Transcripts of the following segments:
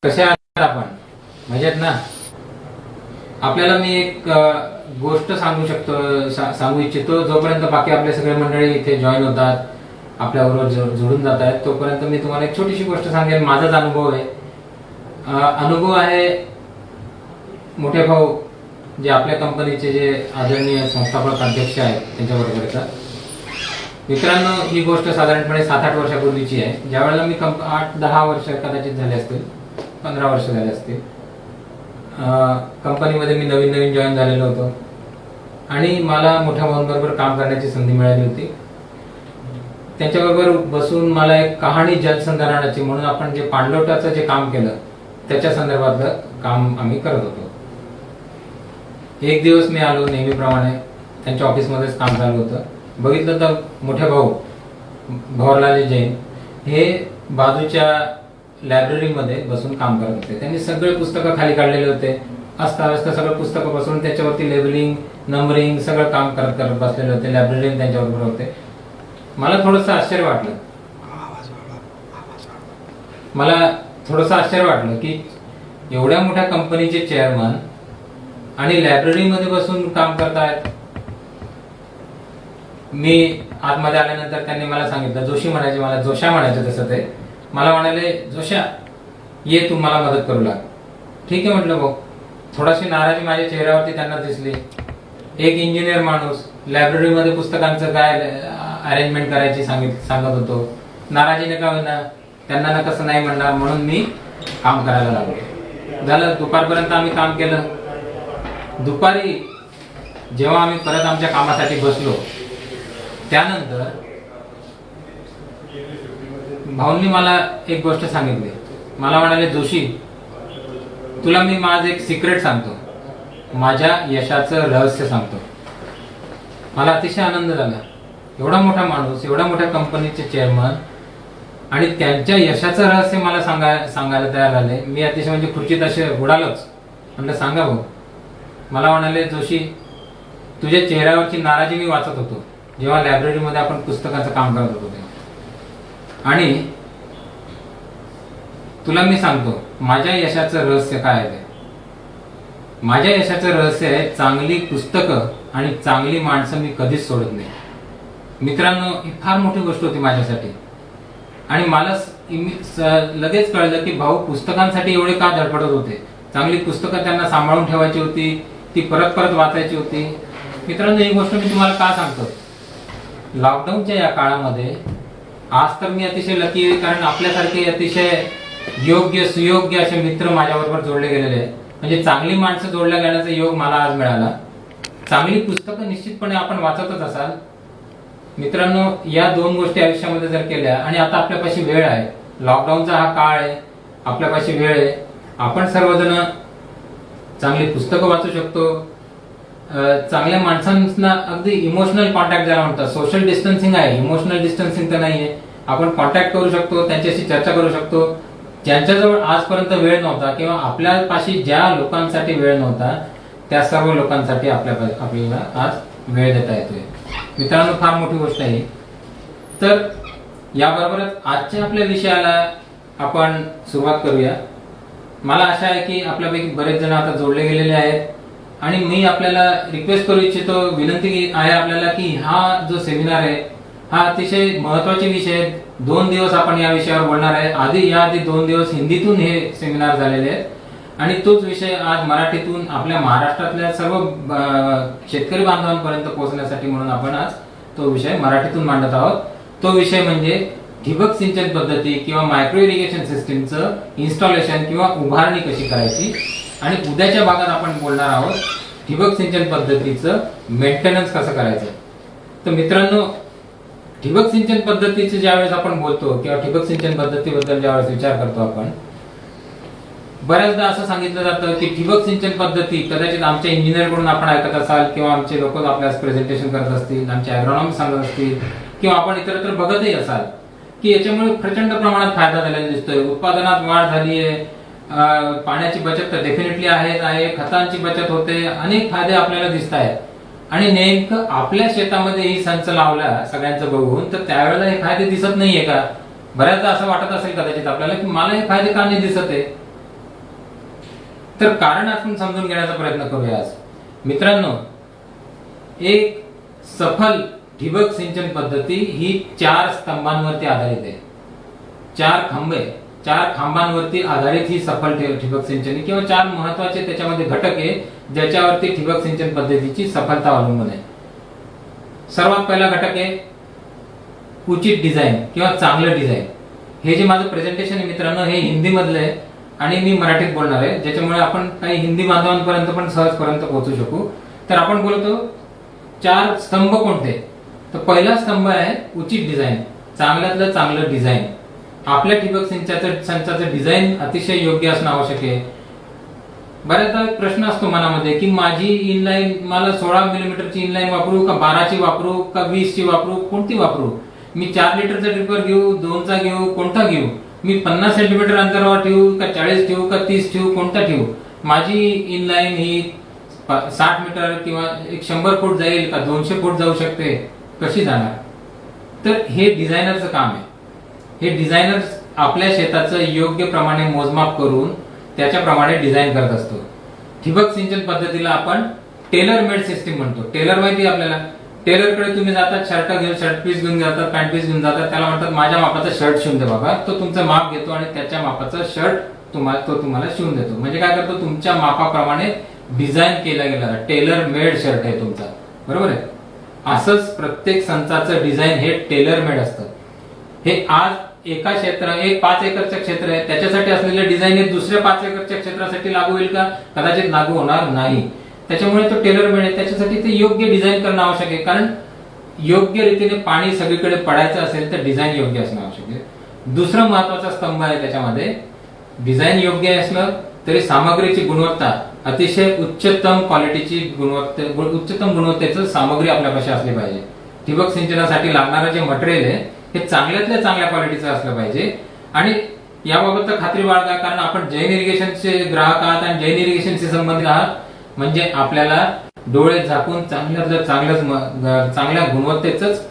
कसे आहात आपण? मजेत ना? आपल्याला मी एक गोष्ट सांगू इच्छितो. जोपर्यंत बाकी आपले सगळे मंडळी इथे जॉईन होतात, आपल्याबरोबर जोडून जात आहेत, तोपर्यंत मी तुम्हाला एक छोटीशी गोष्ट सांगेन. माझाच अनुभव आहे. मोठे भाऊ जे आपल्या कंपनीचे जे आदरणीय संस्थापक अध्यक्ष आहेत त्यांच्याबरोबरचा. मित्रांनो, ही गोष्ट साधारणपणे 7-8 वर्षापूर्वीची आहे. ज्या वेळेला मी 8-10 वर्ष कदाचित झाले असतील, 15 वर्ष झाले असतील, कंपनीमध्ये मी नवीन जॉईन झालेलो होतो आणि मला मोठ्या भावांबरोबर काम करण्याची संधी मिळाली होती. त्यांच्याबरोबर बसून मला एक कहाणी जलसंधारणाची म्हणून आपण जे पाणलोटाचं जे काम केलं त्याच्या संदर्भातलं काम आम्ही करत होतो. एक दिवस मी आलो नेहमीप्रमाणे, त्यांच्या ऑफिसमध्येच काम चालू होतं. बघितलं तर मोठे भाऊ भवरलाल जैन हे बाजूच्या लायब्ररीमध्ये बसून काम करत होते. त्यांनी सगळे पुस्तकं खाली काढलेले होते. अस्ताव्यस्त सगळं पुस्तकं बसून त्याच्यावरती लेबलिंग, नंबरिंग सगळं काम करत बसलेले होते. लायब्ररीयन त्यांच्याबरोबर होते. मला थोडंसं आश्चर्य वाटलं की एवढ्या मोठ्या कंपनीचे चेअरमन आणि लायब्ररीमध्ये बसून काम करतायत. मी आतमध्ये आल्यानंतर त्यांनी मला सांगितलं, जोशी म्हणायचे, मला जोशा म्हणायचे तसं ते. मला म्हणाले, जोशा ये, तू मला मदत करू लाग. ठीक आहे म्हटलं भाऊ. थोडीशी नाराजी माझ्या चेहऱ्यावरती त्यांना दिसली. एक इंजिनियर माणूस लायब्ररीमध्ये पुस्तकांचं काय अरेंजमेंट करायची सांगत होतो. नाराजीने का होईना त्यांना ना कसं नाही म्हणणार म्हणून मी काम करायला लागलो. झालं, दुपारपर्यंत आम्ही काम केलं. दुपारी जेव्हा आम्ही परत आमच्या कामासाठी बसलो, त्यानंतर भाऊंनी मला एक गोष्ट सांगितली. मला म्हणाले, जोशी तुला मी माझं एक सिक्रेट सांगतो, माझ्या यशाचं रहस्य सांगतो. मला अतिशय आनंद झाला. एवढा मोठा माणूस, एवढ्या मोठ्या कंपनीचे चेअरमन आणि त्यांच्या यशाचं रहस्य मला सांगायला तयार झाले. मी अतिशय म्हणजे खुर्चीत असे उडालोच. म्हणलं, सांगा भाऊ. मला म्हणाले, जोशी तुझ्या चेहऱ्यावरची नाराजी मी वाचत होतो जेव्हा लायब्ररीमध्ये आपण पुस्तकाचं काम करत होतो तेव्हा. आणि तुला मी सांगतो माझ्या यशाचं रहस्य काय आहे. माझ्या यशाचं रहस्य आहे चांगली पुस्तकं आणि चांगली माणसं मी कधीच सोडत नाही. मित्रांनो, ही फार मोठी गोष्ट होती माझ्यासाठी. आणि मला लगेच कळलं की भाऊ पुस्तकांसाठी एवढे का धडपडत होते. चांगली पुस्तकं त्यांना सांभाळून ठेवायची होती, ती परत वाचायची होती. मित्रांनो, ही गोष्ट मी तुम्हाला का सांगतो, लॉकडाऊनच्या या काळामध्ये आज तर मी अतिशय लकी आहे, कारण आपल्यासारखे अतिशय योग्य सुयोग्य असे मित्र माझ्याबरोबर जोडले गेलेले आहेत. म्हणजे चांगली माणसं जोडल्या गेल्याचा योग मला आज मिळाला. चांगली पुस्तकं निश्चितपणे आपण वाचतच असाल. मित्रांनो, या 2 गोष्टी आयुष्यामध्ये जर केल्या, आणि आता आपल्यापाशी वेळ आहे, लॉकडाऊनचा हा काळ आहे, आपल्यापाशी वेळ आहे, आपण सर्वजण चांगली पुस्तकं वाचू शकतो. चांगल्या माणसांना अगदी इमोशनल कॉन्टॅक्ट ज्याला म्हणतात, सोशल डिस्टन्सिंग आहे, इमोशनल डिस्टन्सिंग तर नाहीये. आपण कॉन्टॅक्ट करू शकतो, त्यांच्याशी चर्चा करू शकतो. ज्यांच्याजवळ आजपर्यंत वेळ नव्हता किंवा आपल्यापाशी ज्या लोकांसाठी वेळ नव्हता त्या सर्व लोकांसाठी आपल्याला आज वेळ देता येतोय. मित्रांनो, फार मोठी गोष्ट आहे. तर याबरोबरच आजच्या आपल्या विषयाला आपण सुरुवात करूया. मला आशा आहे की आपल्यापैकी बरेच जण आता जोडले गेलेले आहेत आणि मी आपल्याला रिक्वेस्ट करू इच्छितो, विनंती आहे आपल्याला की हा जो सेमिनार आहे हा अतिशय महत्वाचे विषय आहे. 2 दिवस आपण या विषयावर बोलणार आहे. याआधी 2 दिवस हिंदीतून हे सेमिनार झालेले आहेत आणि तोच विषय आज मराठीतून आपल्या महाराष्ट्रातल्या सर्व शेतकरी बांधवांपर्यंत पोहोचण्यासाठी म्हणून आपण आज तो विषय मराठीतून मांडत आहोत. तो विषय म्हणजे ठिबक सिंचन पद्धती किंवा मायक्रो इरिगेशन सिस्टीमचं इन्स्टॉलेशन किंवा उभारणी कशी करायची. आणि उद्याच्या भागात आपण बोलणार आहोत ठिबक सिंचन पद्धतीचं मेंटेनन्स कसं करायचं. तर मित्रांनो, ठिबक सिंचन पद्धतीचं ज्यावेळेस आपण बोलतो किंवा ठिबक सिंचन पद्धतीबद्दल ज्यावेळेस विचार करतो आपण, बऱ्याचदा असं सांगितलं जातं की ठिबक सिंचन पद्धती, कदाचित आमच्या इंजिनियर कडून आपण ऐकत असाल किंवा आमचे लोक आपल्यास प्रेझेंटेशन करत असतील, आमचे ॲग्रोनॉम सांगत असतील किंवा आपण इतरत्र बघतही असाल की याच्यामुळे प्रचंड प्रमाणात फायदा झालेला दिसतोय. उत्पादनात वाढ झाली आहे, पाण्याची बचत तर डेफिनेटली आहे, खतांची बचत होते, अनेक फायदे आपल्याला दिसत आहेत. आणि नेमकं आपल्या शेतामध्ये ही संच लावला सगळ्यांचं बघून, तर त्यावेळेला हे फायदे दिसत नाहीये का. बऱ्याचदा असं वाटत असेल कदाचित आपल्याला की मला हे फायदे का नाही दिसत आहे. तर कारण आपण समजून घेण्याचा प्रयत्न करूया आज. मित्रांनो, एक सफल ठिबक सिंचन पद्धती ही 4 स्तंभांवरती आधारित आहे. 4 खांबांवरती आधारित ही सफल ठिबक सिंचन किंवा 4 महत्वाचे त्याच्यामध्ये घटक आहे ज्याच्यावरती ठिबक सिंचन पद्धतीची सफलता अवलंबून आहे. सर्वात पहिला घटक आहे उचित डिझाईन किंवा चांगलं डिझाईन. हे जे माझं प्रेझेंटेशन आहे मित्रांनो, हे हिंदी मधलं आहे आणि मी मराठीत बोलणार आहे, ज्याच्यामुळे आपण काही हिंदी बांधवांपर्यंत पण सहजपर्यंत पोहोचू शकू. तर आपण बोलतो 4 स्तंभ कोणते. तर पहिला स्तंभ आहे उचित डिझाईन, चांगल्यातलं चांगलं डिझाईन. आपल्या ठिबक संचाचं डिझाईन अतिशय योग्य असणं आवश्यक आहे. बऱ्याचदा प्रश्न असतो मनामध्ये की माझी इनलाईन, मला 16 मिलीमीटरची इनलाईन वापरू का 12ची वापरू का 20ची वापरू, कोणती वापरू, मी 4 लिटरचा ड्रिपर घेऊ, 2चा घेऊ, कोणता घेऊ, मी 50 सेंटीमीटर अंतरावर ठेवू का 40 ठेवू का 30 ठेवू, कोणता ठेवू, माझी इनलाईन ही 60 मीटर किंवा 100 फूट जाईल का 200 फूट जाऊ शकते, कशी जाणार. तर हे डिझायनरचं काम आहे. हे डिझायनर आपल्या शेताचं योग्य प्रमाणे मोजमाप करून त्याच्याप्रमाणे डिझाईन करत असतो. ठिबक सिंचन पद्धतीला आपण टेलर मेड सिस्टीम म्हणतो. टेलर माहिती आपल्याला, टेलरकडे तुम्ही जातात, शर्ट पीस घेऊन जातात, पॅन्ट पीस घेऊन जातात, त्याला म्हणतात माझ्या मापाचा शर्ट शिवून दे बाबा. तो तुमचं माप घेतो आणि त्याच्या मापाचा शर्ट तुम्हाला शिवून देतो. म्हणजे काय करतो, तुमच्या मापाप्रमाणे डिझाईन केला गेला टेलर मेड शर्ट आहे तुमचा, बरोबर आहे. असंच प्रत्येक संचाचं डिझाईन हे टेलर मेड असतं. हे आज एक 5 एकरचं क्षेत्र आहे त्याच्यासाठी असलेलं डिझाईन हे दुसऱ्या 5 एकरच्या क्षेत्रासाठी लागू होईल का, कदाचित लागू होणार नाही. त्याच्यामुळे तो टेलर मेड आहे. त्याच्यासाठी ते योग्य डिझाईन करणं आवश्यक आहे, कारण योग्य रीतीने पाणी सगळीकडे पडायचं असेल तर डिझाईन योग्य असणं आवश्यक आहे. दुसरा महत्वाचा स्तंभ आहे त्याच्यामध्ये, डिझाईन योग्य असलं तरी सामग्रीची गुणवत्ता अतिशय उच्चतम गुणवत्तेचं सामग्री आपल्यापाशी असली पाहिजे. ठिबक सिंचनासाठी लागणारं जे मटेरियल आहे हे चांगल्यातल्या चांगल्या क्वालिटीचं असलं पाहिजे. आणि याबाबत खात्री बाळगा, कारण आपण जैन इरिगेशनचे ग्राहक आहात आणि जैन इरिगेशनशी संबंधित आहात, म्हणजे आपल्याला डोळे झाकून चांगल्या गुणवत्तेचंच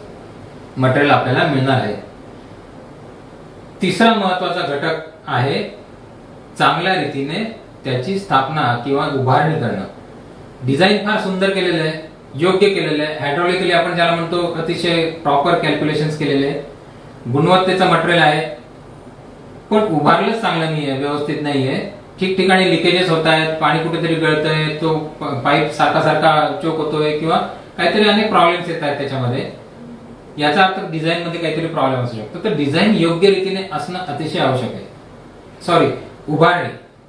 मटेरियल आपल्याला मिळणार आहे. तिसरा महत्वाचा घटक आहे चांगल्या रीतीने त्याची स्थापना किंवा उभारणी करणं. डिझाईन फार सुंदर केलेलं आहे, योग्य केलेलं आहे, हायड्रॉलिकली आपण ज्याला म्हणतो अतिशय प्रॉपर कॅल्क्युलेशन्स केलेले आहे, गुणवत्तेचं मटेरियल आहे, पण उभारलंच चांगलं नाहीये, व्यवस्थित नाहीये. ठिकठिकाणी लिकेजेस होत आहेत, पाणी कुठेतरी गळतंय, तो पाईप सारखा चोक होतोय किंवा काहीतरी अनेक प्रॉब्लेम्स येत आहेत त्याच्यामध्ये. याचा अर्थ डिझाईन मध्ये काहीतरी प्रॉब्लेम असू शकतो. तर डिझाईन योग्य रीतीने असणं अतिशय आवश्यक आहे.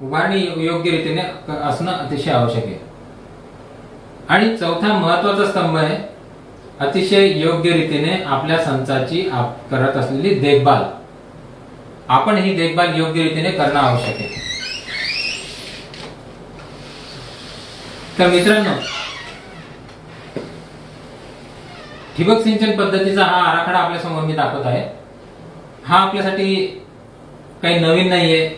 उभारणी योग्य रीतीने असणं अतिशय आवश्यक आहे. आणि चौथा महत्वाचा स्तंभ आहे अतिशय योग्य रीतीने आपल्या संचाची करत असलेली देखभाल. आपण ही देखभाल योग्य रीतीने करणं आवश्यक आहे. तर मित्रांनो, ठिबक सिंचन पद्धतीचा हा आराखडा आपल्या समोर मी दाखवत आहे. हा आपल्यासाठी काही नवीन नाहीये.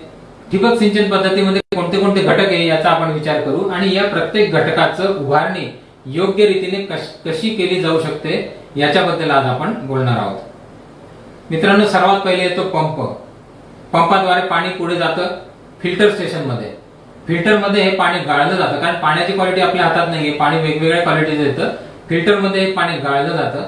ठिबक सिंचन पद्धतीमध्ये कोणते कोणते घटक आहे याचा आपण विचार करू आणि या प्रत्येक घटकाचं उभारणी योग्य रीतीने कशी केली जाऊ शकते याच्याबद्दल आज आपण बोलणार आहोत. मित्रांनो, सर्वात पहिले येतो पंप. पंपाद्वारे पाणी पुढे जातं फिल्टर स्टेशन मध्ये. फिल्टर मध्ये हे पाणी गाळलं जातं, कारण पाण्याची क्वालिटी आपल्या हातात नाहीये, पाणी वेगवेगळ्या क्वालिटीचं येतं. फिल्टर मध्ये हे पाणी गाळलं जातं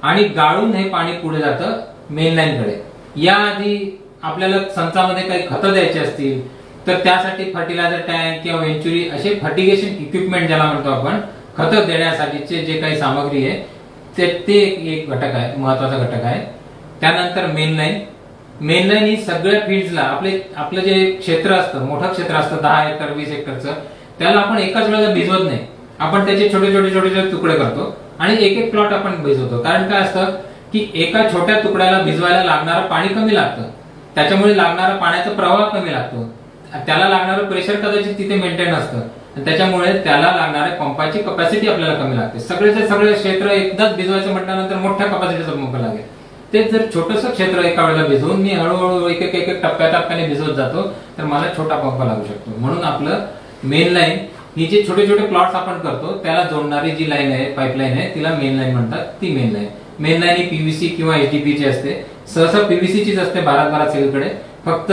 आणि गाळून हे पाणी पुढे जातं मेन लाईन कडे. याआधी आपल्याला संचामध्ये काही खतं द्यायची असतील तर त्यासाठी फर्टिलायझर टँक किंवा वेंचुरी असे फर्टिगेशन इक्विपमेंट ज्याला म्हणतो आपण, खतं देण्यासाठीचे जे काही सामग्री आहे ते एक घटक आहे, महत्वाचा घटक आहे. त्यानंतर मेन लाईन ही सगळ्या फील्ड्सला आपलं जे क्षेत्र असतं, मोठं क्षेत्र असतं 10 एकर 20 एकरचं, त्याला आपण एकाच वेळेला भिजवत नाही. आपण त्याचे छोटे छोटे तुकडे करतो आणि एक प्लॉट आपण भिजवतो. कारण काय असतं की एका छोट्या तुकड्याला भिजवायला लागणारं पाणी कमी लागतं, त्याच्यामुळे लागणारा पाण्याचा प्रवाह कमी लागतो, त्याला लागणारं प्रेशर कदाचित तिथे मेंटेन असतं, त्याच्यामुळे त्याला लागणाऱ्या पंपाची कपॅसिटी आपल्याला कमी लागते. सगळे क्षेत्र एकदाच भिजवायचं म्हटल्यानंतर मोठ्या कपॅसिटीचा पंप लागेल. तेच जर छोटंसं क्षेत्र एका वेळेला भिजवून मी हळूहळू एक टप्प्याने भिजवत जातो तर मला छोटा पंप लागू शकतो. म्हणून आपलं मेन लाईन ही जे छोटे छोटे प्लॉट्स आपण करतो त्याला जोडणारी जी लाईन आहे, पाईपलाईन आहे, तिला मेन लाईन म्हणतात. ती मेन लाईन ही पीव्हीसी किंवा एचडीपी ची असते. सहसा पीव्हीसी चीच असते भारतभरात सगळीकडे. फक्त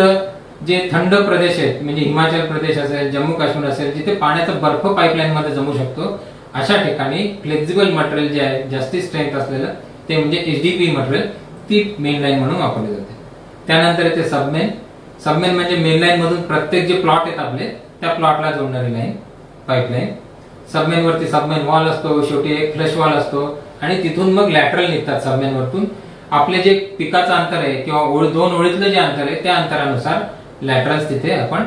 जे थंड प्रदेश आहेत म्हणजे हिमाचल प्रदेश असेल, जम्मू काश्मीर असेल, जिथे पाण्याचा बर्फ पाईपलाईन मध्ये जमू शकतो, अशा ठिकाणी फ्लेक्झिबल मटेरियल जे आहे जास्ती स्ट्रेंथ असलेलं ते म्हणजे एचडीपी मटेरियल, ती मेन लाईन म्हणून वापरली जाते. त्यानंतर येते सबमेन. सबमेन म्हणजे मेन लाईन मधून प्रत्येक जे प्लॉट आहेत आपले त्या प्लॉटला जोडणारी लाईन, पाईपलाईन. सबमेन वरती सबमेन वॉल असतो, शेवटी एक फ्लश वॉल असतो आणि तिथून मग लॅटरल निघतात सबमेन वरतून. आपले जे पिकाचं अंतर आहे किंवा दोन ओळीतलं जे अंतर आहे त्या अंतरानुसार लॅटरल्स तिथे आपण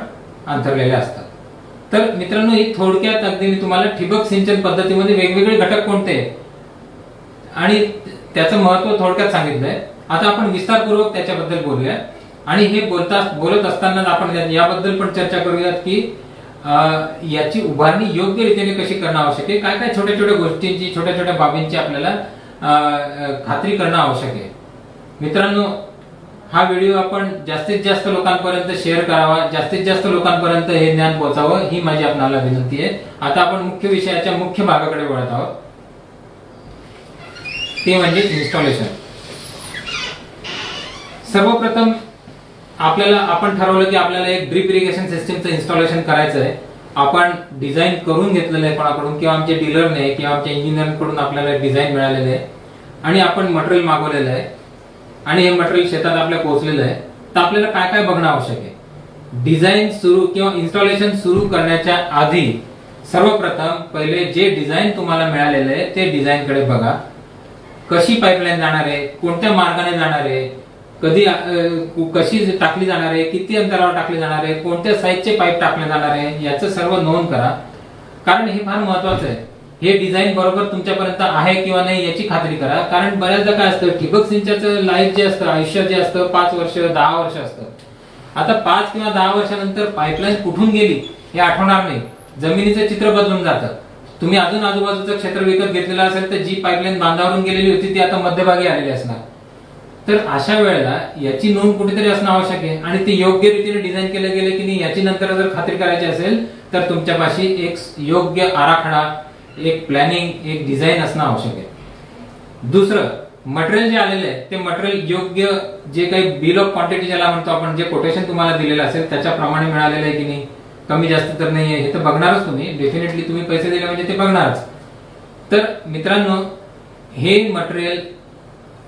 अंतरलेले असतात. तर मित्रांनो, ही थोडक्यात अगदी मी तुम्हाला ठिबक सिंचन पद्धतीमध्ये वेगवेगळे घटक कोणते आणि त्याचं महत्व थोडक्यात सांगितलंय. आता आपण विस्तारपूर्वक त्याच्याबद्दल बोलूया आणि हे बोलत असताना आपण याबद्दल पण चर्चा करूयात की याची उभारणी योग्य रीतीने कशी करणं आवश्यक आहे, काय काय छोट्या छोट्या गोष्टींची, छोट्या छोट्या बाबींची आपल्याला खात्री करणं आवश्यक आहे. मित्रांनो, हा व्हिडिओ आपण जास्तीत जास्त लोकांपर्यंत शेअर करावा, जास्तीत जास्त लोकांपर्यंत हे ज्ञान पोहोचावं ही माझी आपल्याला विनंती आहे. आता आपण मुख्य विषयाच्या मुख्य भागाकडे वळत आहोत, ते म्हणजे इन्स्टॉलेशन. सर्वप्रथम आपण ठरवलं की आपल्याला एक ड्रीप इरिगेशन सिस्टीमचं इन्स्टॉलेशन करायचं आहे. आपण डिझाईन करून घेतलेलं आहे कोणाकडून, किंवा आमच्या डीलरने किंवा आमच्या इंजिनियरकडून आपल्याला डिझाईन मिळालेलं आहे आणि आपण मटेरियल मागवलेलं आहे आणि हे मटेरियल शेतात आपल्या पोहोचलेलं आहे. तर आपल्याला काय काय बघणं आवश्यक आहे. डिझाईन सुरू किंवा इन्स्टॉलेशन सुरू करण्याच्या आधी सर्वप्रथम पहिले जे डिझाईन तुम्हाला मिळालेलं आहे ते डिझाईन कडे बघा. कशी पाईपलाईन जाणार आहे, कोणत्या मार्गाने जाणार आहे, कधी कशी टाकली जाणार आहे, किती अंतरावर टाकली जाणार आहे, कोणत्या साईजचे पाईप टाकले जाणार आहे, याचं सर्व नोंद करा. कारण हे फार महत्वाचं आहे. हे डिझाईन बरोबर तुमच्यापर्यंत आहे किंवा नाही याची खात्री करा. कारण बऱ्याचदा काय असतं, ठिबक सिंचनाचं लाईफ जे असतं, आयुष्य जे असतं 5 वर्ष 10 वर्ष असतं. आता 5 किंवा 10 वर्षानंतर पाईपलाईन कुठून गेली हे आठवणार नाही. जमिनीचं चित्र बदलून जातं. तुम्ही अजून आजूबाजूचं क्षेत्र विकत घेतलेलं असेल तर जी पाईपलाईन बांधावरून गेलेली होती ती आता मध्यभागी आलेली असणार. तर अशा वेळेला याची नोंद कुठेतरी असणं आवश्यक आहे आणि ते योग्य रीतीने डिझाईन केले गेले की नाही याची नंतर जर खात्री करायची असेल तर तुमच्यापाशी एक योग्य आराखडा, एक प्लॅनिंग, एक डिझाईन असणं आवश्यक आहे. दुसरं, मटेरियल जे आलेलं आहे ते मटेरियल योग्य, जे काही बिल ऑफ क्वांटिटी ज्याला म्हणतो आपण, जे कोटेशन तुम्हाला दिलेलं असेल त्याच्याप्रमाणे मिळालेलं आहे की नाही, कमी जास्त तर नाही आहे हे तर बघणारच तुम्ही. डेफिनेटली तुम्ही पैसे दिले म्हणजे ते बघणारच. तर मित्रांनो, हे मटेरियल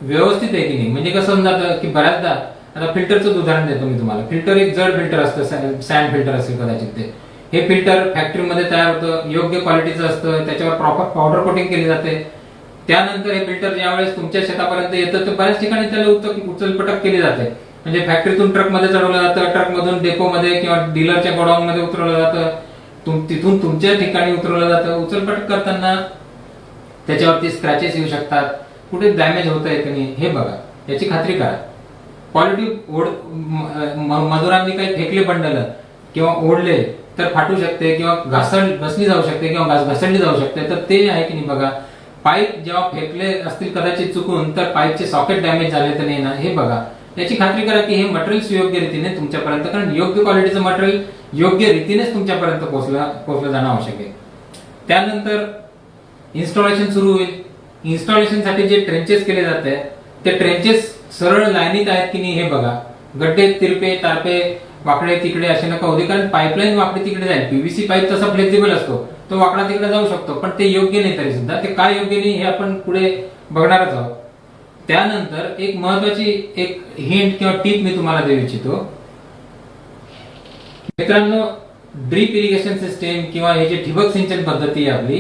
व्यवस्थित आहे की नाही, म्हणजे कसं होऊन जातं की बऱ्याचदा, आता फिल्टरचं उदाहरण देतो मी तुम्हाला. फिल्टर एक जड फिल्टर असतं, सँड फिल्टर असेल कदाचित ते. हे फिल्टर फॅक्टरीमध्ये तयार होतं, योग्य क्वालिटीचं असतं, त्याच्यावर प्रॉपर पावडर कोटिंग केली जाते. त्यानंतर हे फिल्टर ज्यावेळेस तुमच्या शेतापर्यंत येतं तर बऱ्याच ठिकाणी त्याला उचलपटक केली जाते. म्हणजे फॅक्टरीतून ट्रकमध्ये चढवलं जातं, ट्रकमधून डेपोमध्ये किंवा डीलरच्या गोडाऊन मध्ये उतरवलं जातं, तिथून तुमच्या ठिकाणी उतरवलं जातं. उचलपटक करताना त्याच्यावरती स्क्रॅचेस येऊ शकतात, कुठे डॅमेज होत आहे की नाही हे बघा, याची खात्री करा. क्वालिटी मजुरांनी काही फेकले बंडल किंवा ओढले तर फाटू शकते किंवा घसरली जाऊ शकते किंवा घसरली जाऊ शकते, तर ते आहे की नाही बघा. पाईप जेव्हा फेकले असतील कदाचित चुकून तर पाईपचे सॉकेट डॅमेज झाले तर नाही ना हे बघा. याची खात्री करा की हे मटेरियल सुयोग्य रीतीने तुमच्यापर्यंत, कारण योग्य क्वालिटीचं मटेरियल योग्य रीतीनेच तुमच्यापर्यंत पोहोचलं जाणं आवश्यक आहे. त्यानंतर इन्स्टॉलेशन सुरू होईल. इन्स्टॉलेशन साठी जे ट्रेंचेस केले जाते ते ट्रेंचेस सरळ लाईनीत आहेत की नाही हे बघा. गड्डे, तिरपे, तारपे, वाकडे तिकडे असे नका होते, कारण पाईपलाईन वाकडी तिकडे जाईल. पीव्हीसी पाईप तसा फ्लेक्झिबल असतो, तो वाकडा तिकडे जाऊ शकतो, पण ते योग्य नाही. तरी सुद्धा ते काय योग्य नाही हे आपण पुढे बघणारच आहोत. त्यानंतर एक महत्वाची एक हिंट किंवा टीप मी तुम्हाला देऊ इच्छितो. मित्रांनो, ड्रीप इरिगेशन सिस्टीम किंवा हे जे ठिबक सिंचन पद्धती आहे आपली,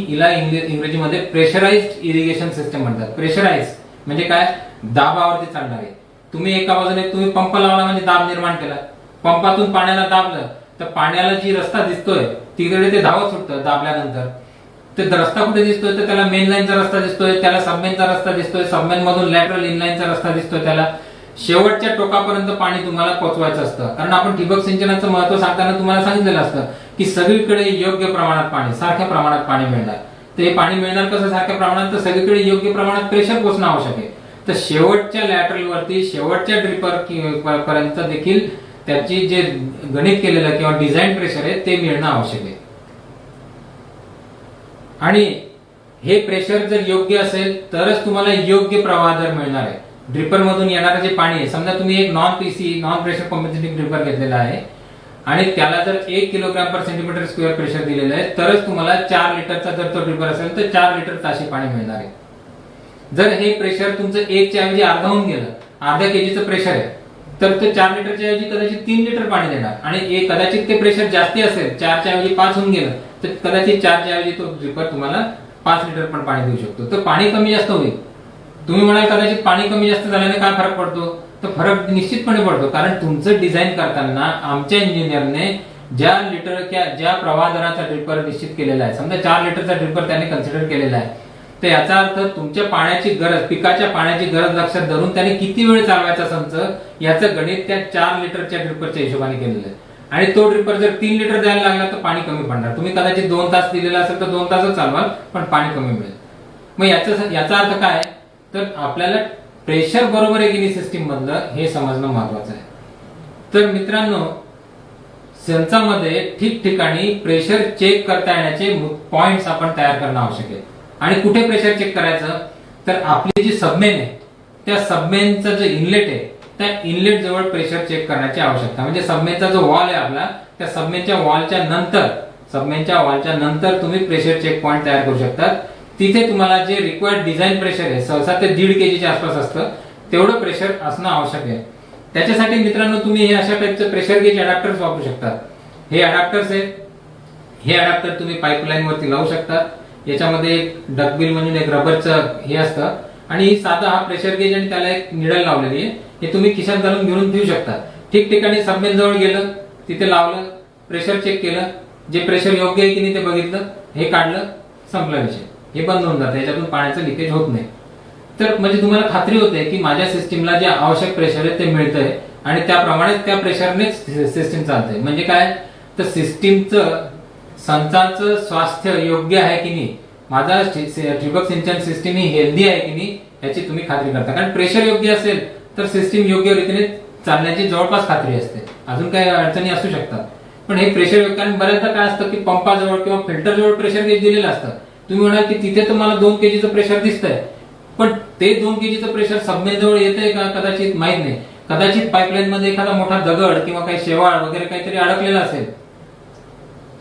हिला इंग्रजीमध्ये प्रेशराइज्ड इरिगेशन सिस्टम म्हणतात. प्रेशराइज म्हणजे काय, दाबावरती चालणारे. तुम्ही एका बाजूने तुम्ही पंप लावला म्हणजे दाब निर्माण केला. पंपातून पाण्याला दाबलं तर पाण्याला जी रस्ता दिसतोय तिकडे ते धावत सुटतं दाबल्यानंतर. तर रस्ता कुठे दिसतोय तर त्याला मेन लाईनचा रस्ता दिसतोय, त्याला सबमेनचा रस्ता दिसतोय, सबमेन मधून लॅटरल इनलाईनचा रस्ता दिसतोय. त्याला शेवटच्या टोकापर्यंत पाणी तुम्हाला पोहोचवायचं असतं. कारण आपण ठिबक सिंचनाचं महत्व सांगताना तुम्हाला सांगितलेलं असतं की सगळीकडे योग्य प्रमाणात पाणी, सारख्या प्रमाणात पाणी मिळणार. तर हे पाणी मिळणार कसं सारख्या प्रमाणात, तर सगळीकडे योग्य प्रमाणात प्रेशर पोहोचणं आवश्यक आहे. तर शेवटच्या लॅटरल वरती, शेवटच्या ड्रिपर पर्यंत देखील त्याची जे गणित केलेलं किंवा डिझाईन प्रेशर आहे ते मिळणं आवश्यक आहे. आणि हे प्रेशर जर योग्य असेल तरच तुम्हाला योग्य प्रवाह दर मिळणार आहे. ड्रिपर मधून येणारं जे पाणी आहे, समजा तुम्ही एक non PC non pressure compensating dripper घेतलेला आहे आणि त्याला जर 1 किलोग्राम पर सेंटीमीटर स्क्वेअर प्रेशर दिलेलं आहे, तरच तुम्हाला 4 लिटरचा जर तो ड्रिपर असेल तर 4 लिटर ताशी पाणी मिळणार आहे. जर हे प्रेशर तुमचं 1 च्या ऐवजी अर्धा होऊन गेलं, अर्धा केजीचं प्रेशर आहे, तर ते 4 लिटरच्या ऐवजी कदाचित 3 लिटर पाणी देणार. आणि कदाचित ते प्रेशर जास्ती असेल, 4 च्या ऐवजी 5 होऊन गेलं, तर कदाचित 4 च्या ऐवजी तो ड्रिपर तुम्हाला 5 लिटर पण पाणी देऊ शकतो. तर पाणी कमी जास्त होईल. तुम्ही म्हणाल कदाचित पाणी कमी जास्त झाल्याने काय फरक पडतो, तर फरक निश्चितपणे पडतो. कारण तुमचं डिझाईन करताना आमच्या इंजिनियरने ज्या प्रवाह दराचा ड्रिपर निश्चित केलेला आहे, समजा 4 लिटरचा ड्रिपर त्याने कन्सिडर केलेला आहे, तर याचा अर्थ तुमच्या पाण्याची गरज, पिकाच्या पाण्याची गरज लक्षात धरून त्याने किती वेळ चालवायचा संच, याचं गणित त्या 4 लिटरच्या ड्रिपरच्या हिशोबाने केलेलं आहे. आणि तो ड्रिपर जर 3 लिटर द्यायला लागला तर पाणी कमी पडणार. तुम्ही कदाचित 2 तास दिलेला असेल तर 2 तासच चालवाल, पण पाणी कमी मिळेल. मग याचा अर्थ काय, तर आपल्याला प्रेशर बरोबर आहे की नाही सिस्टीम मधलं हे समजणं महत्वाचं आहे. तर मित्रांनो, संचामध्ये ठिकठिकाणी प्रेशर चेक करता येण्याचे पॉइंट्स आपण तयार करणं आवश्यक आहे. आणि कुठे प्रेशर चेक करायचं, तर आपली जी सबमेन आहे त्या सबमेनचं जे इनलेट आहे त्या इनलेट जवळ प्रेशर चेक करण्याची आवश्यकता. म्हणजे सबमेनचा जो वॉल आहे आपला, त्या सबमेनच्या वॉलच्या नंतर तुम्ही प्रेशर चेक पॉइंट तयार करू शकता. तिथे तुम्हाला जे रिक्वायर्ड डिझाईन प्रेशर आहे, सहसा ते 1.5 केजीच्या आसपास असतं, तेवढं प्रेशर असणं आवश्यक आहे. त्याच्यासाठी मित्रांनो तुम्ही हे अशा टाईपचे प्रेशर गेज अडॅप्टर्स वापरू शकता. हे अडॅप्टर्स आहेत, हे अडॅप्टर तुम्ही पाईपलाईन वरती लावू शकता. याच्यामध्ये एक डकबिल म्हणून एक रबरचं हे असतं आणि साधा हा प्रेशर गेज आणि त्याला एक निडल लावलेली आहे. हे तुम्ही खिशात घालून घेऊन ठेवू शकता. ठिकठिकाणी सबमेन जवळ गेलं, तिथे लावलं, प्रेशर चेक केलं, जे प्रेशर योग्य आहे की नाही ते बघितलं, हे काढलं, संपला विषय. हे बंद होऊन जातं, याच्यातून पाण्याचं लिकेज होत नाही. तर म्हणजे तुम्हाला खात्री होते की माझ्या सिस्टीमला जे आवश्यक प्रेशर आहे ते मिळतंय आणि त्याप्रमाणे त्या प्रेशरने सिस्टीम चालते. म्हणजे काय, तर सिस्टीमचं संचाचं स्वास्थ्य योग्य आहे की नाही, माझा ठिबक सिंचन सिस्टीम ही हेल्दी आहे की नाही याची तुम्ही खात्री करता. कारण प्रेशर योग्य असेल तर सिस्टीम योग्य रीतीने चालण्याची जवळपास खात्री असते. अजून काही अडचणी असू शकतात, पण हे प्रेशर योग्य. कारण बऱ्याचदा काय असतं की पंपाजवळ किंवा फिल्टर जवळ प्रेशर गेज दिलेलं असतं. तुम्ही म्हणाल की तिथे तर मला 2 केजीचं प्रेशर दिसतंय, पण ते 2 केजीचं प्रेशर सबमेन जवळ येतंय का कदाचित माहित नाही. कदाचित पाईपलाईन मध्ये एखादा मोठा दगड किंवा काही शेवाळ वगैरे काहीतरी अडकलेला असेल,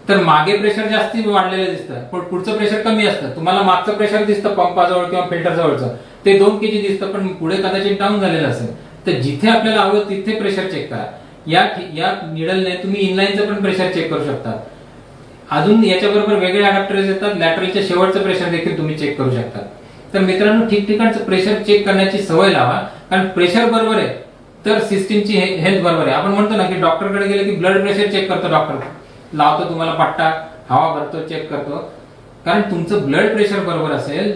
तर मागे प्रेशर जास्ती वाढलेलं दिसतं पण पुढचं प्रेशर कमी असतं. तुम्हाला मागचं प्रेशर दिसतं पंपाजवळ किंवा फिल्टर जवळचं, ते 2 केजी दिसतं, पण पुढे कदाचित डाऊन झालेलं असेल. तर जिथे आपल्याला हवं तिथे प्रेशर चेक करा. या निडलने तुम्ही इनलाईनचं पण प्रेशर चेक करू शकता. अजून याच्याबरोबर वेगळे अडॅप्टर्स येतात, लॅटरलच्या शेवटचं प्रेशर देखील तुम्ही चेक करू शकता. तर मित्रांनो, ठिकठिकाणचं प्रेशर चेक करण्याची सवय लावा. कारण प्रेशर बरोबर आहे तर सिस्टीमची हेल्थ बरोबर आहे. आपण म्हणतो ना की डॉक्टरकडे गेले की ब्लड प्रेशर चेक करतो डॉक्टर, लावतो तुम्हाला पट्टा, हवा भरतो, चेक करतो. कारण तुमचं ब्लड प्रेशर बरोबर असेल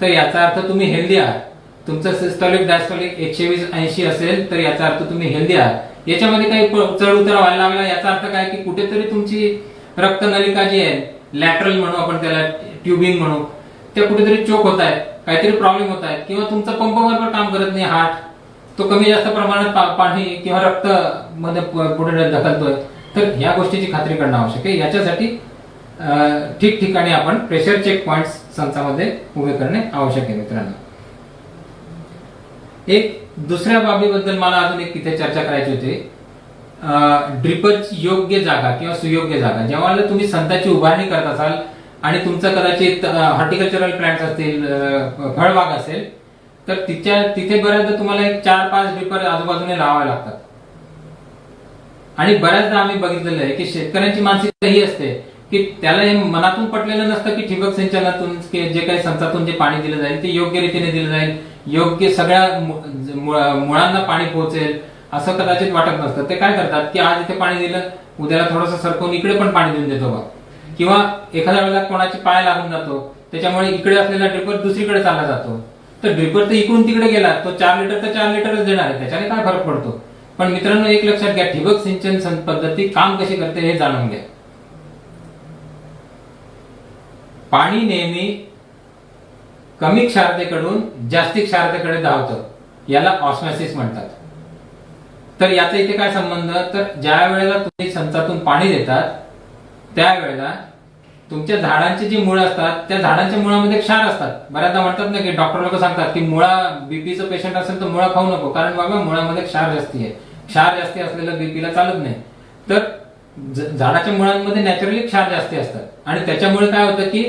तर याचा अर्थ तुम्ही हेल्दी आहात. तुमचं सिस्टोलिक डायस्टोलिक 120-80 असेल तर याचा अर्थ तुम्ही हेल्दी आहात. याच्यामध्ये काही चढ उतार व्हायला लागला याचा अर्थ काय की कुठेतरी तुमची रक्तनलिका जी आहे, लॅटरल म्हणू आपण त्याला, ट्युबिंग म्हणू, त्या कुठेतरी चोक होत आहेत, काहीतरी प्रॉब्लेम होत आहेत, किंवा तुमचा पंप बरोबर काम करत नाही, हार्ट तो कमी जास्त प्रमाणात पाणी किंवा रक्त मध्ये पुढे ढकलतोय. तर या गोष्टीची खात्री करणं आवश्यक आहे. याच्यासाठी ठिकठिकाणी आपण प्रेशर चेक पॉइंट्स संचामध्ये उभे करणे आवश्यक आहे. मित्रांनो, एक दुसऱ्या बाबीबद्दल मला अजून एक इथे चर्चा करायची होती. ड्रिपरची योग्य जागा किंवा सुयोग्य जागा. जेव्हा तुम्ही संचाची उभारणी करत असाल आणि तुमचं कदाचित हॉर्टिकल्चरल प्लांट्स असतील, फळबाग असेल, तर तिथे बऱ्याचदा तुम्हाला एक 4-5 ड्रिपर आजूबाजूने लावावे लागतात. आणि बऱ्याचदा आम्ही बघितलेलं आहे की शेतकऱ्यांची मानसिकता ही असते की त्याला हे मनातून पटलेलं नसतं की ठिबक सिंचनातून जे काही संचातून जे पाणी दिलं जाईल ते योग्य रीतीने दिलं जाईल, योग्य सगळ्या मुळांना पाणी पोहोचेल असं कदाचित वाटत नसतं. ते काय करतात की आज इथे पाणी दिलं, उद्याला थोडंसं सरकवून इकडे पण पाणी देऊन देतो बघ, किंवा एखाद्या वेळेला कोणाची पाय लागून जातो त्याच्यामुळे इकडे असलेला ड्रिपर दुसरीकडे चालला जातो. तर ड्रिपर तर इकडून तिकडे गेला, तो 4 लिटर तर 4 लिटरच देणार आहे, त्याच्याने काय फरक पडतो. पण मित्रांनो, एक लक्षात घ्या, ठिबक सिंचन पद्धती काम कशी करते हे जाणून घ्या. पाणी नेहमी कमी क्षारतेकडून जास्ती क्षारतेकडे धावतं, याला ऑस्मॉसिस म्हणतात. तर याचा इथे काय संबंध, तर ज्या वेळेला तुम्ही संचातून पाणी देतात त्यावेळेला तुमच्या झाडांची जी मुळं असतात त्या झाडांच्या मुळामध्ये क्षार असतात. बऱ्याचदा म्हणतात ना की डॉक्टर लोक सांगतात की मुळा बीपीचं पेशंट असेल तर मुळा खाऊ नको, कारण बाबा मुळामध्ये क्षार जास्ती आहे. क्षार जास्ती असलेलं बीपीला चालत नाही. तर झाडाच्या मुळांमध्ये नॅचरली क्षार जास्ती असतात आणि त्याच्यामुळे काय होतं की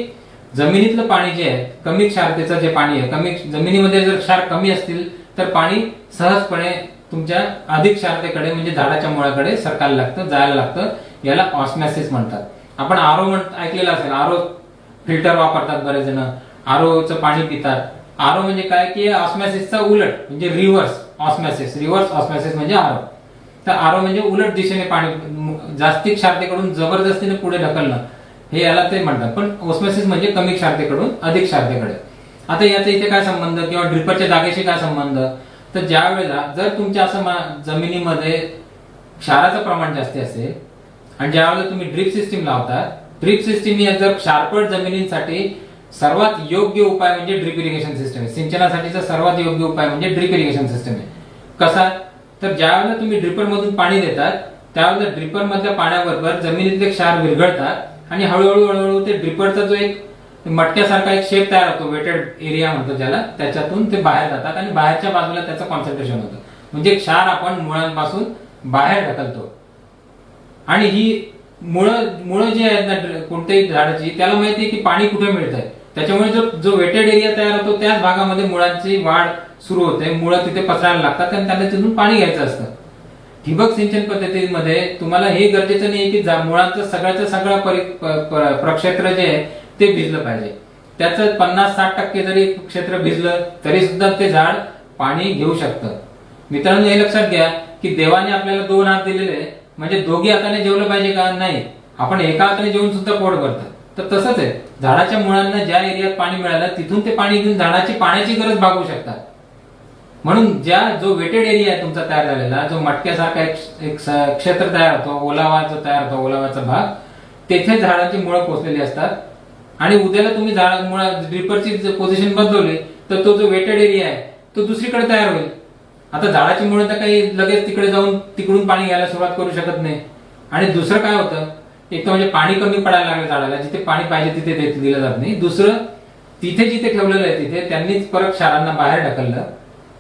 जमिनीतलं पाणी जे आहे, कमी क्षारतेचं जे पाणी आहे, कमी जमिनीमध्ये जर क्षार कमी असतील तर पाणी सहजपणे तुमच्या अधिक क्षारतेकडे म्हणजे झाडाच्या मुळाकडे सरकायला लागतं, जायला लागतं. याला ऑस्मॅसिस म्हणतात. आपण आरो ऐकलेलं असेल, आरो फिल्टर वापरतात बरेच जण, आरोचं पाणी पितात. आरो म्हणजे काय की ऑस्मॅसिसचा उलट म्हणजे रिव्हर्स ऑस्मॅसिस. रिव्हर्स ऑस्मॅसिस म्हणजे आरो. तर आरो म्हणजे उलट दिशेने पाणी जास्ती क्षारतेकडून जबरदस्तीने पुढे ढकलणं, हे याला ते म्हणतात. पण ऑस्मॅसिस म्हणजे कमी क्षारतेकडून अधिक क्षारतेकडे. आता याचा इथे काय संबंध किंवा ड्रिपरच्या जागेशी काय संबंध, तर ज्या वेळेला जर तुमच्या असं जमिनीमध्ये क्षाराचं प्रमाण जास्त असेल आणि ज्यावेळेला तुम्ही ड्रिप सिस्टीम लावतात, ड्रिप सिस्टीम जर क्षारपट जमिनींसाठी सर्वात योग्य उपाय म्हणजे ड्रिप इरिगेशन सिस्टम आहे. सिंचनासाठीचा सर्वात योग्य उपाय म्हणजे ड्रिप इरिगेशन सिस्टम आहे. कसा, तर ज्यावेळेला तुम्ही ड्रिपर मधून पाणी देतात त्यावेळेला ड्रिपर मधल्या पाण्याबरोबर जमिनीतले क्षार विरघळतात आणि हळूहळू ते ड्रिपरचा जो एक मटक्यासारखा एक शेप तयार होतो, वेटेड एरिया म्हणतो ज्याला, त्याच्यातून ते बाहेर जातात आणि बाहेरच्या बाजूला त्याचं कॉन्सन्ट्रेशन होतं. म्हणजे क्षार आपण मुळांपासून बाहेर ढकलतो. आणि ही मुळं जी आहेत ना कोणत्याही झाडाची, त्याला माहिती आहे की पाणी कुठे मिळतंय. त्याच्यामुळे जो वेटेड एरिया तयार होतो त्याच भागामध्ये मुळांची वाढ सुरू होते. मुळं तिथे पसरायला लागतात आणि त्यांना तिथून पाणी घ्यायचं असतं. ठिबक सिंचन पद्धतीमध्ये तुम्हाला हे गरजेचं नाही की मुळांचं सगळं प्रक्षेत्र जे आहे ते भिजलं पाहिजे. त्याचं 50-60% जरी क्षेत्र भिजलं तरी सुद्धा ते झाड पाणी घेऊ शकतं. मित्रांनो, हे लक्षात घ्या की देवाने आपल्याला 2 हात दिलेले, म्हणजे दोघी हाताने जेवलं पाहिजे का? नाही. आपण एका हाताने जेवून सुद्धा पोट भरतं. तर तसंच आहे, झाडाच्या मुळांना ज्या एरियात पाणी मिळालं तिथून ते पाणी घेऊन झाडाची पाण्याची गरज भागवू शकतात. म्हणून जो वेटेड एरिया आहे तुमचा तयार झालेला, जो मटक्यासारखा एक क्षेत्र तयार होतो, ओलावा जो तयार होतो, ओलावाचा भाग, तेथे झाडाची मुळं पोचलेली असतात. आणि उद्याला तुम्ही ड्रिपरची पोझिशन बदलवली तर तो जो वेटेड एरिया आहे तो दुसरीकडे तयार होईल. आता झाडाची मुळं तर काही लगेच तिकडे जाऊन तिकडून पाणी घ्यायला सुरुवात करू शकत नाही. आणि दुसरं काय होतं, एक तर म्हणजे पाणी कमी पडायला लागलं झाडाला, जिथे पाणी पाहिजे तिथे दिलं जात नाही. दुसरं, तिथे जिथे ठेवलेलं आहे तिथे त्यांनीच परत क्षारांना बाहेर ढकललं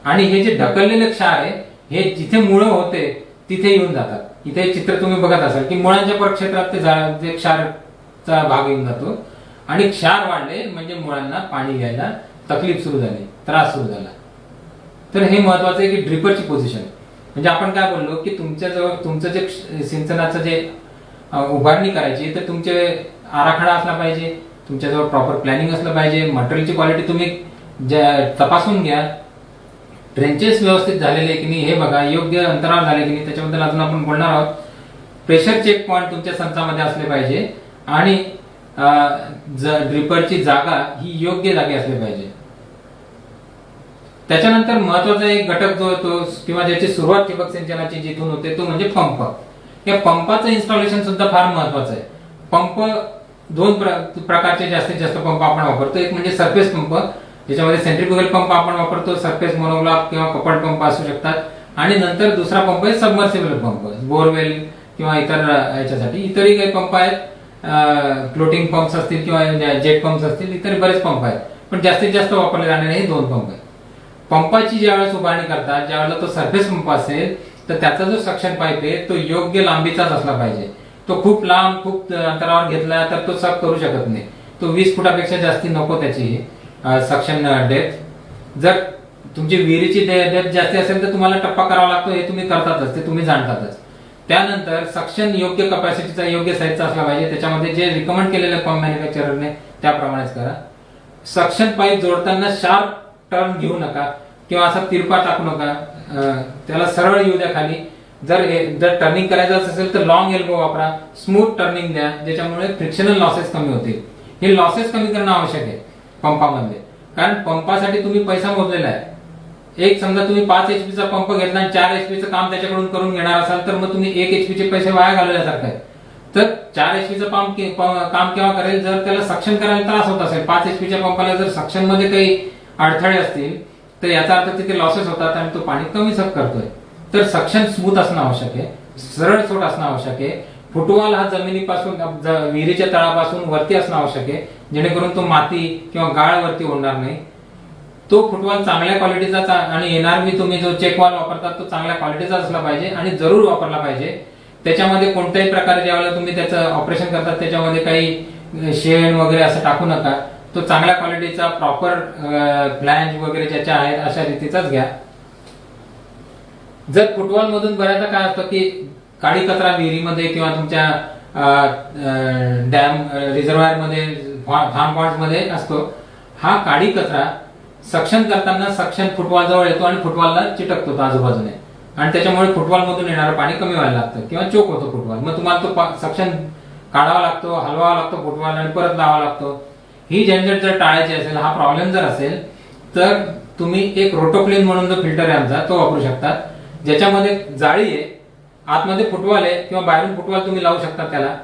आणि हे जे ढकललेले क्षार आहे हे जिथे मुळं होते तिथे येऊन जातात. इथे चित्र तुम्ही बघत असाल की मुळांच्या परिक्षेत्रात ते क्षारचा भाग येऊन जातो आणि क्षार वाढले म्हणजे मुळांना पाणी घ्यायला तकलीफ सुरू झाली, त्रास सुरू झाला. तर हे महत्वाचं आहे की ड्रिपरची पोझिशन, म्हणजे आपण काय बोललो की तुमच्याजवळ तुमचं जे सिंचनाचं जे उभारणी करायची तर तुमचे आराखडा असला पाहिजे, तुमच्याजवळ प्रॉपर प्लॅनिंग असलं पाहिजे, मटेरियलची क्वालिटी तुम्ही तपासून घ्या, ट्रेंचेस व्यवस्थित झालेले की नाही हे बघा, योग्य अंतरावर झाले की नाही त्याच्याबद्दल अजून आपण बोलणार आहोत. प्रेशर चेक पॉइंट तुमच्या संचामध्ये असले पाहिजे आणि ड्रिपरची जागा ही योग्य जागी असली पाहिजे. त्याच्यानंतर महत्वाचा एक घटक जो होतो किंवा ज्याची सुरुवात ठिबक सिंचनाची जिथून होते तो म्हणजे पंप. या पंपाचं इन्स्टॉलेशन सुद्धा फार महत्वाचं आहे. पंप 2 प्रकारचे जास्तीत जास्त पंप आपण वापरतो. एक म्हणजे सरफेस पंप, ज्याच्यामध्ये सेंट्रिफ्युगल पंप आपण वापरतो, सरफेस मोनोब्लॉक किंवा कपल्ड पंप असू शकतात. आणि नंतर दुसरा पंप आहे सबमर्सिबल पंप, बोरवेल किंवा इतर याच्यासाठी. इतरही काही पंप आहेत, फ्लोटिंग पंप्स असतील किंवा जेट पंप्स असतील, इतर बरेच पंप आहेत. पण जास्तीत जास्त वापरले जाणारे हे 2 पंप आहेत. पंपाची ज्यावेळेस उभारणी करतात, ज्यावेळेला तो सरफेस पंप असेल तर त्याचा जो सक्शन पाईप आहे तो योग्य लांबीचाच असला पाहिजे. तो खूप लांब खूप अंतरावर घेतला तर तो सक करू शकत नाही. तो 20 फुटापेक्षा जास्ती नको त्याची सक्शन डेप्थ. जर तुमची विहिरीची डेप्थ जास्ती असेल तर तुम्हाला टप्पा करावा लागतो, हे तुम्ही करतातच, ते तुम्ही जाणतातच. त्यानंतर सक्शन योग्य कपॅसिटीचा योग्य साईजचा असला पाहिजे. त्याच्यामध्ये जे रिकमेंड केलेले पंप मॅन्युफॅक्चररने त्याप्रमाणेच करा. सक्शन पाईप जोडताना शार्प टर्न घेऊ नका किंवा असा तिरपा टाकू नका, त्याला सरळ येऊ द्या खाली. जर टर्निंग करायचं असेल तर लॉंग एल्बो वापरा, स्मूथ टर्निंग द्या, ज्याच्यामुळे फ्रिक्शनल लॉसेस कमी होतील. हे लॉसेस कमी करणं आवश्यक आहे पंपामध्ये, कारण पंपासाठी तुम्ही पैसा मोजलेला आहे. एक समजा तुम्ही 5 HP चा पंप घेतला आणि 4 HP चं काम त्याच्याकडून करून घेणार असाल तर मग तुम्ही 1 HP चे पैसे वाया घालवल्यासारखं आहे. तर 4 HP चं काम केव्हा करेल, जर त्याला सक्शन करायला त्रास होत असेल. 5 HP च्या पंपाला जर सक्शन मध्ये काही अडथळे असतील तर याचा अर्थ तिथे लॉसेस होतात आणि तो पाणी कमी सक करतोय. तर सक्शन स्मूथ असणं आवश्यक आहे, सरळ सोट असणं आवश्यक आहे. फुटवॉल हा जमिनीपासून विहिरीच्या तळापासून वरती असणं आवश्यक आहे, जेणेकरून तो माती किंवा गाळ वरती होणार नाही. तो फुटवॉल चांगल्या क्वालिटीचा आणि एनआरबी तुम्ही जो चेक वॉल वापरतात तो चांगल्या क्वालिटीचा असला पाहिजे आणि जरूर वापरला पाहिजे. त्याच्यामध्ये कोणत्याही प्रकारे ज्यावेळेला तुम्ही त्याचं ऑपरेशन करतात त्याच्यामध्ये काही शेण वगैरे असं टाकू नका. तो चांगल्या क्वालिटीचा प्रॉपर फ्लॅंज वगैरे ज्याच्या आहेत अशा रीतीचाच घ्या. जर फुटबॉल मधून बऱ्याचदा काय असतं की काळी कचरा विहिरीमध्ये किंवा तुमच्या डॅम रिझर्वायर मध्ये फार्म पॉइंट मध्ये असतो. हा काळी कचरा सक्शन करताना सक्शन फुटबॉल जवळ येतो आणि फुटबॉलला चिटकतो तो आजूबाजूने आणि त्याच्यामुळे फुटबॉल मधून येणारं पाणी कमी व्हायला लागतं किंवा चोक होतो फुटबॉल. मग तुम्हाला तो सक्शन काढावा लागतो, हलवावा लागतो फुटबॉल आणि परत लावावा लागतो. ही झंझट जर टाळायची असेल, हा प्रॉब्लेम जर असेल, तर तुम्ही एक रोटोक्लीन म्हणून जो फिल्टर आहे आमचा तो वापरू शकता, ज्याच्यामध्ये जाळी आहे, आतमध्ये फुटबॉल आहे किंवा बाहेरून फुटबॉल तुम्ही लावू शकता त्याला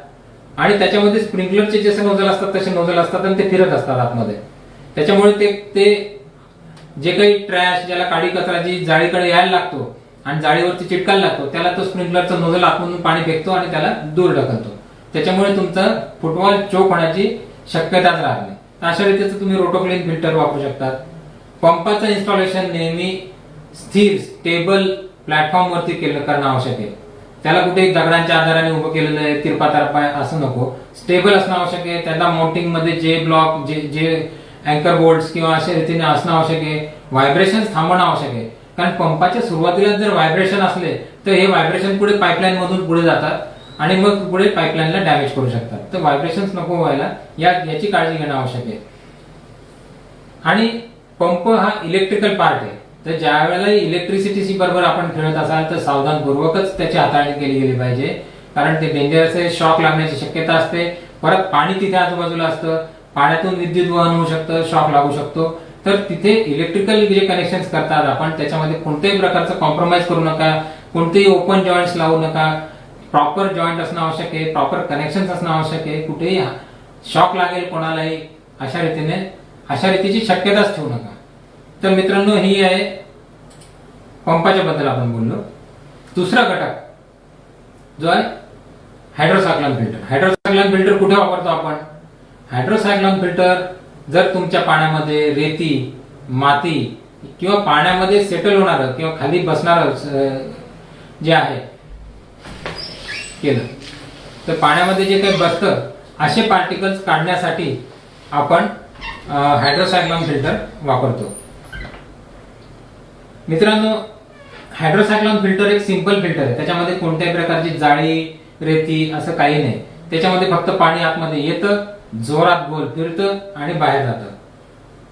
आणि त्याच्यामध्ये स्प्रिंकलरचे जसे नोझल असतात तसे नोझल असतात आणि ते फिरत असतात आतमध्ये. त्याच्यामुळे ते जे काही ट्रॅश ज्याला काळी कचरा जी जाळीकडे यायला लागतो आणि जाळीवरती चिटकायला लागतो त्याला तो स्प्रिंकलरचा नोझल आतमधून पाणी फेकतो आणि त्याला दूर ढकलतो. त्याच्यामुळे तुमचं फुटबॉल चोक होण्याची शक्यताच राहत नाही. अशा रीतीचं तुम्ही रोटोक्लीन फिल्टर वापरू शकतात. पंपाचं इन्स्टॉलेशन नेहमी स्थिर स्टेबल प्लॅटफॉर्म वरती करणं आवश्यक आहे. त्याला कुठे दगडांच्या आधाराने उभं केलेलं आहे, तिरपा तारपा असं नको. स्टेबल असणं आवश्यक आहे. त्याला माउंटिंग मध्ये जे ब्लॉक जे अँकर बोल्ट्स किंवा अशा रीतीने असणं आवश्यक आहे. व्हायब्रेशन थांबवणं आवश्यक आहे, कारण पंपाच्या सुरुवातीला जर व्हायब्रेशन असले तर हे व्हायब्रेशन पुढे पाईपलाईन मधून पुढे जातात आणि मग पुढे पाईपलाईनला डॅमेज करू शकतात. तर व्हायब्रेशन नको व्हायला याची काळजी घेणं आवश्यक आहे. आणि पंप हा इलेक्ट्रिकल पार्ट आहे, तर ज्या वेळेला इलेक्ट्रिसिटीशी बरोबर आपण खेळत असाल तर सावधानपूर्वकच त्याची हाताळणी केली गेली पाहिजे, कारण ते डेंजरस आहे. शॉक लागण्याची शक्यता असते. परत पाणी तिथे आजूबाजूला असतं, पाण्यातून विद्युत वहन होऊ शकतं, शॉक लागू शकतो. तर तिथे इलेक्ट्रिकल जे कनेक्शन करतात आपण त्याच्यामध्ये कोणत्याही प्रकारचं कॉम्प्रोमाइज करू नका, कोणतेही ओपन जॉईंट्स लावू नका. प्रॉपर जॉईंट असणं आवश्यक आहे, प्रॉपर कनेक्शन असणं आवश्यक आहे. कुठेही शॉक लागेल कोणालाही अशा रीतीची शक्यताच ठेवू नका. तर मित्रांनो, ही आहे पंपाच्या बद्दल आपण बोललो. दुसरा घटक जो आहे हायड्रोसायक्लोन फिल्टर. हायड्रोसायक्लोन फिल्टर कुठे वापरतो आपण? हायड्रोसायक्लोन फिल्टर जर तुमच्या पाण्यामध्ये रेती, माती किंवा पाण्यामध्ये सेटल होणार किंवा खाली बसणार जे आहे केलं तर पाण्यामध्ये जे काही बसतं असे पार्टिकल्स काढण्यासाठी आपण हायड्रोसायक्लोन फिल्टर वापरतो. मित्रांनो, हायड्रोसायक्लोन फिल्टर एक सिंपल फिल्टर आहे. त्याच्यामध्ये कोणत्याही प्रकारची जाळी, रेती असं काही नाही. त्याच्यामध्ये फक्त पाणी आतमध्ये येतं, जोरात गोल फिरतं आणि बाहेर जातं.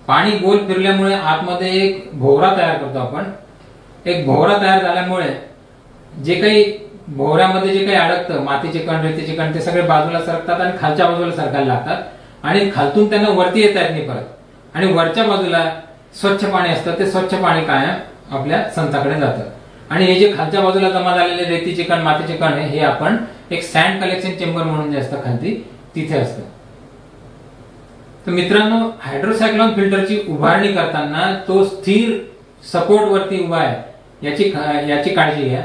पाणी गोल फिरल्यामुळे आतमध्ये एक भोवरा तयार करतो आपण. एक भोवरा तयार झाल्यामुळे जे काही भोवऱ्यामध्ये जे काही अडकतं, मातीचे कण, रेतीचे कण, ते सगळे बाजूला सरकतात आणि खालच्या बाजूला सरकायला लागतात आणि खालतून त्यांना वरती येता येत नाही परत. आणि वरच्या बाजूला स्वच्छ पाणी असतं, ते स्वच्छ पाणी कायम आपल्या संचाकडे जातं. आणि हे जे खालच्या बाजूला जमा झालेले रेतीचे कण, मातीचे कण आहे, हे आपण एक सँड कलेक्शन चेंबर म्हणून जे असतं खालती तिथे असतं. तर मित्रांनो, हायड्रोसायक्लोन फिल्टरची उभारणी करताना तो स्थिर सपोर्ट वरती उभा आहे याची काळजी घ्या.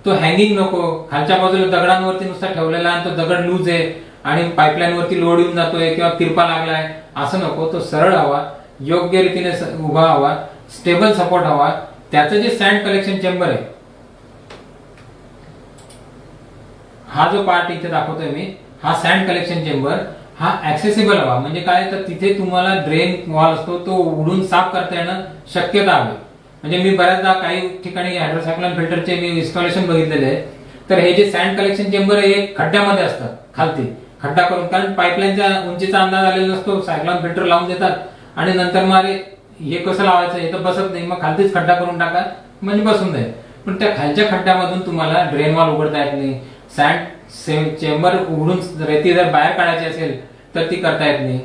तो हँगिंग नको, खालच्या बाजूला दगडांवरती नुसता ठेवलेला आणि तो दगड लूज आहे आणि पाईपलाईन वरती लोड येऊन जातोय किंवा तिरपा लागलाय असं नको. तो सरळ हवा, योग्य रीतीने उभा हवा, स्टेबल सपोर्ट हवा. त्याचं जे सँड कलेक्शन चेंबर आहे, हा जो पार्ट इथे दाखवतोय मी, हा सँड कलेक्शन चेंबर हा ऍक्सेसिबल हवा. म्हणजे काय, तर तिथे तुम्हाला ड्रेन वॉल असतो तो उघडून साफ करता येणं शक्यता हवी. म्हणजे मी बऱ्याचदा काही ठिकाणी हायड्रोसायक्लोन फिल्टरचे मी इन्स्टॉलेशन बघितलेले आहे. तर हे जे सँड कलेक्शन चेंबर आहे हे खड्ड्यामध्ये असतात, खालती खड्डा करून, कारण पाईपलाईनच्या उंचीचा अंदाज आलेला नसतो. सायक्लोन फिल्टर लावून देतात आणि नंतर मग अरे हे कसं लावायचं, हे तर बसत नाही, मग खालतीच खड्डा करून टाका म्हणजे बसून जाईल. पण त्या खालच्या खड्ड्यामधून तुम्हाला ड्रेन वॉल उघडता येत नाही. सँड चेंबर उघडून रेती जर बाहेर काढायची असेल तर ती करता येत नाही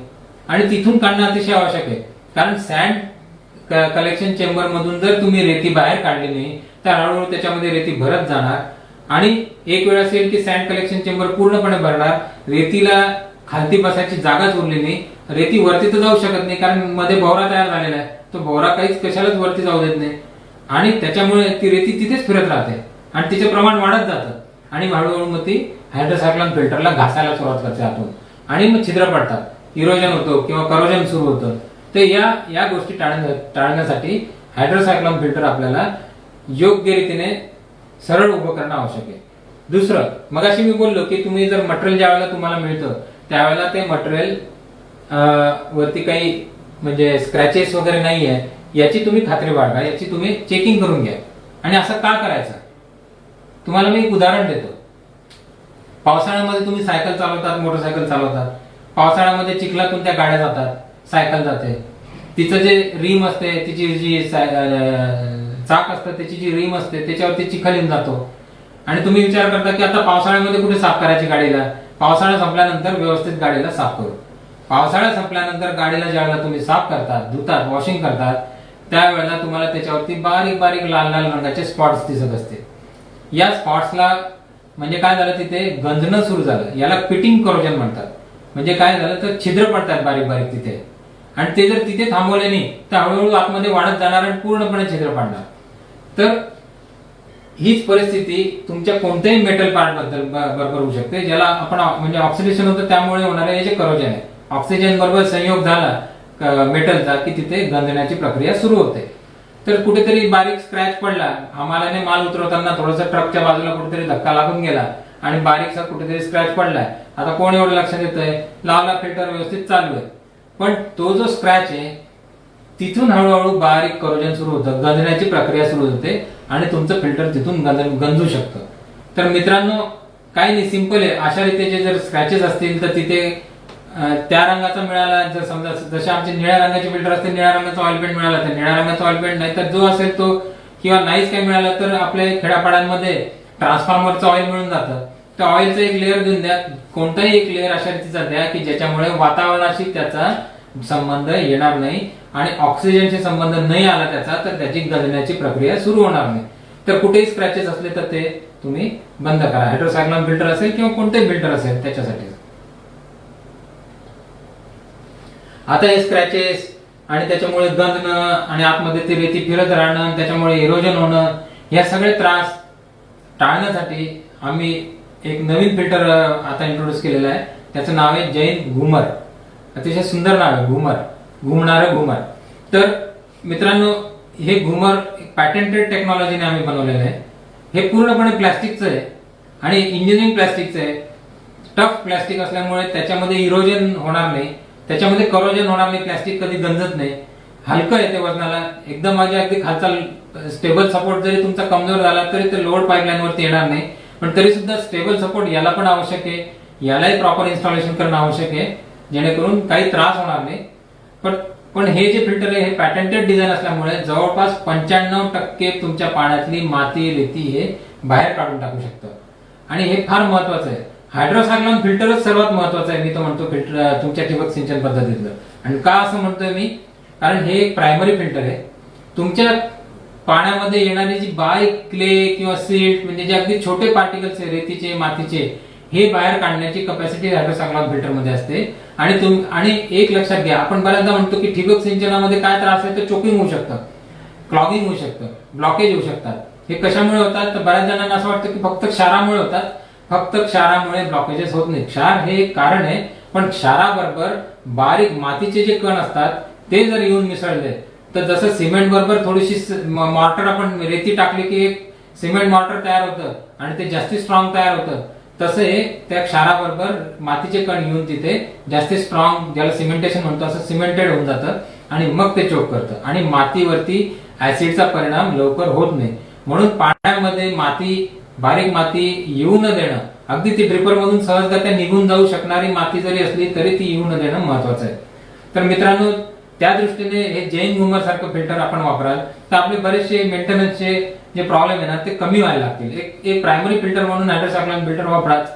आणि तिथून काढणं अतिशय आवश्यक आहे. कारण सँड कलेक्शन चेंबर मधून जर तुम्ही रेती बाहेर काढली नाही तर हळूहळू त्याच्यामध्ये रेती भरत जाणार आणि एक वेळ असेल की सँड कलेक्शन चेंबर पूर्णपणे भरणार, रेतीला खालती बसायची जागाच उरली नाही, रेती वरती तर जाऊ शकत नाही कारण मध्ये भोवरा तयार झालेला आहे. तो भोवरा काहीच कशालाच वरती जाऊ देत नाही आणि त्याच्यामुळे ती रेती तिथेच फिरत राहते आणि तिचे प्रमाण वाढत जातं आणि हळूहळू मग ती हायड्रोसायक्लोन फिल्टरला घासायला सुरुवात करते आतून आणि मग छिद्र पडतात, इरोजन होतो किंवा करोजन सुरू होतं. तर या गोष्टी टाळण्यासाठी हायड्रोसायक्लोन फिल्टर आपल्याला योग्य रीतीने सरळ उभं करणं आवश्यक आहे. दुसरं, मगाशी मी बोललो की तुम्ही जर मटेरियल ज्या वेळेला तुम्हाला मिळतं त्यावेळेला ते मटेरियल वरती काही म्हणजे स्क्रॅचेस वगैरे नाही आहे याची तुम्ही खात्री बाळगा, याची तुम्ही चेकिंग करून घ्या. आणि असं का करायचं, तुम्हाला मी एक उदाहरण देतो. पावसाळ्यामध्ये तुम्ही सायकल चालवतात, मोटरसायकल चालवतात, पावसाळ्यामध्ये चिखलातून त्या गाड्या जातात, सायकल जाते, तिचं जे रिम असते, तिची जी चाक असतं त्याची जी रिम असते त्याच्यावरती चिखल येऊन जातो आणि तुम्ही विचार करता की आता पावसाळ्यामध्ये कुठे साफ करायची गाडीला, पावसाळा संपल्यानंतर व्यवस्थित गाडीला साफ करू. पावसाळा संपल्यानंतर गाडीला ज्यावेळेला तुम्ही साफ करतात, धुतात, वॉशिंग करतात त्यावेळेला तुम्हाला त्याच्यावरती बारीक बारीक लाल लाल रंगाचे स्पॉट्स दिसत असते. या स्पॉट्सला म्हणजे काय झालं, तिथे गंजणं सुरू झालं, याला पिटिंग करोजन म्हणतात. म्हणजे काय झालं तर छिद्र पडतात बारीक बारीक तिथे, आणि ते जर तिथे थांबवले नाही तर हळूहळू आतमध्ये वाढत जाणार आणि पूर्णपणे छिद्र पडणार. तर हीच परिस्थिती तुमच्या कोणत्याही मेटल पार्ट बरोबर होऊ शकते, ज्याला आपण म्हणजे ऑक्सिडेशन होतं त्यामुळे होणारे हे जे करोजन आहे, ऑक्सिजन बरोबर संयोग झाला मेटलचा की तिथे गंजण्याची प्रक्रिया सुरू होते. तर कुठेतरी बारीक स्क्रॅच पडला, आम्हाला माल उतरवताना थोडंसं ट्रकच्या बाजूला कुठेतरी धक्का लागून गेला आणि बारीकसा कुठेतरी स्क्रॅच पडलाय, आता कोण एवढं लक्ष देतंय, लावला फिल्टर व्यवस्थित चालू आहे, पण तो जो स्क्रॅच आहे तिथून हळूहळू बारीक करोजन सुरू होतं, गंजण्याची प्रक्रिया सुरू होते आणि तुमचं फिल्टर तिथून गंजू शकतं. तर मित्रांनो काही नाही, सिंपल आहे. अशा रीतीचे जर स्क्रॅचेस असतील तर तिथे त्या रंगाचा मिळाला, जर समजा जसे आमचे निळ्या रंगाचे फिल्टर असते, निळ्या रंगाचा ऑइल पेंट मिळाला तर निळ्या रंगाचा ऑइल पेंट, नाही तर जो असेल तो, किंवा नाहीच काही मिळालं तर आपल्या खेड्यापाड्यांमध्ये ट्रान्सफॉर्मरचं ऑइल मिळून जातं, तर ऑइलचं एक लेअर देऊन द्या, कोणताही एक लेअर अशा रीतीचा द्या की ज्याच्यामुळे वातावरणाशी त्याचा संबंध येणार नाही आणि ऑक्सिजनशी संबंध नाही आला त्याचा तर त्याची गंजण्याची प्रक्रिया सुरू होणार नाही. तर कुठेही स्क्रॅचेस असले तर ते तुम्ही बंद करा, हायड्रोसायक्लोन फिल्टर असेल किंवा कोणतेही फिल्टर असेल त्याच्यासाठी. आता हे स्क्रॅचेस आणि त्याच्यामुळे गंजणं आणि आतमध्ये ते रेती फिरत राहणं, त्याच्यामुळे इरोजन होणं, या सगळे त्रास टाळण्यासाठी आम्ही एक नवीन फिल्टर आता इंट्रोड्यूस केलेला आहे. त्याचं नाव आहे जैन घुमर. अतिशय सुंदर नाव आहे, घुमर, घुमणारं घुमर. तर मित्रांनो हे घुमर पॅटेंटेड टेक्नॉलॉजीने आम्ही बनवलेलं आहे. हे पूर्णपणे प्लास्टिकचं आहे आणि इंजिनिअरिंग प्लास्टिकचं आहे. टफ प्लास्टिक असल्यामुळे त्याच्यामध्ये इरोजन होणार नाही, त्याच्यामध्ये करोजन होणार नाही, प्लास्टिक कधी गंजत नाही, हलकं येते वजनाला, एकदम अगदी खालचा स्टेबल सपोर्ट जरी तुमचा कमजोर झाला तरी ते लोड पाईपलाईन वरती येणार नाही, पण तरी सुद्धा स्टेबल सपोर्ट याला पण आवश्यक आहे, यालाही प्रॉपर इन्स्टॉलेशन करणं आवश्यक आहे जेणेकरून काही त्रास होणार नाही. पण हे जे फिल्टर आहे हे पॅटेंटेड डिझाईन असल्यामुळे जवळपास 95% तुमच्या पाण्यातली माती रेती हे बाहेर काढून टाकू शकतं आणि हे फार महत्वाचं आहे. हायड्रोसायक्लोन फिल्टरच सर्वात महत्वाचं आहे मी तर म्हणतो फिल्टर तुमच्या ठिबक सिंचन पद्धतीतलं. आणि का असं म्हणतोय मी, कारण हे एक प्रायमरी फिल्टर आहे. तुमच्या पाण्यामध्ये येणारी जी बारीक क्ले किंवा सिल्ट म्हणजे जे अगदी छोटे पार्टिकल्स आहे रेतीचे मातीचे हे बाहेर काढण्याची कपॅसिटी हायड्रोसायक्लोन फिल्टर मध्ये असते. आणि एक लक्षात घ्या, आपण बऱ्याचदा म्हणतो की ठिबक सिंचनामध्ये काय त्रास आहे तर चोकिंग होऊ शकतं, क्लॉगिंग होऊ शकतं, ब्लॉकेज होऊ शकतात. हे कशामुळे होतात तर बऱ्याच जणांना असं वाटतं की फक्त क्षारामुळे होतात. फक्त क्षारामुळे ब्लॉकेजेस होत नाही. क्षार हे एक कारण आहे, पण क्षाराबरोबर बारीक मातीचे जे कण असतात ते जर येऊन मिसळले तर जसं सिमेंट बरोबर थोडीशी मॉर्टर आपण रेती टाकली की एक सिमेंट मॉर्टर तयार होतं आणि ते जास्ती स्ट्रॉंग तयार होतं, तसे त्या क्षाराबरोबर मातीचे कण येऊन तिथे जास्ती स्ट्रॉंग, ज्याला सिमेंटेशन म्हणतो, असं सिमेंटेड होऊन जातं आणि मग ते चोक करतं आणि मातीवरती ऍसिडचा परिणाम लवकर होत नाही. म्हणून पाण्यामध्ये बारीक माती येऊ न देणं, अगदी ती ड्रिपर मधून सहजगत्या निघून जाऊ शकणारी माती जरी असली तरी ती येऊ न देणं महत्वाचं आहे. तर मित्रांनो त्या दृष्टीने हे जैन घुमर सारखं फिल्टर आपण वापराल तर आपले बरेचसे मेंटेनन्सचे जे प्रॉब्लेम आहे ना ते कमी व्हायला लागतील. एक प्रायमरी फिल्टर म्हणून हायड्रोसायक्लोन फिल्टर वापराच,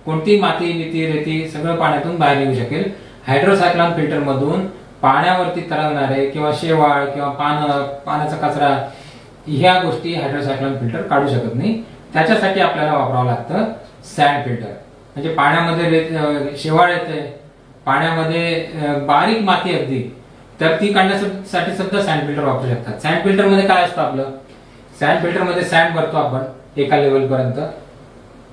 कोणती माती मिती रेती सगळं पाण्यातून बाहेर निघू शकेल. हायड्रोसायक्लोन फिल्टर मधून पाण्यावरती तरंगणारे किंवा शेवाळ किंवा पाण्याचा कचरा ह्या गोष्टी हायड्रोसायक्लोन फिल्टर काढू शकत नाही. त्याच्यासाठी आपल्याला वापरावं लागतं सँड फिल्टर. म्हणजे पाण्यामध्ये शेवाळ येते, पाण्यामध्ये बारीक माती अगदी, तर ती काढण्यासाठी सुद्धा सँड फिल्टर वापरू शकतात. सँड फिल्टर मध्ये काय असतं आपलं, सँड फिल्टर मध्ये सँड भरतो आपण एका लेवल पर्यंत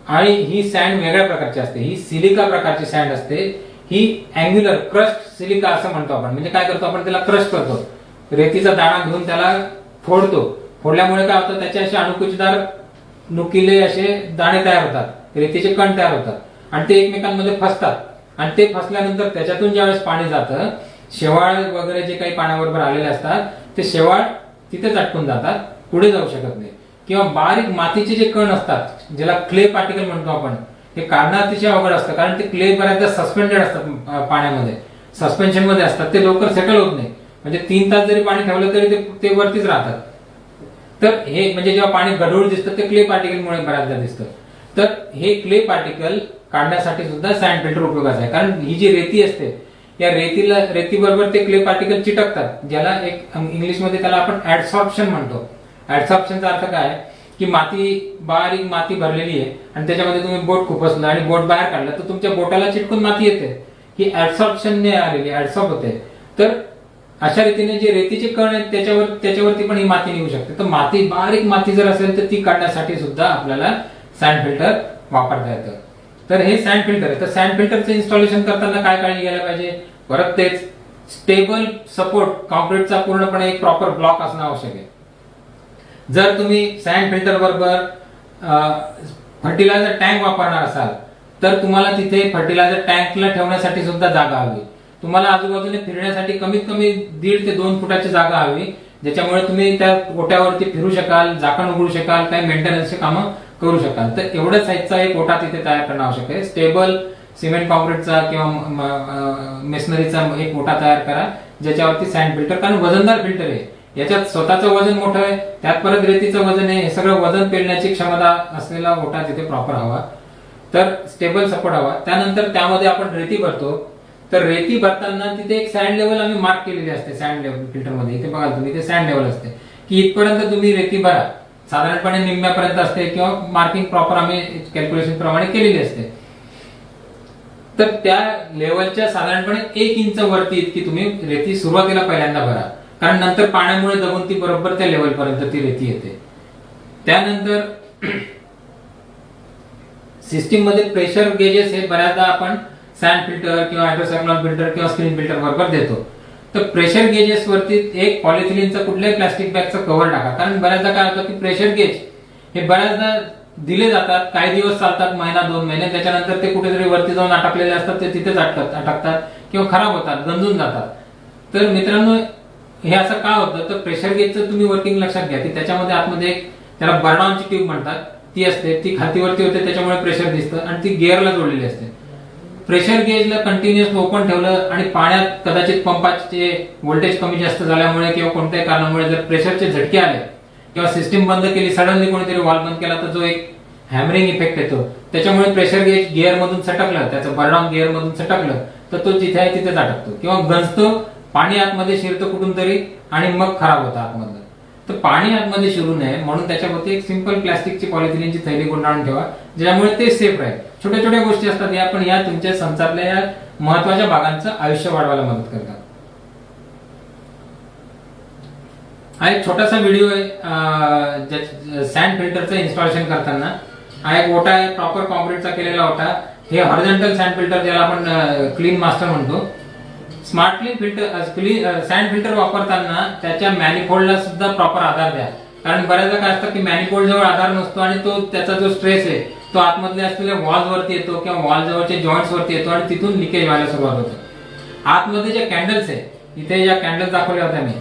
आणि ही सँड वेगळ्या प्रकारची असते, ही सिलिका प्रकारची सँड असते, ही अँग्युलर क्रस्ट सिलिका असं म्हणतो आपण. म्हणजे काय करतो आपण, त्याला क्रश करतो, रेतीचा दाणा घेऊन त्याला फोडतो. फोडल्यामुळे काय होतं, त्याचे असे अणुकुचीदार नुकीले असे दाणे तयार होतात, रेतीचे कण तयार होतात आणि ते एकमेकांमध्ये फसतात. आणि ते फसल्यानंतर त्याच्यातून ज्यावेळेस पाणी जातं, शेवाळ वगैरे जे काही पाण्याबरोबर आलेले असतात ते शेवाळ तिथेच अटकून जातात, पुढे जाऊ शकत नाही. किंवा बारीक मातीचे जे कण असतात, ज्याला क्ले पार्टिकल म्हणतो आपण, हे काढणं अतिशय अवघड असतं, कारण ते क्ले बऱ्याचदा सस्पेंडेड असतात पाण्यामध्ये, सस्पेन्शन मध्ये असतात, ते लवकर सेटल होत नाही. म्हणजे 3 तास जरी पाणी ठेवलं तरी ते वरतीच राहतात. तर हे म्हणजे जेव्हा पाणी गढूळ दिसतं ते क्ले पार्टिकलमुळे बऱ्याचदा दिसतं. तर हे क्ले पार्टिकल काढण्यासाठी सुद्धा सँड फिल्टर उपयोगाचं आहे, कारण ही जी रेती असते या रेतीबरोबर ते क्ले पार्टिकल चिटकतात, ज्याला एक इंग्लिशमध्ये त्याला आपण ऍडसॉर्प्शन म्हणतो. ऍडसॉर्प्शनचा अर्थ काय, की बारीक माती भरलेली आहे आणि त्याच्यामध्ये तुम्ही बोट खुपसलं आणि बोट बाहेर काढलं तर तुमच्या बोटाला चिटकून माती येते, ही ऍडसॉर्प्शनने आलेली, ऍडसॉर्ब होते. तर अशा रीतीने जे रेतीचे कण आहेत त्याच्यावरती पण ही माती निघू शकते. तर बारीक माती जर असेल तर ती काढण्यासाठी सुद्धा आपल्याला सँड फिल्टर वापरता येतं. तर हे सँड फिल्टर आहे. तर सँड फिल्टरचं इन्स्टॉलेशन करताना काय काळजी घ्यायला पाहिजे, परत तेच स्टेबल सपोर्ट, कॉन्क्रीटचा पूर्णपणे एक प्रॉपर ब्लॉक असणं आवश्यक आहे. जर तुम्ही सँड फिल्टर बरोबर फर्टिलायझर टँक वापरणार असाल तर तुम्हाला तिथे फर्टिलायझर टँकला ठेवण्यासाठी सुद्धा जागा हवी. तुम्हाला आजूबाजूने फिरण्यासाठी कमीत कमी 1.5 ते 2 फुटाची जागा हवी, ज्याच्यामुळे तुम्ही त्या ओट्यावरती फिरू शकाल, झाकण उघडू शकाल, काही मेंटेनन्सची कामं करू शकाल. तर एवढ्या साईजचा एक ओटा तिथे तयार करणं आवश्यक आहे. स्टेबल सिमेंट कॉन्क्रीटचा किंवा मेसनरीचा एक ओटा तयार करा, ज्याच्यावरती सँड फिल्टर, कारण वजनदार फिल्टर आहे, याच्यात स्वतःचं वजन मोठं आहे, त्यात परत रेतीचं वजन आहे, हे सगळं वजन पेलण्याची क्षमता असलेला ओटा तिथे प्रॉपर हवा. तर स्टेबल सपोर्ट हवा. त्यानंतर त्यामध्ये आपण रेती भरतो, तर रेती भरताना तिथे एक सँड लेवल आम्ही मार्क केलेली असते. सँड लेवल फिल्टर मध्ये इथे बघाल तुम्ही, ते सँड लेवल असते की इथपर्यंत तुम्ही रेती भरा, साधारणपणे निम्म्यापर्यंत असते, किंवा मार्किंग प्रॉपर आम्ही कॅल्क्युलेशन प्रमाणे केलेली असते. तर त्या लेवलच्या साधारणपणे 1 इंच वरती इतकी तुम्ही रेती सुरुवातीला पहिल्यांदा भरा, कारण नंतर पाण्यामुळे दबून ती बरोबर त्या लेवल पर्यंत ती रेती येते. त्यानंतर सिस्टीम मध्ये प्रेशर गेजेस हे बऱ्याचदा आपण सँड फिल्टर किंवा हायड्रोसायक्लोन फिल्टर किंवा स्क्रीन फिल्टर बरोबर देतो. तर प्रेशर गेजेस वरती एक पॉलिथिलिनचं कुठल्याही प्लास्टिक बॅगचं कव्हर टाका, कारण बऱ्याचदा काय होतं की प्रेशर गेज हे बऱ्याचदा दिले जातात, काही दिवस चालतात, महिना 2 महिने, त्याच्यानंतर ते कुठेतरी वरती जाऊन अटकलेले असतात, ते तिथेच अटकतात किंवा खराब होतात, गंजून जातात. तर मित्रांनो, हे असं का होतं, तर प्रेशर गेजचं तुम्ही वर्किंग लक्षात घ्या की त्याच्यामध्ये आतमध्ये एक त्याला बर्नॉनची ट्यूब म्हणतात, ती असते, ती खातीवरती होते, त्याच्यामुळे प्रेशर दिसतं आणि ती गिअरला जोडलेली असते. प्रेशर गेजला कंटिन्युअस ओपन ठेवलं आणि पाण्यात कदाचित पंपाचे व्होल्टेज कमी जास्त झाल्यामुळे किंवा कोणत्याही कारणामुळे जर प्रेशरचे झटके आले किंवा सिस्टीम बंद केली, सडनली कोणीतरी वॉल्व बंद केला, तर जो एक हॅमरिंग इफेक्ट येतो, त्याच्यामुळे प्रेशर गेज गिअर मधून सटकलं, त्याचं बर्नॉन गिअर मधून सटकलं तर तो जिथे आहे तिथेच अटकतो किंवा गंजतो, पाणी आतमध्ये शिरतं कुठून तरी आणि मग खराब होतं आतमधलं. तर पाणी आतमध्ये शिरू नये म्हणून त्याच्यावरती एक सिंपल प्लास्टिकची पॉलिथिलिनची थैली गुंडाळून ठेवा, ज्यामुळे ते सेफ राहील. छोट्या छोट्या गोष्टी असतात या, पण या तुमच्या संचातल्या या महत्वाच्या भागांचं आयुष्य वाढवायला मदत करतात. हा एक छोटासा व्हिडिओ आहे सँड फिल्टरचं इन्स्टॉलेशन करताना. हा एक ओटा आहे, प्रॉपर कॉन्क्रीटचा केलेला ओटा. हे हॉरिझॉन्टल सँड फिल्टर, ज्याला आपण क्लीन मास्टर म्हणतो. स्मार्टली सँड फिल्टर वापरताना त्याच्या मॅनिफोल्डला सुद्धा प्रॉपर आधार द्या, कारण बऱ्याचदा काय असतं की मॅनिफोल्ड जवळ आधार नसतो आणि तो त्याचा जो स्ट्रेस आहे तो आतमधले असलेल्या वॉल्स वरती येतो किंवा वॉल जवळच्या जॉईंट्स वरती येतो आणि तिथून लिकेज व्हायला सुरुवात होते. आतमध्ये जे कॅन्डल्स आहे, इथे या कॅन्डल्स दाखवल्या होत्या मी,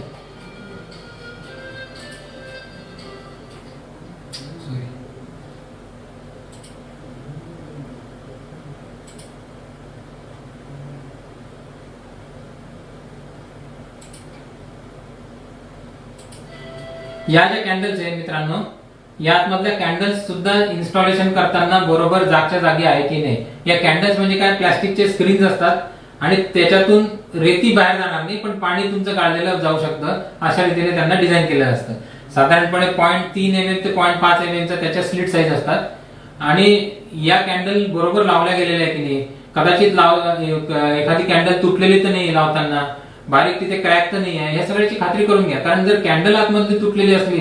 या ज्या कॅन्डल्स आहे मित्रांनो, यातमधल्या कॅन्डल्स सुद्धा इन्स्टॉलेशन करताना बरोबर जागच्या जागी आहे की नाही. या कॅन्डल्स म्हणजे काय, प्लास्टिकचे स्क्रीन्स असतात आणि त्याच्यातून रेती बाहेर जाणार नाही, पण पाणी तुमचं गाळलेलं जाऊ शकतं, अशा रीतीने त्यांना डिझाईन केलेलं असतं. साधारणपणे 0.3 mm ते 0.5 mm त्याच्या स्लिट साईज असतात आणि या कॅन्डल बरोबर लावल्या गेलेल्या आहे की नाही. कदाचित एखादी कॅन्डल तुटलेली तर नाही लावताना, बारीक तिथे क्रॅक तर नाही आहे, या सगळ्याची खात्री करून घ्या, कारण जर कॅन्डल आतमध्ये तुटलेली असली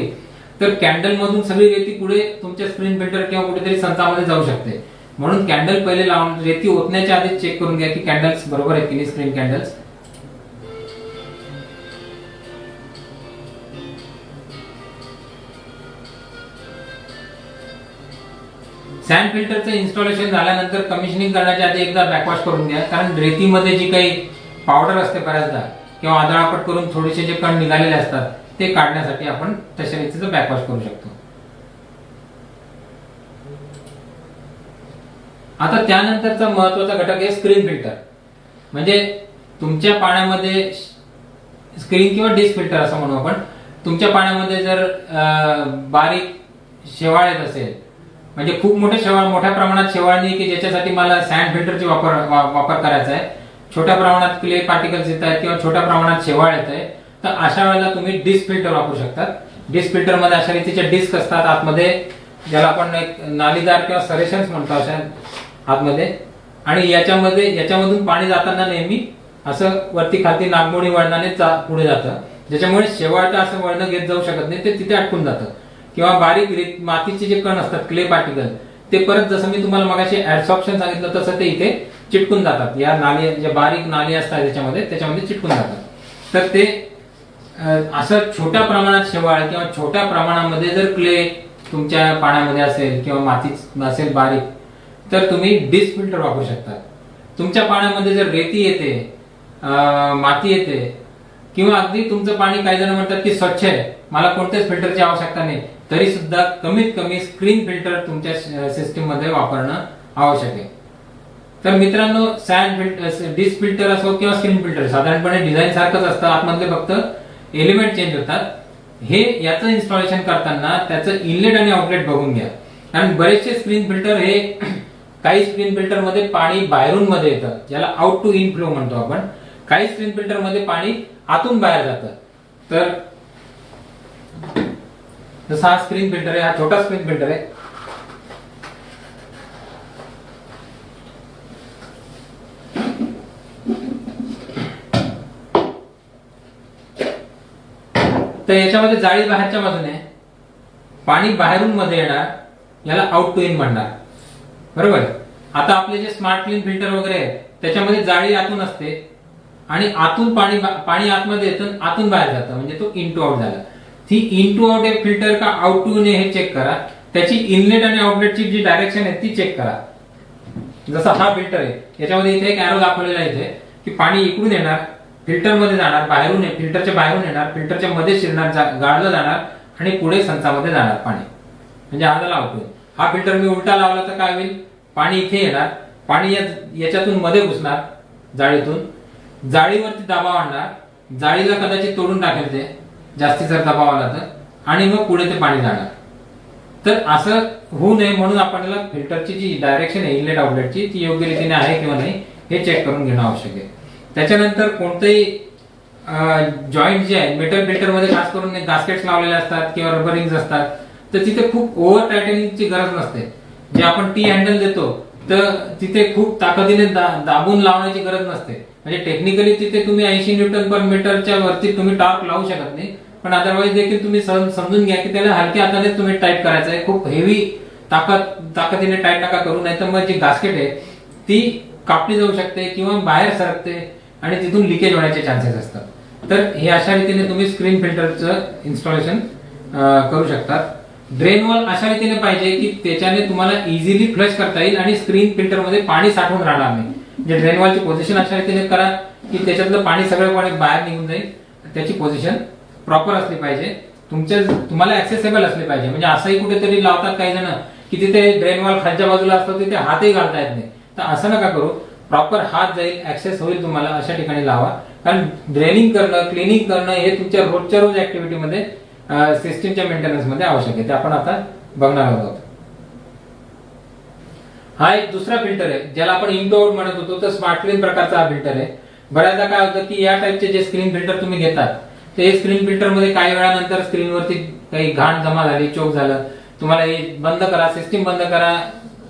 तर कॅन्डल मधून सगळी रेती पुढे तुमच्या स्क्रीन फिल्टर किंवा कुठेतरी संचामध्ये जाऊ शकते. म्हणून कॅन्डल पहिले लावून रेती ओतण्याच्या आधी चेक करून घ्या की कॅन्डल्स बरोबर आहेत की नाही, स्क्रीन कॅन्डल्स. सॅन्ड फिल्टरचं इन्स्टॉलेशन झाल्यानंतर कमिशनिंग करण्याच्या आधी एकदा बॅकवॉश करून घ्या, कारण रेतीमध्ये जी काही पावडर असते बऱ्याचदा किंवा आदळापट करून थोडेसे जे कण निघालेले असतात ते काढण्यासाठी आपण तशा रेतीचं बॅकवॉश करू शकतो. आता त्यानंतरचा महत्वाचा घटक आहे स्क्रीन फिल्टर. म्हणजे तुमच्या पाण्यामध्ये स्क्रीन किंवा डिश फिल्टर असं म्हणू आपण, तुमच्या पाण्यामध्ये जर बारीक शेवाळ येत असेल, म्हणजे खूप मोठ्या प्रमाणात शेवाळ नाही की ज्याच्यासाठी मला सँड फिल्टरची वापर करायचा आहे, छोट्या प्रमाणात क्ले पार्टिकल्स येत आहेत किंवा छोट्या प्रमाणात शेवाळ येत आहे, तर अशा वेळेला तुम्ही डिस्क फिल्टर वापरू शकतात. डिस्क फिल्टर मध्ये अशा रीतीचे डिस्क असतात आतमध्ये, ज्याला आपण एक नालीदार किंवा सरेशन्स म्हणतो अशा आतमध्ये, आणि याच्यामधून पाणी जाताना नेहमी असं वरती खालती नागमोडी वळणाने पुढे जातं, ज्याच्यामुळे शेवाळचं असं वळण घेत जाऊ शकत नाही, ते तिथे अटकून जातं. किंवा बारीक मातीचे जे कण असतात क्ले पार्टिकल, ते परत जसं मी तुम्हाला मगाशी ऍब्सॉर्प्शन सांगितलं तसं ते इथे चिटकून जातात. या नाली जे बारीक नाली असतात त्याच्यामध्ये चिटकून जातात. तर ते असं छोट्या प्रमाणात शेवाळ किंवा छोट्या प्रमाणामध्ये जर क्ले तुमच्या पाण्यामध्ये असेल किंवा माती असेल बारीक, तर तुम्ही डिस्क फिल्टर वापरू शकता. तुमच्या पाण्यामध्ये जर रेती येते, माती येते किंवा अगदी तुमचं पाणी काही जण म्हणतात की स्वच्छ आहे, मला कोणत्याच फिल्टरची आवश्यकता नाही, तरी सुद्धा कमीत कमी स्क्रीन फिल्टर तुमच्या सिस्टीम मध्ये वापरणं आवश्यक आहे. तर मित्रांनो, सँड फिल्टर, डिस्क फिल्टर असो किंवा स्क्रीन फिल्टर साधारणपणे डिझाईन सारखंच असतं, आतमधले फक्त एलिमेंट चेंज होतात. हे याचं इन्स्टॉलेशन करताना त्याचं इनलेट आणि आउटलेट बघून घ्या, कारण बरेचसे स्क्रीन फिल्टर हे काही स्क्रीन फिल्टर मध्ये पाणी बाहेरून मध्ये येतं, ज्याला आउट टू इन फ्लो म्हणतो आपण. काही स्क्रीन फिल्टर मध्ये पाणी आतून बाहेर जातं. तर जसा हा स्क्रीन फिल्टर आहे, हा छोटा स्क्रीन फिल्टर आहे, तर याच्यामध्ये जाळी बाहेरच्या बाजूने, पाणी बाहेरून मध्ये येणार, याला आउट टू इन म्हणणार, बरोबर. आता आपले जे स्मार्ट क्लीन फिल्टर वगैरे आहेत त्याच्यामध्ये जाळी आतून असते आणि आतून पाणी आतमध्ये येतं, आतून बाहेर जातं, म्हणजे तो इन टू आउट झाला. ती इन टू आउट एक फिल्टर का आउट टू इन हे चेक करा. त्याची इनलेट आणि आउटलेटची जी डायरेक्शन आहे ती चेक करा. जसा हा फिल्टर आहे, याच्यामध्ये इथे एक एरो दाखवलेला आहे इथे की पाणी इकडून येणार, फिल्टर मध्ये जाणार, बाहेरून फिल्टरच्या बाहेरून येणार, फिल्टरच्या मध्ये शिरणार, गाळलं जाणार आणि पुढे संचामध्ये जाणार पाणी, म्हणजे हा झाला आउट. हा फिल्टर मी उलटा लावला तर काय होईल, पाणी इथे येणार, पाणी याच्यातून मध्ये घुसणार जाळीतून, जाळीवरती दबाव आणणार, जाळीला कदाचित तोडून टाकेल ते जास्ती जर दबाव आला तर, आणि मग पुढे ते पाणी जाणार. तर असं होऊ नये म्हणून आपल्याला फिल्टरची जी डायरेक्शन आहे इनलेट आउटलेटची ती योग्य रीतीने आहे किंवा नाही हे चेक करून घेणं आवश्यक आहे. त्याच्यानंतर कोणतेही जॉईंट जे आहे मेटल फिल्टर मध्ये खास करून गास्केट्स लावलेले असतात किंवा रबर रिंग्स असतात, तर तिथे खूप ओव्हर टायटनिंगची गरज नसते. जे आपण टी हँडल देतो तर तिथे खूप ताकदीने दाबून लावण्याची गरज नसते. म्हणजे टेक्निकली तिथे तुम्ही 80 न्यूटन पर मीटरच्या वरती तुम्ही टॉर्क लावू शकत नाही, पण अदरवाईज देखील तुम्ही समजून घ्या की त्याला हलक्या हाताने तुम्ही टाईट करायचं आहे. खूप हेवी ताकदीने टाईट नका करू, नाही तर मग जी गास्केट आहे ती कापली जाऊ शकते किंवा बाहेर सरकते आणि तिथून लिकेज होण्याचे चान्सेस असतात. तर हे अशा रीतीने तुम्ही स्क्रीन फिल्टरचं इन्स्टॉलेशन करू शकतात. ड्रेन वॉल अशा रीतीने पाहिजे की त्याच्याने तुम्हाला इझिली फ्लश करता येईल आणि स्क्रीन फिल्टर मध्ये पाणी साठवून राहणार नाही. म्हणजे ड्रेन वॉलची पोझिशन अशा रीतीने करा की त्याच्यातलं पाणी सगळं पाणी बाहेर निघून जाईल. त्याची पोझिशन प्रॉपर असली पाहिजे, तुम्हाला ऍक्सेसेबल असले पाहिजे. म्हणजे असंही कुठेतरी लावतात काही जण की तिथे ड्रेन वॉल खालच्या बाजूला असतो, तिथे हातही घालता येत नाही. तर असं नका करू, प्रॉपर हात जाईल, ऍक्सेस होईल तुम्हाला अशा ठिकाणी लावा. कारण ड्रेनिंग करणं, क्लिनिंग करणं हे तुमच्या रोजच्या रोज ऍक्टिव्हिटीमध्ये सिस्टीमच्या मेंटेनन्स मध्ये आवश्यक आहे. ते आपण आता बघणार आहोत. हा एक दुसरा फिल्टर आहे ज्याला आपण इन टू आउट म्हणत होतो, तर स्मार्ट क्लीन प्रकारचा हा फिल्टर आहे. बऱ्याचदा काय होतं की या टाईपचे जे स्क्रीन फिल्टर तुम्ही घेतात ते स्क्रीन फिल्टर मध्ये काही वेळानंतर स्क्रीनवरती काही घाण जमा झाली, चोक झालं, तुम्हाला हे बंद करा, सिस्टीम बंद करा,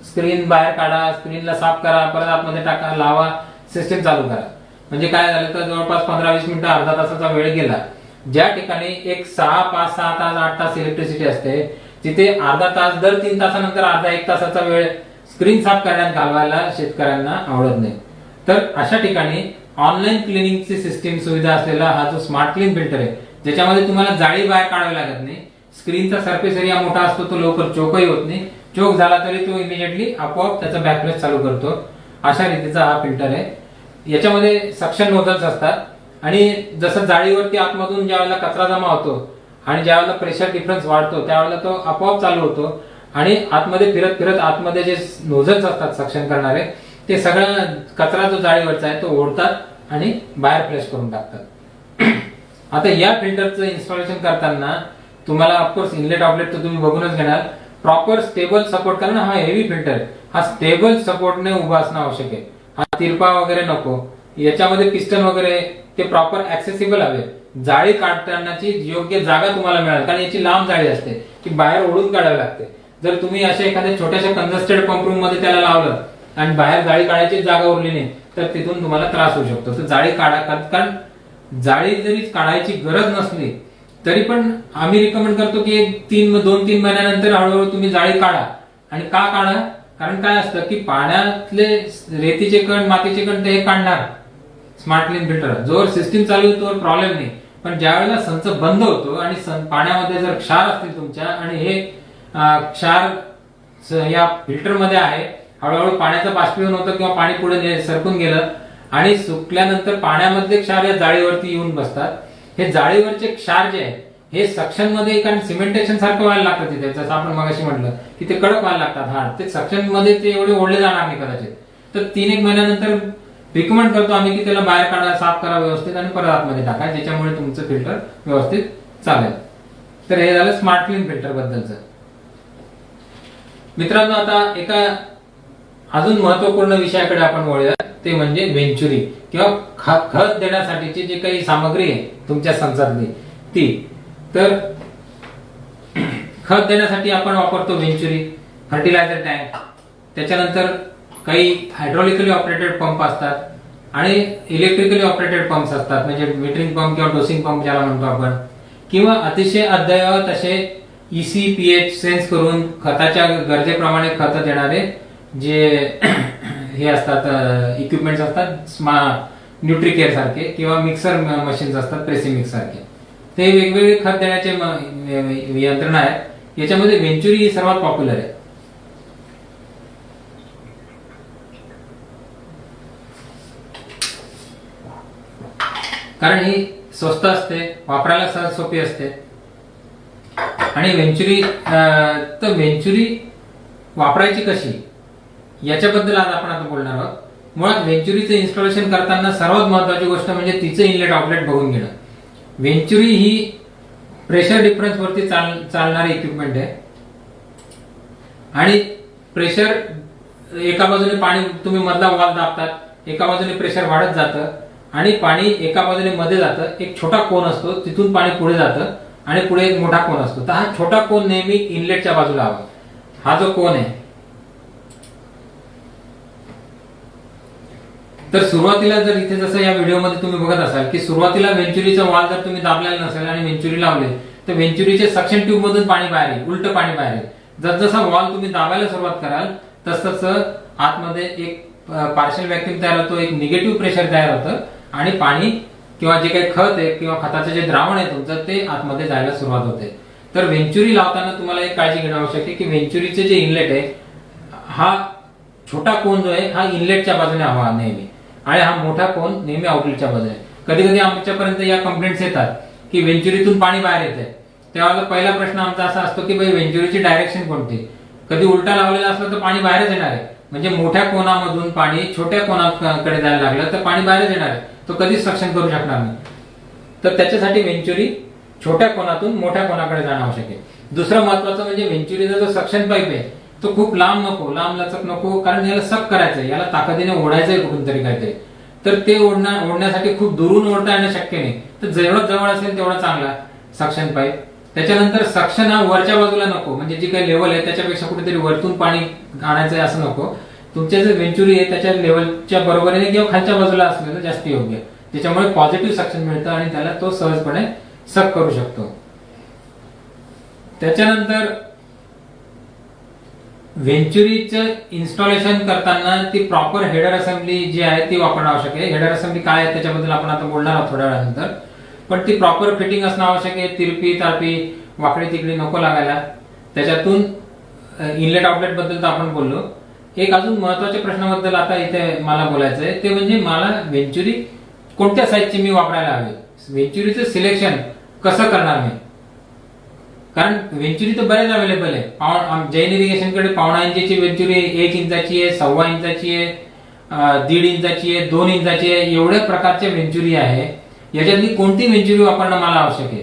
स्क्रीन बाहेर काढा, स्क्रीनला साफ करा, परत आतमध्ये टाका, लावा, सिस्टीम चालू करा. म्हणजे काय झालं तर जवळपास 15-20 मिनिटं अर्धा तासाचा वेळ गेला ज्या ठिकाणी एक 6, 5, 6 तास 8 तास इलेक्ट्रिसिटी असते तिथे अर्धा तास दर 3 तासानंतर अर्धा 1 तासाचा वेळ स्क्रीन साफ करण्यात घालवायला शेतकऱ्यांना आवडत नाही. तर अशा ठिकाणी ऑनलाईन क्लिनिंगची सिस्टीम सुविधा असलेला हा जो स्मार्ट क्लीन फिल्टर आहे ज्याच्यामध्ये तुम्हाला जाळी बाहेर काढावी लागत नाही, स्क्रीनचा सरफेस एरिया मोठा असतो, तो लवकर चोकही होत नाही, चोक झाला तरी तो इमिजिएटली आपोआप त्याचा बॅकफ्लश चालू करतो. अशा रीतीचा हा फिल्टर आहे. याच्यामध्ये सक्शन नोझल्स असतात आणि जसं जाळीवरती आतमधून ज्यावेळेला कचरा जमा होतो आणि ज्यावेळेला प्रेशर डिफरन्स वाढतो त्यावेळेला तो आपोआप चालू होतो आणि आतमध्ये फिरत फिरत आतमध्ये जे नोझल्स असतात सक्शन करणारे ते सगळं कचरा जो जाळीवरचा आहे तो ओढतात आणि बाहेर फ्लश करून टाकतात. आता या फिल्टरचं इन्स्टॉलेशन करताना तुम्हाला ऑफकोर्स इनलेट आउटलेट तर तुम्ही बघूनच घेणार, प्रॉपर स्टेबल सपोर्ट करणं. हा हेवी फिल्टर हा स्टेबल सपोर्टने उभा असणं आवश्यक आहे. हा तिरपा वगैरे नको. याच्यामध्ये पिस्टन वगैरे ते प्रॉपर ऍक्सेसिबल हवे. जाळी काढतानाची योग्य जागा तुम्हाला मिळेल कारण याची लांब जाळी असते की बाहेर ओढून काढावी लागते. जर तुम्ही अशा एखाद्या छोट्याशा कंजस्टेड पंप रूम मध्ये त्याला लावलं आणि बाहेर जाळी काढायची जागा उरली नाही तर तिथून तुम्हाला त्रास होऊ शकतो. तर जाळी काढा, कारण जाळी जरी काढायची गरज नसली तरी पण आम्ही रिकमेंड करतो की 2-3 महिन्यानंतर हळूहळू तुम्ही जाळी काढा. आणि का काढा? कारण काय असतं की पाण्यातले रेतीचे कण, मातीचे कण ते हे काढणार स्मार्ट क्लीन फिल्टर. जोर सिस्टीम चालू आहे तोवर प्रॉब्लेम नाही, पण ज्या वेळेला संच बंद होतो आणि पाण्यामध्ये जर क्षार असतील तुमच्या आणि हे क्षार या फिल्टर मध्ये आहे, हळूहळू पाण्याचं बाष्पीभवन होतं किंवा पाणी पुढे सरकून गेलं आणि सुकल्यानंतर पाण्यामधले क्षार या जाळीवरती येऊन बसतात. हे जाळीवरचे क्षार जे आहे हे सक्शन मध्ये, कारण सिमेंटेशन सारखं व्हायला लागतं तिथे, जसं आपण मगाशी म्हटलं की ते कडक व्हायला लागतात. हा ते सक्शन मध्ये ते एवढे ओढले जाणार नाही कदाचित. तर 3-1 महिन्यानंतर रिकमेंड करतो आम्ही की त्याला बाहेर काढा, साफ करा व्यवस्थित आणि परत आतमध्ये टाका, ज्याच्यामुळे तुमचं फिल्टर व्यवस्थित चालेल. तर हे झालं स्मार्ट क्लीन फिल्टर बद्दलचं. मित्रांनो, आता एका अजून महत्वपूर्ण विषयाकडे आपण वळूया, ते म्हणजे वेंचुरी किंवा खत देण्यासाठीची जी काही सामग्री आहे तुमच्या संचातली ती. तर खत देण्यासाठी आपण वापरतो वेंचुरी, फर्टिलायझर टँक, त्याच्यानंतर काही हायड्रोलिकली ऑपरेटेड पंप असतात आणि इलेक्ट्रिकली ऑपरेटेड पंप्स असतात, म्हणजे मीटरिंग पंप किंवा डोसिंग पंप ज्याला म्हणतो आपण, किंवा अतिशय अद्ययावत असे EC pH सेन्स करून खताच्या गरजेप्रमाणे खत देणारे जे हे असतात इक्विपमेंट्स असतात, न्यूट्रिकेअर सारखे किंवा मिक्सर मशीन्स असतात, प्रेसिंग मिक्स सारखे. ते वेगवेगळे खत देण्याचे यंत्रणा आहेत. याच्यामध्ये वेंचुरी ही सर्वात पॉप्युलर आहे. कारण ही स्वस्त असते, वापरायला सहज सोपी असते. आणि वेंचुरी वापरायची कशी याच्याबद्दल आज आपण आता बोलणार आहोत. मुळात वेंचुरीचं इन्स्टॉलेशन करताना सर्वात महत्वाची गोष्ट म्हणजे तिचं इनलेट आउटलेट बघून घेणं. वेंचुरी ही प्रेशर डिफरन्स वरती चालणारी इक्विपमेंट आहे आणि प्रेशर एका बाजूने पाणी तुम्ही मधला वॉल दाबतात, एका बाजूने प्रेशर वाढत जातं आणि पाणी एका बाजूने मध्ये जातं. एक छोटा कोन असतो, तिथून पाणी पुढे जातं आणि पुढे एक मोठा कोन असतो. तर हा छोटा कोन नेहमी इनलेटच्या बाजूला हवा. हा जो कोन आहे तर सुरुवातीला जर इथे जसं या व्हिडिओमध्ये तुम्ही बघत असाल की सुरुवातीला वेंचुरीचा वॉल जर तुम्ही दाबलेला नसेल आणि वेंचुरी लावले तर वेंचुरीचे सक्शन ट्यूब मधून पाणी बाहेर येईल, उलट पाणी बाहेर येईल. जसजसा वॉल तुम्ही दाबायला सुरुवात कराल तसतस आतमध्ये एक पार्शल व्हॅक्यूम तयार होतो, एक निगेटिव्ह प्रेशर तयार होतं आणि पाणी किंवा जे काही खत आहे किंवा खताचं जे द्रावण आहे तुमचं ते आतमध्ये जायला सुरुवात होते. तर वेंचुरी लावताना तुम्हाला एक काळजी घेणं आवश्यक आहे की वेंचुरीचे जे इनलेट आहे हा छोटा कोन जो आहे हा इनलेटच्या बाजूने हवा नेहमी आणि हा मोठा कोन नेहमी आउटलेटच्या बाजूने. कधी कधी आमच्यापर्यंत या कंप्लेंट्स येतात की वेंचुरीतून पाणी बाहेर येते, तेव्हा पहिला प्रश्न आमचा असा असतो की भाई वेंचुरीची डायरेक्शन कोणती. कधी उलटा लावलेला असला तर पाणी बाहेरच येणार आहे, म्हणजे मोठ्या कोणामधून पाणी छोट्या कोणाकडे जायला लागलं तर पाणी बाहेरच येणार आहे, तो कधीच सक्शन करू शकणार नाही. तर त्याच्यासाठी वेंचुरी छोट्या कोणातून मोठ्या कोणाकडे जाणं आवश्यक आहे. दुसरं महत्वाचं म्हणजे वेंचुरीचा जो सक्शन पाईप आहे तो खूप लांब नको, लांब लचक नको, कारण याला सक करायचंय, याला ताकदीने ओढायचंय कुठून तरी काहीतरी. तर ते ओढण्यासाठी खूप दुरून ओढता येणं शक्य नाही. तर जेवढं जवळ असेल तेवढा चांगला सक्शन पाईप. त्याच्यानंतर सक्शन हा वरच्या बाजूला नको, म्हणजे जी काही लेवल आहे त्याच्यापेक्षा कुठेतरी वरतून पाणी आणायचंय असं नको. तुमच्या जे वेंचुरी आहे त्याच्या लेवलच्या बरोबरीने किंवा खालच्या बाजूला असलेलं जास्त योग्य, त्याच्यामुळे पॉझिटिव्ह सक्शन मिळतं आणि त्याला तो सहजपणे सक करू शकतो. त्याच्यानंतर व्हेंचुरीचं इन्स्टॉलेशन करताना ती प्रॉपर हेडर असेंब्ली जी आहे ती वापरणं आवश्यक आहे. हेडर असेंब्ली काय आहे त्याच्याबद्दल आपण आता बोलणार आहोत थोड्या वेळानंतर, पण ती प्रॉपर फिटिंग असणं आवश्यक आहे. तिरपी तारपी वाकडी तिकडी नको लागायला. त्याच्यातून इनलेट आउटलेट बद्दल तर आपण बोललो. एक अजून महत्वाच्या प्रश्नाबद्दल आता इथे मला बोलायचं आहे, ते म्हणजे मला व्हेंचुरी कोणत्या साईजची मी वापरायला हवी. व्हेंचुरीचं सिलेक्शन कसं करणार मी, कारण व्हेंचुरी तर बऱ्याच अवेलेबल आहे. जैन इरिगेशन कडे 1.5 इंचीची व्हेंचुरी, 1 इंचाची आहे, 1.25 इंचाची आहे, 1.5 इंचाची आहे, 2 इंचाची आहे, एवढ्या प्रकारच्या व्हेंचुरी आहे. याच्यातली कोणती व्हेंचुरी वापरणं मला आवश्यक आहे.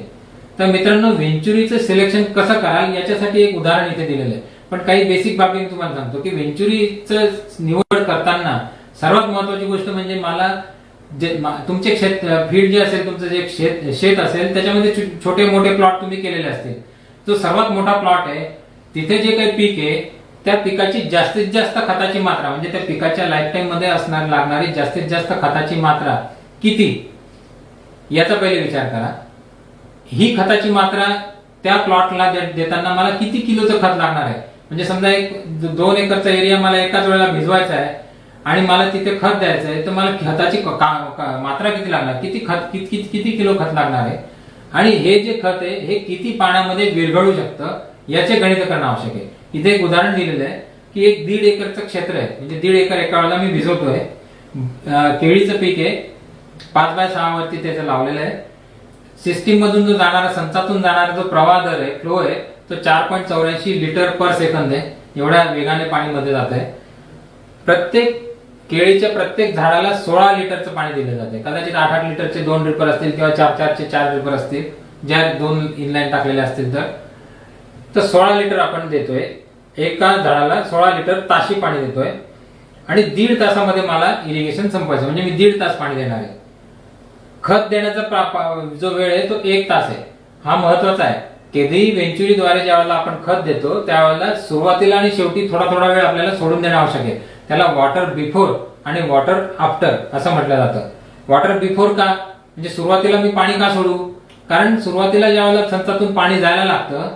तर मित्रांनो, व्हेंचुरीचं सिलेक्शन कसं कराल याच्यासाठी एक उदाहरण इथे दिलेलं आहे. पण काही बेसिक बाबी मी तुम्हाला सांगतो की व्हेंचुरीचं निवड करताना सर्वात महत्वाची गोष्ट म्हणजे मला तुमचे फील्ड जे असेल, तुमचं जे शेत असेल त्याच्यामध्ये छोटे मोठे प्लॉट तुम्ही केलेले असतील. जो सर्वात मोठा प्लॉट आहे तिथे जे काही पीक आहे त्या पिकाची जास्तीत जास्त खताची मात्रा, म्हणजे त्या पिकाच्या लाईफ टाइम मध्ये असणार लागणारी जास्तीत जास्त खताची मात्रा किती याचा पहिले विचार करा. ही खताची मात्रा त्या प्लॉटला देताना मला किती किलोचं खत लागणार आहे. म्हणजे समजा 2 एकरचा एरिया मला एकाच वेळेला भिजवायचा आहे आणि मला तिथे खत द्यायचं आहे, तर मला खताची मात्रा किती लागणार, किती किलो खत लागणार आहे, आणि हे जे खत आहे हे किती पाण्यामध्ये विरघळू शकतं याचे गणित करणं आवश्यक आहे. इथे एक उदाहरण दिलेलं आहे की एक 1.5 एकरचं क्षेत्र आहे, म्हणजे 1.5 एकर एका वेळेला मी भिजवतोय. केळीचं पीक आहे, 5x6 वरती त्याचं लावलेलं आहे. सिस्टीम मधून जो जाणारा, संचातून जाणारा जो प्रवाह दर आहे, फ्लो आहे, तो 4.84 लिटर पर सेकंद आहे. एवढ्या वेगाने पाणी मध्ये जात आहे. प्रत्येक केळीच्या प्रत्येक झाडाला 16 लिटरचं पाणी दिलं जाते. कदाचित 8-8 लिटरचे 2 ड्रिपर असतील किंवा 4-4चे 4 ड्रिपर असतील, ज्या 2 इनलाईन टाकलेले असतील तर 16 लिटर आपण देतोय. एका झाडाला 16 लिटर ताशी पाणी देतोय आणि 1.5 तासामध्ये मला इरिगेशन संपवायचं, म्हणजे मी 1.5 तास पाणी देणार आहे. खत देण्याचा जो वेळ आहे तो 1 तास आहे. हा महत्वाचा आहे. कधीही व्हेंचुरीद्वारे ज्यावेळेला आपण खत देतो त्यावेळेला सुरुवातीला आणि शेवटी थोडा थोडा वेळ आपल्याला सोडून देणं आवश्यक आहे. त्याला वॉटर बिफोर आणि वॉटर आफ्टर असं म्हटलं जातं. वॉटर बिफोर का, म्हणजे सुरुवातीला मी पाणी का सोडू, कारण सुरुवातीला ज्यावेळेला संचातून पाणी जायला लागतं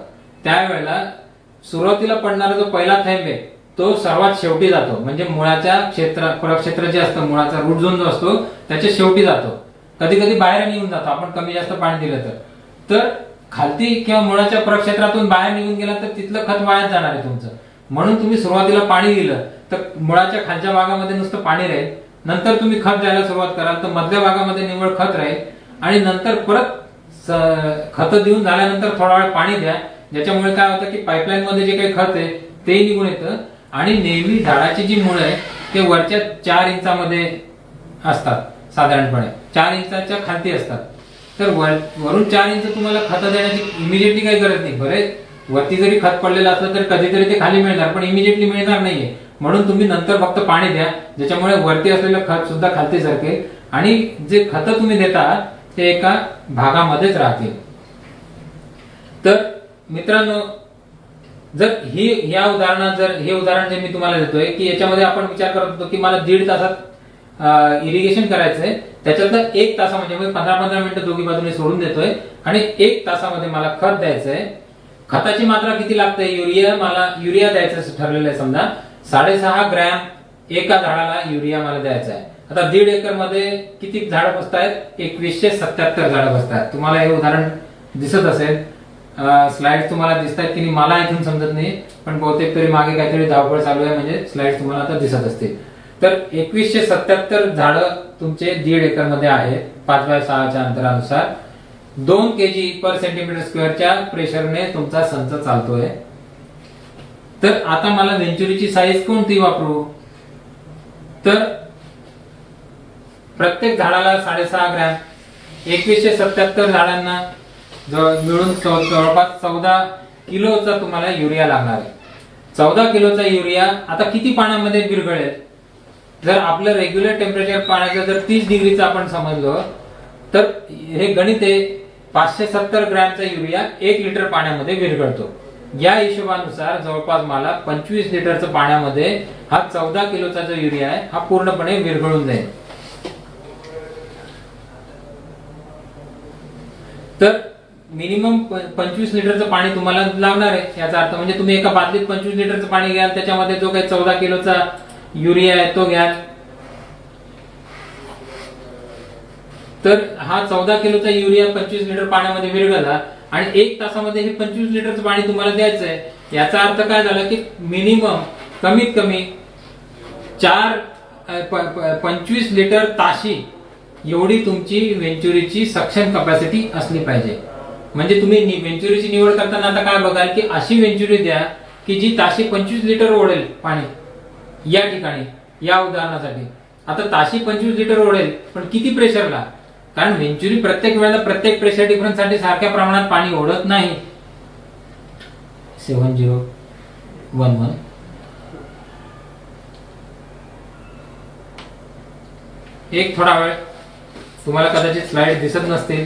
त्यावेळेला सुरुवातीला पडणारा जो पहिला थेंब आहे तो सर्वात शेवटी जातो. म्हणजे मुळाच्या प्रक्षेत्र जे असतं, मुळाचा रूट झोन जो असतो त्याच्या शेवटी जातो. कधी कधी बाहेर निघून जातो आपण कमी जास्त पाणी दिलं तर खालती किंवा मुळाच्या प्रक्षेत्रातून बाहेर निघून गेला तर तिथलं खत वायाच जाणार आहे तुमचं. म्हणून तुम्ही सुरुवातीला पाणी दिलं तर मुळाच्या खालच्या भागामध्ये नुसतं पाणी राहील. नंतर तुम्ही खत द्यायला सुरुवात कराल तर मधल्या भागामध्ये निव्वळ खत राहील आणि नंतर परत खत देऊन झाल्यानंतर थोडा वेळ पाणी द्या. ज्याच्यामुळे काय होतं की पाईपलाईन मध्ये जे काही खत आहे ते निघून येतं आणि नेहमी झाडाची जी मुळं आहे ते वरच्या 4 इंचामध्ये असतात. साधारणपणे 4 इंचाच्या खालती असतात. तर वरून 4 इंच तुम्हाला खत देण्याची इमिजिएटली काही गरज नाही. बरे वरती जरी खत पडलेलं असलं तर कधीतरी ते खाली मिळणार, पण इमिजिएटली मिळणार नाहीये. म्हणून तुम्ही नंतर फक्त पाणी द्या, ज्याच्यामुळे वरती असलेलं खत सुद्धा खालती सरकेल आणि जे खत तुम्ही देता ते एका भागामध्येच राहतील. तर मित्रांनो, जर हे उदाहरण जे मी तुम्हाला देतोय की याच्यामध्ये आपण विचार करत होतो की मला 1.5 तासात इरिगेशन करायचंय, त्याच्यातलं 1 तासामध्ये म्हणजे 15-15 मिनिटं दोघी बाजूने सोडून देतोय आणि 1 तासामध्ये मला खत द्यायचंय. खताची मात्रा किती लागते, युरिया द्यायचं ठरलेलं आहे. समजा 6.5 ग्रॅम एका झाडाला युरिया मला द्यायचा आहे. आता 1.5 एकर मध्ये किती झाडं बसतायत, 2177 झाडं बसतात. तुम्हाला हे उदाहरण दिसत असेल, स्लाइड तुम्हाला दिसत आहेत की नाही मला इथून समजत नाही, पण बहुतेक तरी मागे काहीतरी धावपळ चालू आहे म्हणजे स्लाइड तुम्हाला आता दिसत असतील. तर 2177 झाडं तुमचे 1.5 एकर मध्ये आहेत. 5x6च्या अंतरानुसार 2 kg पर सेंटीमीटर स्क्वेअरच्या प्रेशरने तुमचा संच चालतोय. तर आता मला व्हेंचुरीची साईज कोणती वापरू, तर प्रत्येक झाडाला 6.5 ग्रॅम, 2177 झाडांना मिळून जवळपास 14 किलोचा तुम्हाला युरिया लागणार आहे. 14 किलोचा युरिया आता किती पाण्यामध्ये विरघळेल. जर आपलं रेग्युलर टेम्परेचर पाण्याचं जर 30 डिग्रीचं आपण समजलं तर हे गणित आहे, 570 ग्रॅमचा युरिया 1 लिटर पाण्यामध्ये विरघळतो. या हिशोबानुसार जवळपास मला 25 लिटरचं पाण्यामध्ये हा 14 किलोचा जो युरिया आहे हा पूर्णपणे विरघळून जाईल. तर मिनिमम 25 लिटरचं पाणी तुम्हाला लागणार आहे। याचा अर्थ म्हणजे तुम्ही एका बादलीत 25 लिटरचं पाणी घ्याल, त्याच्यामध्ये जो काही 14 किलोचा युरिया आहे तो घ्याल, तर हा 14 किलोचा युरिया 25 लिटर पाण्यामध्ये विरघळला आणि 1 तासामध्ये हे 25 लिटरचं पाणी तुम्हाला द्यायचं आहे। याचा अर्थ काय झाला की मिनिमम कमीत कमी 25 लिटर ताशी एवढी तुमची वेंचुरीची सक्शन कपॅसिटी असली पाहिजे। म्हणजे तुम्ही वेंचुरीची निवड करताना आता काय बघाल की अशी वेंचुरी द्या की जी ताशी 25 लिटर ओढेल पाणी। या ठिकाणी या उदाहरणासाठी आता ताशी 25 लिटर ओढेल, पण किती प्रेशरला? कारण वेंचुरी प्रत्येक वेळेला प्रत्येक प्रेशर डिफरन्स साठी सारख्या प्रमाणात पाणी ओढत नाही। 7011 एक थोडा वेळ तुम्हाला कदाचित स्लाइड दिसत नसतील,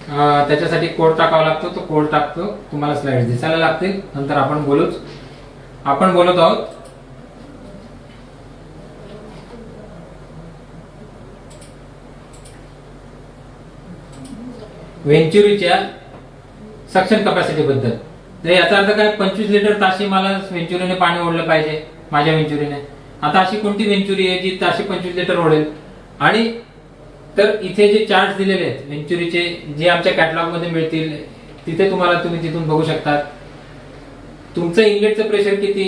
त्याच्यासाठी कोड टाकावा लागतो, तो कोड टाकतो, तुम्हाला स्लाइड दिसायला लागतील, नंतर आपण बोलत आहोत। वेंचुरीच्या सक्शन कपॅसिटी बद्दल। तर याचा अर्थ काय, 25 लिटर ताशी मला वेंचुरीने पाणी ओढलं पाहिजे माझ्या वेंचुरीने। आता अशी कोणती वेंचुरी आहे जी ताशी 25 लिटर ओढेल? आणि तर इथे जे चार्ट दिलेले आहेत वेंचुरीचे, जे आमच्या कॅटलॉग मध्ये मिळतील, तिथे तुम्ही तिथून बघू शकता तुमचं इनलेटचं प्रेशर किती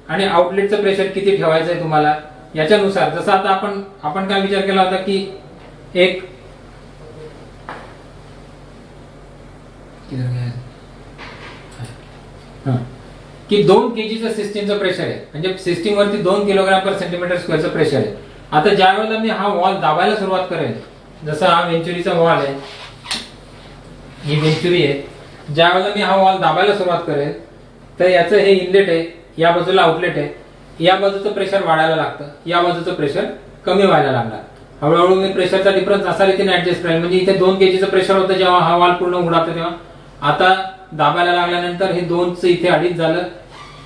आणि आउटलेटचं प्रेशर किती ठेवायचं आहे तुम्हाला। याच्यानुसार जसं आता आपण काय विचार केला होता की एक की 2 केजीचं सिस्टीमचं प्रेशर आहे, म्हणजे सिस्टीम वरती 2 किलोग्राम पर सेंटीमीटर स्क्वेअरचं प्रेशर आहे। आता ज्या वेळेला मी हा वॉल दाबायला सुरुवात करेल, जसं हा वेंचुरीचा वॉल आहे, ही वेंचुरी आहे, ज्या वेळेला मी हा वॉल दाबायला सुरुवात करेल तर याचं हे इनलेट आहे, या बाजूला आउटलेट आहे, या बाजूचं प्रेशर वाढायला लागतं, या बाजूचं प्रेशर कमी व्हायला लागणार। हळूहळू मी प्रेशरचा डिफरन्स असा रीतीने ऍडजस्ट करेल, म्हणजे इथे 2 केजीचं प्रेशर होतं जेव्हा हा वॉल पूर्ण उडातो तेव्हा, आता दाबायला लागल्यानंतर हे 2चं इथे 2.5 झालं,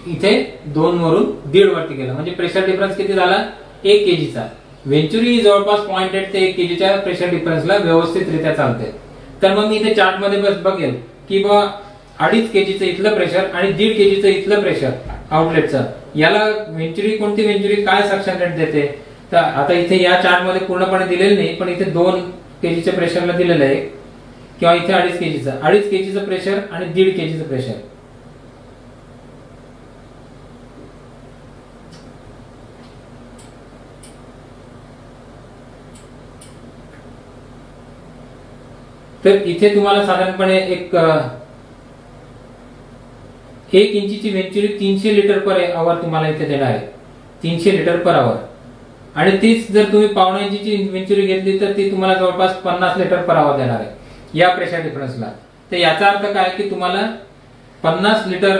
इथे 2 वरून 1.5 वरती गेलं, म्हणजे प्रेशर डिफरन्स किती झाला? 1 केजीचा। वेंचुरी जवळपास 0.8 ते 1 केजीच्या प्रेशर डिफरन्सला व्यवस्थितरित्या चालते। तर मग मी इथे चार्ट मध्ये बघेल की बा 2.5 केजीचं इथलं प्रेशर आणि 1.5 केजीचं इथलं प्रेशर आउटलेटचं, याला वेंचुरी कोणती वेंचुरी काय सक्शन रेट देते? तर आता इथे या चार्ट मध्ये पूर्णपणे दिलेलं नाही, पण इथे 2 केजीच्या प्रेशरला दिलेलं आहे, किंवा इथे 2.5 केजीचं प्रेशर आणि 1.5 केजीचं प्रेशर। तर इथे तुम्हाला साधारणपणे एक 1 इंचीची वेंचुरी 300 लिटर पर आवर तुम्हाला इथे देणार आहे, 300 लिटर पर आवर। आणि तीच जर तुम्ही 1.5 इंचीची वेंचुरी घेतली तर ती तुम्हाला जवळपास 50 लिटर पर आवर देणार आहे या प्रेशर डिफरन्सला। तर याचा अर्थ काय की तुम्हाला 50 लिटर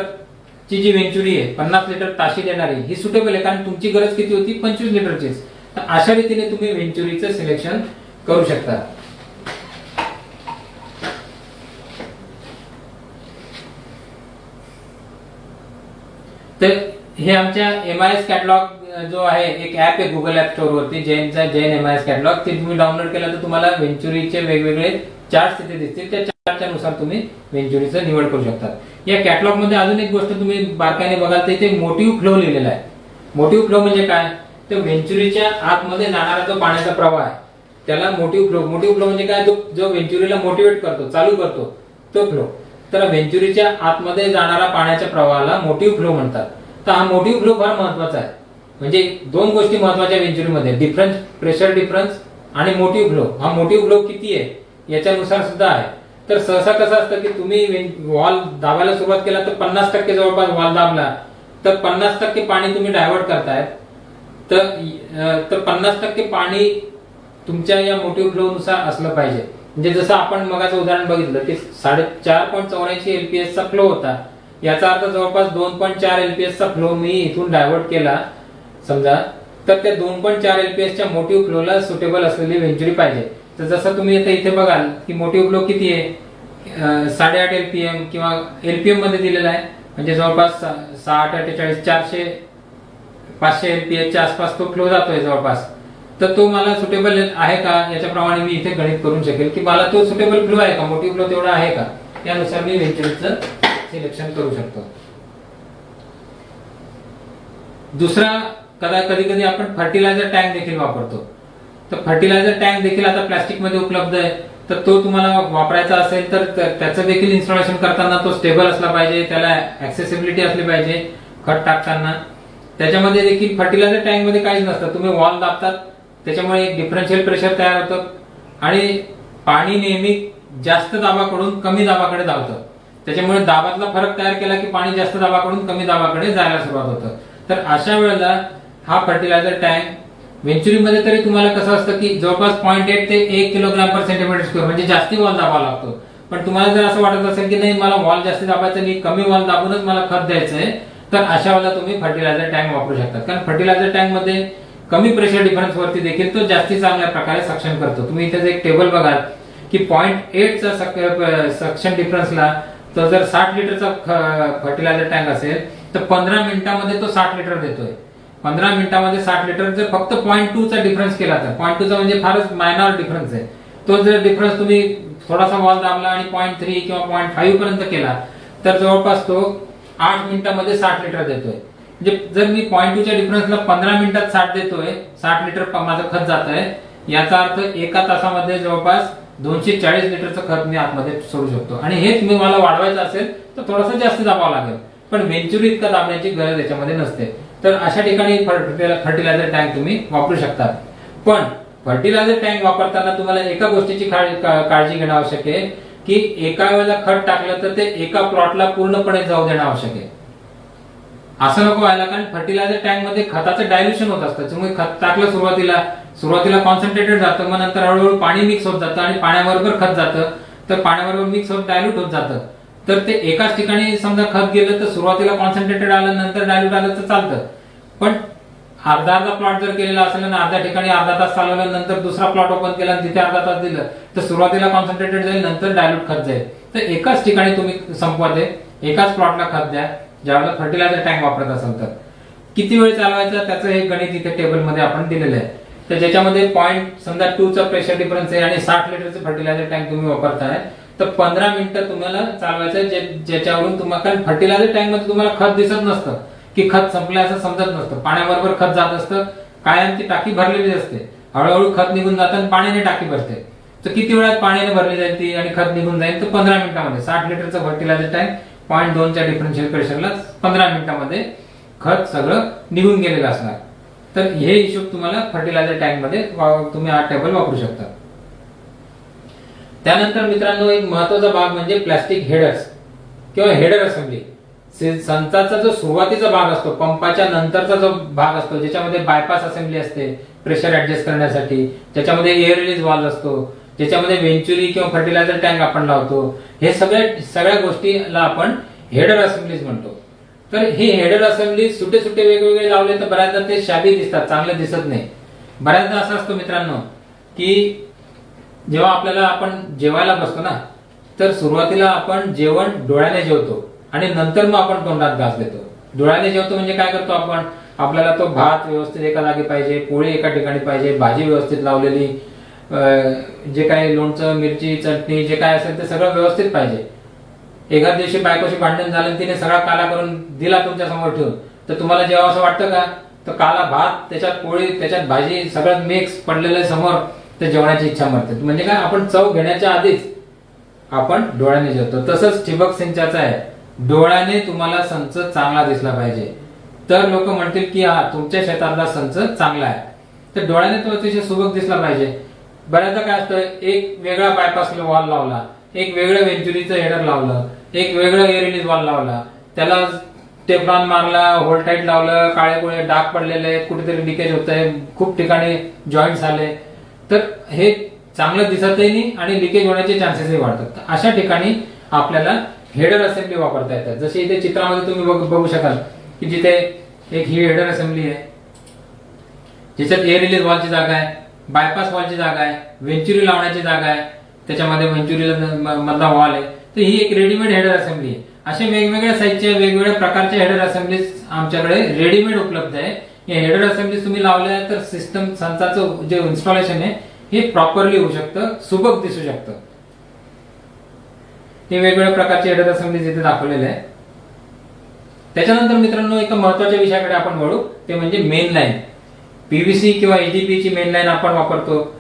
ची जी वेंचुरी आहे, 50 लिटर ताशी देणारी, ही सुटेबल आहे, कारण तुमची गरज किती होती? 25 लिटरचीच। तर अशा रीतीने तुम्ही वेंचुरीचं सिलेक्शन करू शकता। तर हे आमच्या MIS कॅटलॉग जो आहे, एक ऍप आहे गुगल ऍप स्टोर वरती, जैन MIS कॅटलॉग, ते तुम्ही डाउनलोड केलं तर तुम्हाला वेंचुरीचे वेगवेगळे चार्ट तिथे दिसतील, त्या चार्टच्या नुसार तुम्ही वेंचुरीचं निवड करू शकता। या कॅटलॉग मध्ये अजून एक गोष्ट तुम्ही बारकाईने बघाल तर इथे मोटिव्ह फ्लो लिहिलेला आहे। मोटिव्ह फ्लो म्हणजे काय? तर वेंचुरीच्या आतमध्ये जाणारा जो पाण्याचा प्रवाह आहे त्याला मोटिव्ह फ्लो म्हणजे काय? जो वेंचुरीला मोटिवेट करतो, चालू करतो, तो फ्लो। तर वेंचुरीच्या आतमध्ये जाणारा पाण्याच्या प्रवाहाला मोटिव्ह फ्लो म्हणतात। तर हा मोटिव्ह फ्लो फार महत्वाचा आहे, म्हणजे 2 गोष्टी महत्वाच्या वेंचुरीमध्ये, डिफरन्स, प्रेशर डिफरन्स आणि मोटिव्ह फ्लो। हा मोटिव्ह फ्लो किती आहे याच्यानुसार सुद्धा आहे। तर सहसा कसं असतं की तुम्ही वॉल दाबायला सुरुवात केला तर 50% जवळपास वॉल दाबला तर 50% पाणी तुम्ही डायव्हर्ट करताय, तर 50% पाणी तुमच्या या मोटिव्ह फ्लो नुसार असलं पाहिजे। म्हणजे जसं आपण मगाचं उदाहरण बघितलं की 4.84 LPS चा फ्लो होता, याचा अर्थ जवळपास 2.4 LPS चा फ्लो मी इथून डायव्हर्ट केला समजा, तर त्या 2.4 LPS च्या मोटिव्ह फ्लोला सुटेबल असलेली वेंचुरी पाहिजे। तर जसं तुम्ही इथे बघाल की मोटिव्ह फ्लो किती आहे, 8.5 LPM किंवा LPM मध्ये दिलेला आहे, म्हणजे जवळपास 6.48 400 500 LPS च्या आसपास तो फ्लो जातोय जवळपास। तर तो मला सुटेबल आहे का याच्याप्रमाणे मी इथे गणित करून शकेल की मला तो सुटेबल फ्लो आहे का, मोटिव्ह फ्लो तेवढा आहे का। त्यानुसार मी व्हेंचुरीचं सिलेक्शन करू शकतो. दुसरा कधी कधी आपण फर्टिलायझर टँक देखील वापरतो. तर फर्टिलायझर टँक देखील आता प्लास्टिक मध्ये उपलब्ध आहे. तर तो तुम्हाला वापरायचा असेल तर त्याचं देखील इन्स्टॉलेशन करताना तो स्टेबल असला पाहिजे, त्याला ऍक्सेसिबिलिटी असली पाहिजे खत टाकताना. त्याच्यामध्ये देखील फर्टिलायझर टँक मध्ये काहीच नसतं, तुम्ही वॉल दाबतात त्याच्यामुळे एक डिफरन्शियल प्रेशर तयार होतं आणि पाणी नेहमी जास्त दाबाकडून कमी दाबाकडे धावतं. त्याच्यामुळे दाबातला फरक तयार केला की पाणी जास्त दाबाकडून कमी दाबाकडे जायला सुरुवात होतं. तर अशा वेळेला हा फर्टिलायझर टँक व्हेंचुरीमध्ये तरी तुम्हाला कसं असतं की जवळपास 0.8 ते 1 किलोग्राम पर सेंटीमीटर स्क्वेअर म्हणजे जास्ती वॉल दाबावा लागतो. पण तुम्हाला जर असं वाटत असेल की नाही मला वॉल जास्ती दाबायचं नाही, कमी वॉल दाबूनच मला खत द्यायचंय, तर अशा वेळेला तुम्ही फर्टिलायझर टँक वापरू शकता. कारण फर्टिलायझर टँक मध्ये कमी प्रेशर डिफरन्स वरती देखील तो जास्ती चांगल्या प्रकारे सक्शन करतो. तुम्ही इथे एक टेबल बघाल की 0.8 चा सक्शन डिफरन्सला तो जर 60 लिटरचा फर्टिलायझर टँक असेल तर 15 मिनिटांमध्ये तो 60 लिटर देतोय. 15 मिनिटांमध्ये 60 लिटर. जर फक्त 0.2 चा डिफरन्स केला तर 0.2 चा म्हणजे फारच मायनॉर डिफरन्स आहे. तो जर डिफरन्स तुम्ही थोडासा वॉल दाबला आणि 0.3 किंवा 0.5 पर्यंत केला तर जवळपास तो 8 मिनिटांमध्ये 60 लिटर देतोय. म्हणजे जर मी 0.2 च्या डिफरन्सला 15 मिनिटात 60 देतोय, 60 लिटर माझं खत जात आहे, याचा अर्थ एका तासामध्ये जवळपास 240 लिटरचं खत मी आतमध्ये सोडू शकतो. आणि हेच मी मला वाढवायचं असेल तर थोडंसं जास्त दाबावं लागेल, पण व्हेंचुरी इतका दाबण्याची गरज याच्यामध्ये नसते. तर अशा ठिकाणी फर्टिलायझर टँक तुम्ही वापरू शकता. पण फर्टिलायझर टँक वापरताना तुम्हाला एका गोष्टीची काळजी घेणं आवश्यक आहे की एका वेळेला खत टाकलं तर ते एका प्लॉटला पूर्णपणे जाऊ देणं आवश्यक आहे. असं नको व्हायला, कारण फर्टिलायझर टँक मध्ये खताचं डायल्युशन होत असतं. त्यामुळे खत टाकलं सुरुवातीला कॉन्सन्ट्रेटेड जातं, मग नंतर हळूहळू पाणी मिक्स होत जातं आणि पाण्याबरोबर खत जातं, तर पाण्याबरोबर मिक्स होत डायल्यूट होत जातं. तर ते एकाच ठिकाणी समजा खत गेलं तर सुरुवातीला कॉन्सन्ट्रेटेड आलं, नंतर डायल्यूट आलं तर चालतं. पण अर्धा प्लॉट जर केलेला असेल आणि अर्ध्या ठिकाणी अर्धा तास चालवलं, नंतर दुसरा प्लॉट ओपन केला आणि तिथे अर्धा तास दिलं तर सुरुवातीला कॉन्सन्ट्रेटेड जाईल, नंतर डायल्यूट खत जाईल. तर एकाच ठिकाणी तुम्ही संपवा ते, एकाच प्लॉटला खत द्या ज्यावेळेला फर्टिलायझर टँक वापरत असाल तर. किती वेळ चालवायचा त्याचं हे गणित इथे टेबलमध्ये आपण दिलेलं आहे. तर ज्याच्यामध्ये समजा 2 चा प्रेशर डिफरन्स आहे आणि 60 लिटरचं फर्टिलायझर टँक तुम्ही वापरताय तर 15 मिनिटं तुम्हाला चालवायचं, ज्याच्यावरून तुम्हाला, कारण फर्टिलायझर टँक मध्ये तुम्हाला खत दिसत नसतं की खत संपलं असं समजत नसतं. पाण्याबरोबर खत जात असतं, कायम ती टाकी भरलेली असते, हळूहळू खत निघून जातं आणि पाण्याने टाकी भरते. तर किती वेळात पाण्याने भरली जाईल ती आणि खत निघून जाईल तर 15 मिनिटांमध्ये. 60 लिटरचं फर्टिलायझर टँक 0.2 च्या डिफरन्शियल प्रेशरला 15 मिनिटांमध्ये खत सगळं निघून गेलेलं असणार. तर हे हिशोब तुम्हाला फर्टिलायझर टँक मध्ये तुम्ही हा टेबल वापरू शकता. त्यानंतर मित्रांनो एक महत्वाचा भाग म्हणजे प्लास्टिक हेडर्स किंवा हेडर असेंब्ली. संचाचा जो सुरुवातीचा भाग असतो, पंपाच्या नंतरचा जो भाग असतो, ज्याच्यामध्ये बायपास असेंब्ली असते प्रेशर ऍडजस्ट करण्यासाठी, ज्याच्यामध्ये एअर रिलीज वाल्व असतो, ज्याच्यामध्ये व्हेंचुरी किंवा फर्टिलायझर टँक आपण लावतो, हे सगळ्या गोष्टीला आपण हेडर असेंब्लीज म्हणतो. तर हे हेडर असेंब्ली सुटे वेगवेगळे लावले तर बऱ्याचदा ते शाबी दिसतात, चांगले दिसत नाही. बऱ्याचदा असं असतं मित्रांनो की जेव्हा आपण जेवायला बसतो ना, तर सुरुवातीला आपण जेवण डोळ्याने जेवतो आणि नंतर मग आपण तोंडात घास देतो. डोळ्याने जेवतो म्हणजे काय करतो आपण, आपल्याला तो भात व्यवस्थित एका जागी पाहिजे, पोळी एका ठिकाणी पाहिजे, भाजी व्यवस्थित लावलेली, जे काही लोणचं मिरची चटणी जे काय असेल ते सगळं व्यवस्थित पाहिजे. एखाद्या दिवशी बायकोशी भांडण झालं, तिने सगळा काला करून दिला तुमच्या समोर ठेवून, तर तुम्हाला जेव्हा असं वाटतं का, तर काला भात, त्याच्यात पोळी, त्याच्यात भाजी, सगळं मिक्स पडलेलं समोर, तर जेवणाची इच्छा मरते. म्हणजे काय, आपण चव घेण्याच्या आधीच आपण डोळ्याने जेवतो. तसंच ठिबक सिंचनाचं आहे, डोळ्याने तुम्हाला संच चांगला दिसला पाहिजे तर लोक म्हणतील की हा तुमच्या शेतातला संच चांगला आहे. तर डोळ्याने तो अतिशय सुबक दिसला पाहिजे. बऱ्याचदा काय असतं, एक वेगळा बायपास वॉल लावला, एक वेगळं व्हेंचुरीचं हेडर लावलं, एक वेगळं एअर रिलीज वॉल लावला, त्याला टेफ्लॉन मारला, होल टाईट लावलं, काळे गोळे डाग पडलेले, कुठेतरी लिकेज होत आहे, खूप ठिकाणी जॉईंट्स आले, तर हे चांगलं दिसतही नाही आणि लिकेज होण्याचे चान्सेसही वाढतात. अशा ठिकाणी आपल्याला हेडर असेंब्ली वापरता येतात. जसे इथे चित्रामध्ये तुम्ही बघू शकाल की जिथे एक ही हेडर असेंब्ली आहे, ज्याच्यात एअर रिलीज वॉलची जागा आहे, बायपास वॉलची जागा आहे, व्हेंचुरी लावण्याची जागा आहे, त्याच्यामध्ये व्हेंचुरीला मधला वॉल आहे. तर ही एक रेडीमेड हेडर असेंब्ली आहे. असे वेगवेगळ्या साईजचे वेगवेगळ्या प्रकारचे हेडर असेंब्लीज आमच्याकडे रेडीमेड उपलब्ध आहे. या हेडर असेंब्लीज तुम्ही लावल्या तर सिस्टम संचाचं जे इन्स्टॉलेशन आहे हे प्रॉपरली होऊ शकतं, सुबक दिसू शकतं. ते वेगवेगळ्या प्रकारचे हेडर असेंब्लीज इथे दाखवलेले आहे. त्याच्यानंतर मित्रांनो एका महत्वाच्या विषयाकडे आपण वळू, ते म्हणजे मेन लाईन. पीव्हीसी किंवा एचडीपी ची मेन लाईन आपण वापरतो.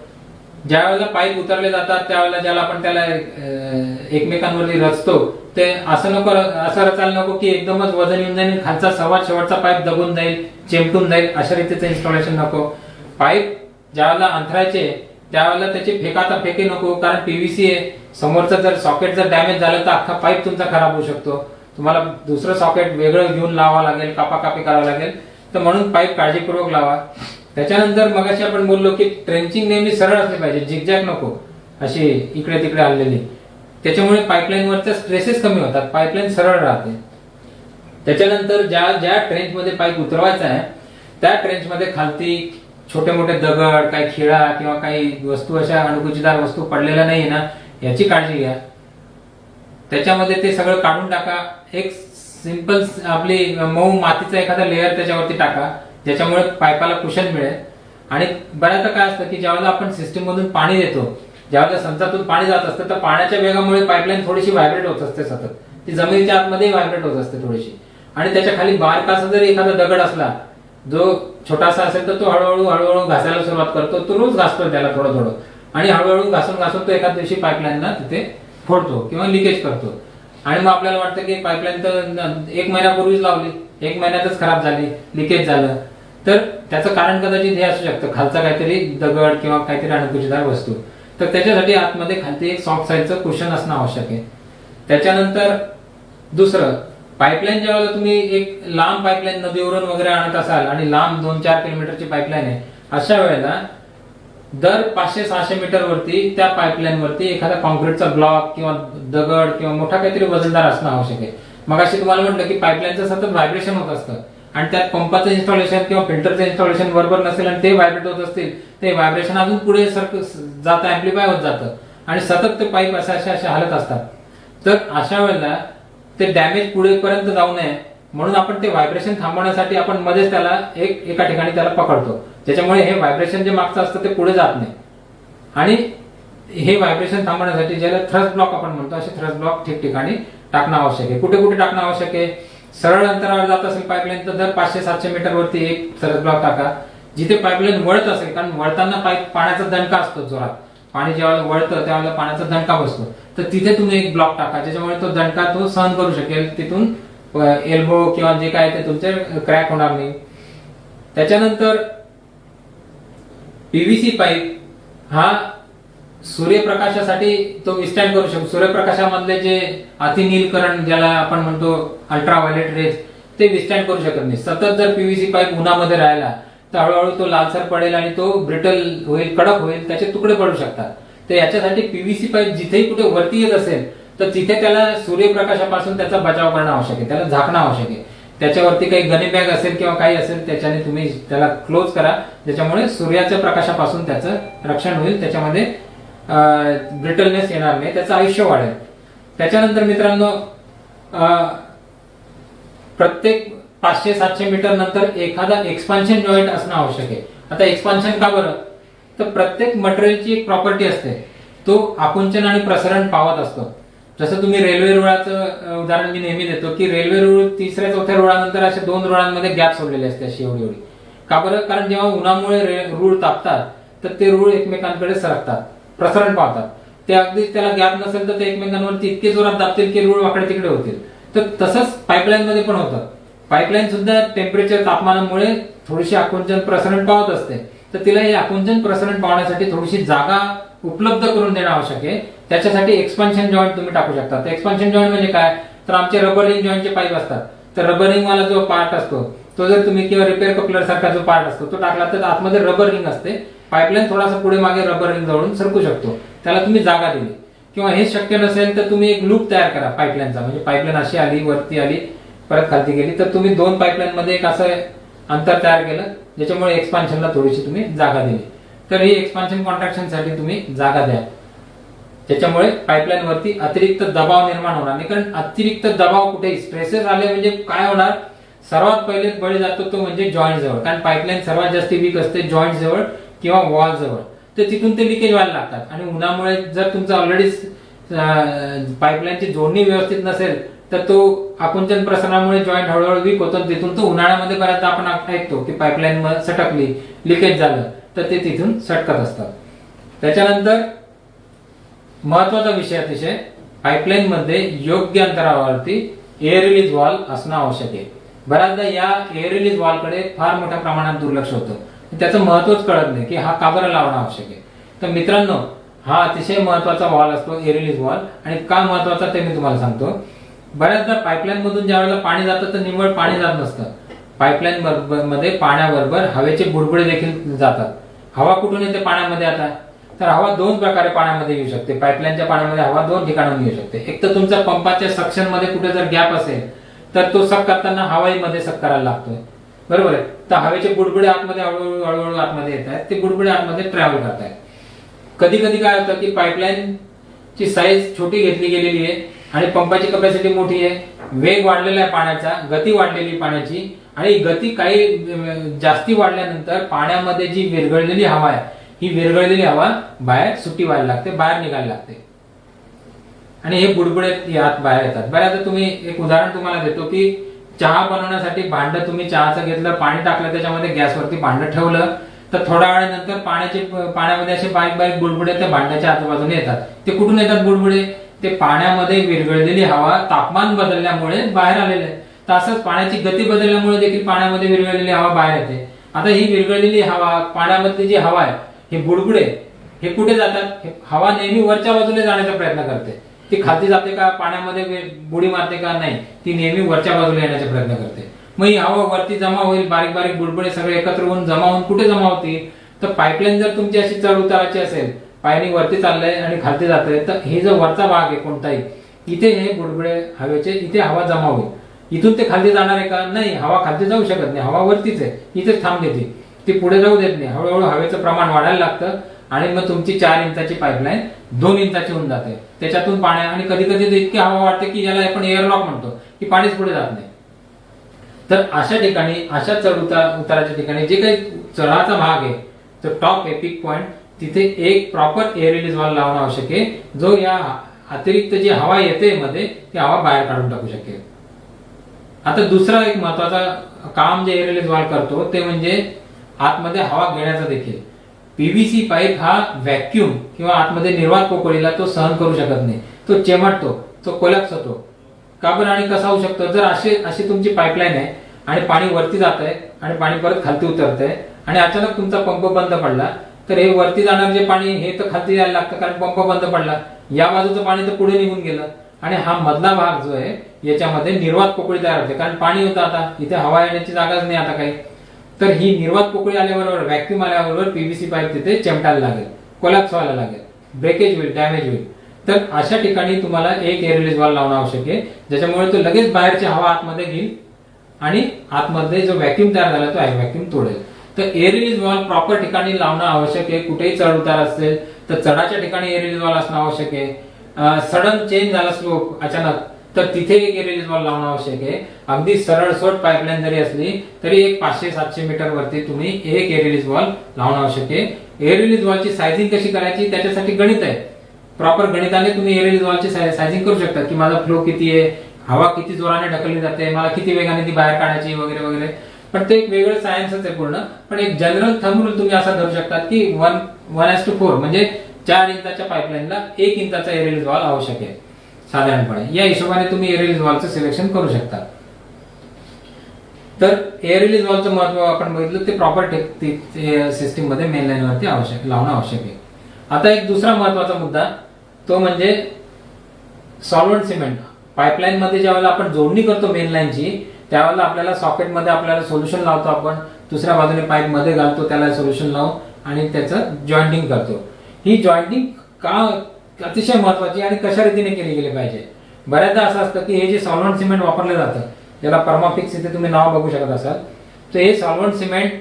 ज्या वेळेला पाईप उतरले जातात त्यावेळेला ज्याला आपण त्याला एकमेकांवरती रचतो, ते असं रचायला नको की एकदमच वजन येऊन जाईल, खालचा सर्वात शेवटचा पाईप दबून जाईल, चिमटून जाईल, अशा रीतीचं इन्स्टॉलेशन नको. पाईप ज्यावेळेला अंथरायचे त्यावेळेला त्याची फेकी नको, कारण पीव्हीसी आहे. समोरचं जर सॉकेट जर डॅमेज झालं तर अख्खा पाईप तुमचा खराब होऊ शकतो. तुम्हाला दुसरं सॉकेट वेगळं घेऊन लावावं लागेल, कापाकापी करावं लागेल. तर म्हणून पाईप काळजीपूर्वक लावा. त्याच्यानंतर मगाशी आपण बोललो की ट्रेंचिंग नेहमी सरळ असली पाहिजे, झिगझॅग नको अशी इकडे तिकडे आलेली. त्याच्यामुळे पाईपलाईन वरच्या स्ट्रेसेस कमी होतात, पाईपलाईन सरळ राहते. त्याच्यानंतर ज्या ट्रेंच मध्ये पाईप उतरवायचा आहे त्या ट्रेंच मध्ये खालती छोटे मोठे दगड, काही खिळा किंवा काही वस्तू अशा अणकुचीदार वस्तू पडलेल्या नाही ना, याची काळजी घ्या. त्याच्यामध्ये ते सगळं काढून टाका. एक सिंपल आपली मऊ मातीचा एखादा लेअर त्याच्यावरती टाका, ज्याच्यामुळे पाईपाला कुशन मिळेल. आणि बऱ्याचदा काय असतं की ज्यावेळेला आपण सिस्टीम मधून पाणी देतो, ज्यावेळेला संचातून पाणी जात असतं तर पाण्याच्या वेगामुळे पाईपलाईन थोडीशी व्हायब्रेट होत असते सतत, ती जमिनीच्या आतमध्ये व्हायब्रेट होत असते थोडीशी. आणि त्याच्या खाली बारकासा जर एखादा दगड असला जो छोटासा असेल तर तो हळूहळू घासायला सुरुवात करतो. तो रोज घासतो त्याला थोडं थोडं, आणि हळूहळू घासून तो एखाद दिवशी पाईपलाईनला तिथे फोडतो किंवा लिकेज करतो. आणि मग आपल्याला वाटतं की पाईपलाईन तर 1 महिन्यापूर्वीच लावली, 1 महिन्यातच खराब झाली, लिकेज झालं. तर त्याचं कारण कदाचित हे असू शकतं, खालचा काहीतरी दगड किंवा काहीतरी अणकुचीदार वस्तू. तर त्याच्यासाठी आतमध्ये खालती एक सॉफ्ट साईजचं कुशन असणं आवश्यक आहे. त्याच्यानंतर दुसरं, पाईपलाईन ज्यावेळेला तुम्ही एक लांब पाईपलाईन नदीवरून वगैरे आणत असाल आणि लांब 2-4 किलोमीटरची पाईपलाईन आहे, अशा वेळेला दर 500-600 मीटर वरती त्या पाईपलाईन वरती एखादा कॉन्क्रीटचा ब्लॉक किंवा दगड किंवा मोठा काहीतरी वजनदार असणं आवश्यक आहे. मग अशी तुम्हाला म्हटलं की पाईपलाईनचं सतत व्हायब्रेशन होत असतं आणि त्यात पंपाचं इन्स्टॉलेशन किंवा फिल्टरचं इन्स्टॉलेशन बरोबर नसेल आणि ते व्हायब्रेट होत असतील, ते व्हायब्रेशन अजून पुढे जातं, अँप्लिफाय होत जातं आणि सतत ते पाईप अशा हालत असतात. तर अशा वेळेला ते डॅमेज पुढेपर्यंत जाऊ नये म्हणून आपण ते व्हायब्रेशन थांबवण्यासाठी आपण मध्येच त्याला एका ठिकाणी त्याला पकडतो, त्याच्यामुळे हे व्हायब्रेशन जे मागचं असतं ते पुढे जात नाही. आणि हे व्हायब्रेशन थांबवण्यासाठी ज्याला थ्रस्ट ब्लॉक आपण म्हणतो, असे थ्रस्ट ब्लॉक ठिकठिकाणी टाकणं आवश्यक आहे. कुठे कुठे टाकणं आवश्यक आहे? सरळ अंतरावर जात असेल पाईपलाईन तर दर 500-700 मीटर वरती एक थ्रस्ट ब्लॉक टाका. जिथे पाईपलाईन वळत असेल, कारण वळताना पाण्याचा दणका असतो जोरात, पाणी जेव्हा वळतं त्यावेळेला पाण्याचा दणका बसतो, तर तिथे तुम्ही एक ब्लॉक टाका, ज्याच्यामुळे तो दणका तो सहन करू शकेल, तिथून एल्बो किंवा जे काय ते तुमचे क्रॅक होणार नाही. त्याच्यानंतर पीव्हीसी पाईप हा सूर्यप्रकाशासाठी तो विस्टँड करू शकतो. सूर्यप्रकाशामधले जे अतिनीलकरण ज्याला आपण म्हणतो अल्ट्राव्हायलेट रेज, ते विस्टँड करू शकत नाही. सतत जर पीव्हीसी पाईप उन्हामध्ये राहिला तर हळूहळू तो लालसर पडेल आणि तो ब्रिटल होईल, कडक होईल, त्याचे तुकडे पडू शकतात. तर याच्यासाठी पीव्हीसी पाईप जिथेही कुठे वरती येत असेल तर तिथे त्याला सूर्यप्रकाशापासून त्याचा बचाव करणं आवश्यक आहे, त्याला झाकणं आवश्यक आहे. त्याच्यावरती काही गनी बॅग असेल किंवा काही असेल त्याच्याने तुम्ही त्याला क्लोज करा, ज्याच्यामुळे सूर्याच्या प्रकाशापासून त्याचं रक्षण होईल, त्याच्यामध्ये ब्रिटलनेस येणार नाही, त्याचं आयुष्य वाढेल. त्याच्यानंतर मित्रांनो, प्रत्येक 500-700 मीटर नंतर एखादा एक्सपान्शन जॉईंट असणं आवश्यक आहे. आता एक्सपान्शन का बरं? तर प्रत्येक मटेरियलची एक प्रॉपर्टी असते, तो आकुंचन आणि प्रसरण पावत असतो. जसं तुम्ही रेल्वे रुळाचं उदाहरण मी नेहमी देतो की रेल्वे रुळ 3ऱ्या-4थ्या रुळानंतर अशा 2 रुळांमध्ये गॅप सोडलेले असते अशी एवढी. का बरं? कारण जेव्हा उन्हामुळे रुळ तापतात तर ते रुळ एकमेकांकडे सरकतात, प्रसरण पावतात. ते अगदीच त्याला गॅप नसेल तर ते एकमेकांवरती इतके जोरात दाबतील की रुळ वाकडे तिकडे होतील. तर तसंच पाईपलाईन मध्ये पण होतं. पाईपलाईन सुद्धा टेम्परेचर, तापमानामुळे थोडीशी आकुंचन प्रसरण पावत असते, तर तिला हे आकुंचन प्रसरण पावण्यासाठी थोडीशी जागा उपलब्ध करून देणं आवश्यक आहे. त्याच्यासाठी एक्सपान्शन जॉईंट तुम्ही टाकू शकता. एक्सपान्शन जॉईंट म्हणजे काय? तर आमचे रबर रिंग जॉईंटचे पाईप असतात, तर रबर रिंग वाला जो पार्ट असतो तो जर तुम्ही किंवा रिपेअर कपलर सारखा जो पार्ट असतो तो टाकला तर आतमध्ये रबर रिंग असते, पाईपलाईन थोडासा पुढे मागे रबर रिंग जवळून सरकू शकतो, त्याला तुम्ही जागा दिली. किंवा हे शक्य नसेल तर तुम्ही एक लूप तयार करा पाईपलाईनचा, म्हणजे पाईपलाईन अशी आली, वरती आली, परत खालती गेली, तर तुम्ही 2 पाईपलाईन मध्ये एक असं अंतर तयार केलं, ज्याच्यामुळे एक्सपान्शनला थोडीशी तुम्ही जागा दिली. तर ही एक्सपान्शन कॉन्ट्रॅक्शन साठी तुम्ही जागा द्या, त्याच्यामुळे पाईपलाईन वरती अतिरिक्त दबाव निर्माण होणार नाही. कारण अतिरिक्त दबाव कुठे, स्ट्रेसेस आले म्हणजे काय होणार? सर्वात पहिले बळी जातो तो म्हणजे जॉईंट जवळ, कारण पाईपलाईन सर्वात जास्त वीक असते जॉईंट जवळ किंवा वॉल जवळ, तर तिथून ते लिकेज व्हायला लागतात. आणि उन्हामुळे जर तुमचं ऑलरेडी पाईपलाईनची जोडणी व्यवस्थित नसेल तर तो आकुंचन प्रसरणामुळे जॉईंट हळूहळू वीक होतो. तिथून तो उन्हाळ्यामध्ये बऱ्याचदा आपण ऐकतो की पाईपलाईन सटकली, लिकेज झालं तर ते तिथून सटकत असतात. त्याच्यानंतर महत्वाचा विषय अतिशय, पाईपलाईन मध्ये योग्य अंतरावरती एअर रिलीज व्हॉल्व असणं आवश्यक आहे. बऱ्याचदा या एअर रिलीज व्हॉल्वकडे फार मोठ्या प्रमाणात दुर्लक्ष होतं. त्याचं महत्वच कळत नाही की हा का बरं लावणं आवश्यक आहे. तर मित्रांनो, हा अतिशय महत्वाचा व्हॉल्व असतो एअर रिलीज व्हॉल्व. आणि का महत्वाचा ते मी तुम्हाला सांगतो. बऱ्याचदा पाईपलाईन मधून ज्या वेळेला पाणी जातं तर निव्वळ पाणी जात नसतं. पाईपलाईन मध्ये पाण्याबरोबर हवेचे बुडबुडे देखील जातात. हवा कुठून येते पाण्यामध्ये? आता तर हवा दोन प्रकारे पाण्यामध्ये येऊ शकते. पाईपलाईनच्या पाण्यामध्ये हवा दोन ठिकाणाहून येऊ शकते. एक तर तुमच्या पंपाच्या सक्शन मध्ये कुठे जर गॅप असेल तर तो सक करताना हवाईमध्ये सक करायला लागतोय, बरोबर आहे. तर हवेचे बुडबुडे आतमध्ये हळूहळू आतमध्ये येत आहेत, ते बुडबुडे आतमध्ये ट्रॅव्हल करत आहेत. कधी कधी काय होतं की पाईपलाईन ची साईज छोटी घेतली गेलेली आहे आणि पंपाची कपॅसिटी मोठी आहे, वेग वाढलेला आहे पाण्याचा, गती वाढलेली पाण्याची, आणि गती काही जास्ती वाढल्यानंतर पाण्यामध्ये जी विरघळलेली हवा आहे ही विरघळलेली हवा बाहेर सुट्टी व्हायला लागते, बाहेर निघायला लागते आणि हे बुडबुडे आत बाहेर येतात. बऱ्याचदा तुम्ही एक उदाहरण तुम्हाला देतो की चहा बनवण्यासाठी भांड तुम्ही चहाचं घेतलं, पाणी टाकलं, त्याच्यामध्ये गॅसवरती भांड ठेवलं तर थोड्या वेळानंतर पाण्यामध्ये असे बारीक बारीक बुडबुडे त्या भांड्याच्या आजूबाजूने येतात. ते कुठून येतात बुडबुडे? ते पाण्यामध्ये विरघळलेली हवा तापमान बदलल्यामुळे बाहेर आलेले आहे. तसंच पाण्याची गती बदलल्यामुळे देखील पाण्यामध्ये विरघळलेली हवा बाहेर येते. आता ही विरघळलेली हवा, पाण्यामधली जी हवा आहे, हे बुडबुडे हे कुठे जातात? हवा नेहमी वरच्या बाजूने जाण्याचा प्रयत्न करते. ती खाली जाते का, पाण्यामध्ये बुडी मारते का? नाही, ती नेहमी वरच्या बाजूला येण्याचा प्रयत्न करते. मग ही हवा वरती जमा होईल, बारीक बारीक बुडबुडे सगळे एकत्र होऊन जमा होऊन कुठे जमा होतील? तर पाईपलाईन जर तुमची अशी चढ उताराची असेल, पाणी वरती चाललंय आणि खालती जातंय, तर हे जो वरचा भाग आहे कोणताही, इथे हे बुडबुडे हवेचे, इथे हवा जमा होईल. इथून ते खाली जाणार आहे का? नाही, हवा खाली जाऊ शकत नाही, हवा वरतीच आहे, इथेच थांबते ती पुढे जाऊ देत नाही. हळूहळू हवेचं प्रमाण वाढायला लागतं आणि मग तुमची 4 इंचाची पाईपलाईन 2 इंचाची होऊन जाते. त्याच्यातून पाणी, आणि कधी कधी इतकी हवा वाढते की याला आपण एअरलॉक म्हणतो, की पाणीच पुढे जात नाही. तर अशा ठिकाणी, अशा चढ उताराच्या ठिकाणी जे काही चढाचा भाग आहे, तो टॉप एपिक पॉइंट, तिथे एक प्रॉपर एअर रिलीज व्हॉल्व लावणं आवश्यक आहे, जो या अतिरिक्त जी हवा येते मध्ये ती हवा बाहेर काढून टाकू शकेल. आता दुसरा एक महत्वाचा काम जे एअर रिलीज व्हॉल्व करतो ते म्हणजे आतमध्ये हवा घेण्याचा देखील. पीव्हीसी पाईप हा व्हॅक्यूम किंवा आतमध्ये निर्वात पोकळीला तो सहन करू शकत नाही, तो चेमटतो, तो कोलॅप्स होतो. का बरं आणि कसा होऊ शकतो? जर अशी तुमची पाईपलाईन आहे आणि पाणी वरती जात आहे आणि पाणी परत खालती उतरत आहे आणि अचानक तुमचा पंप बंद पडला, तर हे वरती जाणार जे पाणी हे तर खालती यायला लागतं, कारण पंप बंद पडला. या बाजूचं पाणी तर पुढे निघून गेलं आणि हा मधला भाग जो आहे याच्यामध्ये निर्वात पोकळी तयार होते, कारण पाणी होतं, आता इथे हवा येण्याची जागाच नाही आता काही. तर ही निर्वात पोकळी आल्याबरोबर, व्हॅक्यूम आल्याबरोबर पीव्हीसी पाईप तिथे चमटायला लागेल, कोलॅप्स व्हायला लागेल, ब्रेकेज होईल, डॅमेज होईल. तर अशा ठिकाणी तुम्हाला एक एअर रिलीज व्हॉल्व लावणं आवश्यक आहे, ज्याच्यामुळे तो लगेच बाहेरची हवा आतमध्ये घेईल आणि आतमध्ये जो व्हॅक्यूम तयार झाला तो व्हॅक्यूम तोडेल. तर एअर रिलीज व्हॉल्व प्रॉपर ठिकाणी लावणं आवश्यक आहे. कुठेही चढ उतार असेल तर चढाच्या ठिकाणी एअर रिलीज व्हॉल्व असणं आवश्यक आहे. सडन चेंज झाला स्लोप अचानक, तर तिथे एक एअर रिलीज व्हॉल्व लावणं आवश्यक आहे. अगदी सरळ सोट पाईपलाईन जरी असली तरी एक 500-700 मीटर वरती तुम्ही एक एअर रिलीज व्हॉल्व लावणं आवश्यक आहे. एअर रिलीज व्हॉल्वची सायझिंग कशी करायची त्याच्यासाठी गणित आहे. प्रॉपर गणिताने तुम्ही एअर रिलीज व्हॉल्वची सायझिंग करू शकता की माझा फ्लो किती आहे, हवा किती जोराने ढकलली जाते, मला किती वेगाने ती बाहेर काढायची वगैरे वगैरे. पण ते एक वेगळं सायन्सच आहे पूर्ण. पण एक जनरल थंब रूल तुम्ही असा धरू शकता की 1:4 म्हणजे 4 इंचाच्या पाईपलाईनला 1 इंचाचा एअर रिलीज व्हॉल्व आवश्यक आहे साधारणपणे. या हिशोबाने तुम्ही एअर रिलीज व्हॉल्वचं सिलेक्शन करू शकता. तर एअर रिलीज व्हॉल्वचं महत्व आपण बघितलं, ते प्रॉपर सिस्टीम मध्ये मेन लाईन वरती लावणं आवश्यक आहे. आता एक दुसरा महत्वाचा मुद्दा तो म्हणजे सॉल्व्हंट सिमेंट. पाईपलाईन मध्ये ज्यावेळेला आपण जोडणी करतो मेन लाईनची, त्यावेळेला आपल्याला सॉकेटमध्ये आपल्याला सोल्युशन लावतो, आपण दुसऱ्या बाजूने पाईप मध्ये घालतो, त्याला सोल्युशन लावून आणि त्याचं जॉईंटिंग करतो. ही जॉईंटिंग का अतिशय महत्वाची आणि कशा रीतीने केली गेली पाहिजे? बऱ्याचदा असं असतं की हे जे सॉल्व्हंट सिमेंट वापरलं जातं, ज्याला परमाफिक्स इथे तुम्ही नाव बघू शकत असाल, तर हे सॉल्व्हंट सिमेंट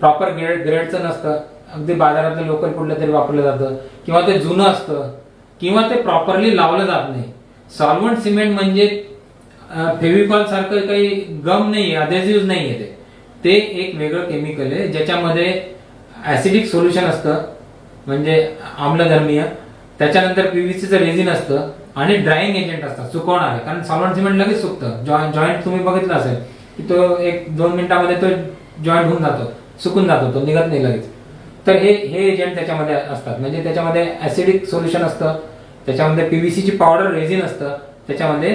प्रॉपर ग्रेडचं नसतं. अगदी बाजारातलं लोकल कुठलं तरी वापरलं जातं, किंवा ते जुनं असतं, किंवा ते प्रॉपरली लावलं जात नाही. सॉल्व्हंट सिमेंट म्हणजे फेविकॉल सारखं काही गम नाहीये, अधेसिव्ह नाहीये. ते एक वेगळं केमिकल आहे ज्याच्यामध्ये ऍसिडिक सोल्युशन असतं, म्हणजे आम्लधर्मीय. त्याच्यानंतर पीव्हीसीचं रेझिन असतं आणि ड्रायिंग एजंट असतात सुकवणारे, कारण सॉल्व्हंट सिमेंट लगेच सुकतं. जॉईंट तुम्ही बघितलं असेल की तो 1-2 मिनिटांमध्ये तो जॉईंट होऊन जातो, सुकून जातो, तो निघत नाही लगेच. तर हे एजंट त्याच्यामध्ये असतात. म्हणजे त्याच्यामध्ये ऍसिडिक सोल्युशन असतं, त्याच्यामध्ये पीव्हीसीची पावडर रेझिन असतं, त्याच्यामध्ये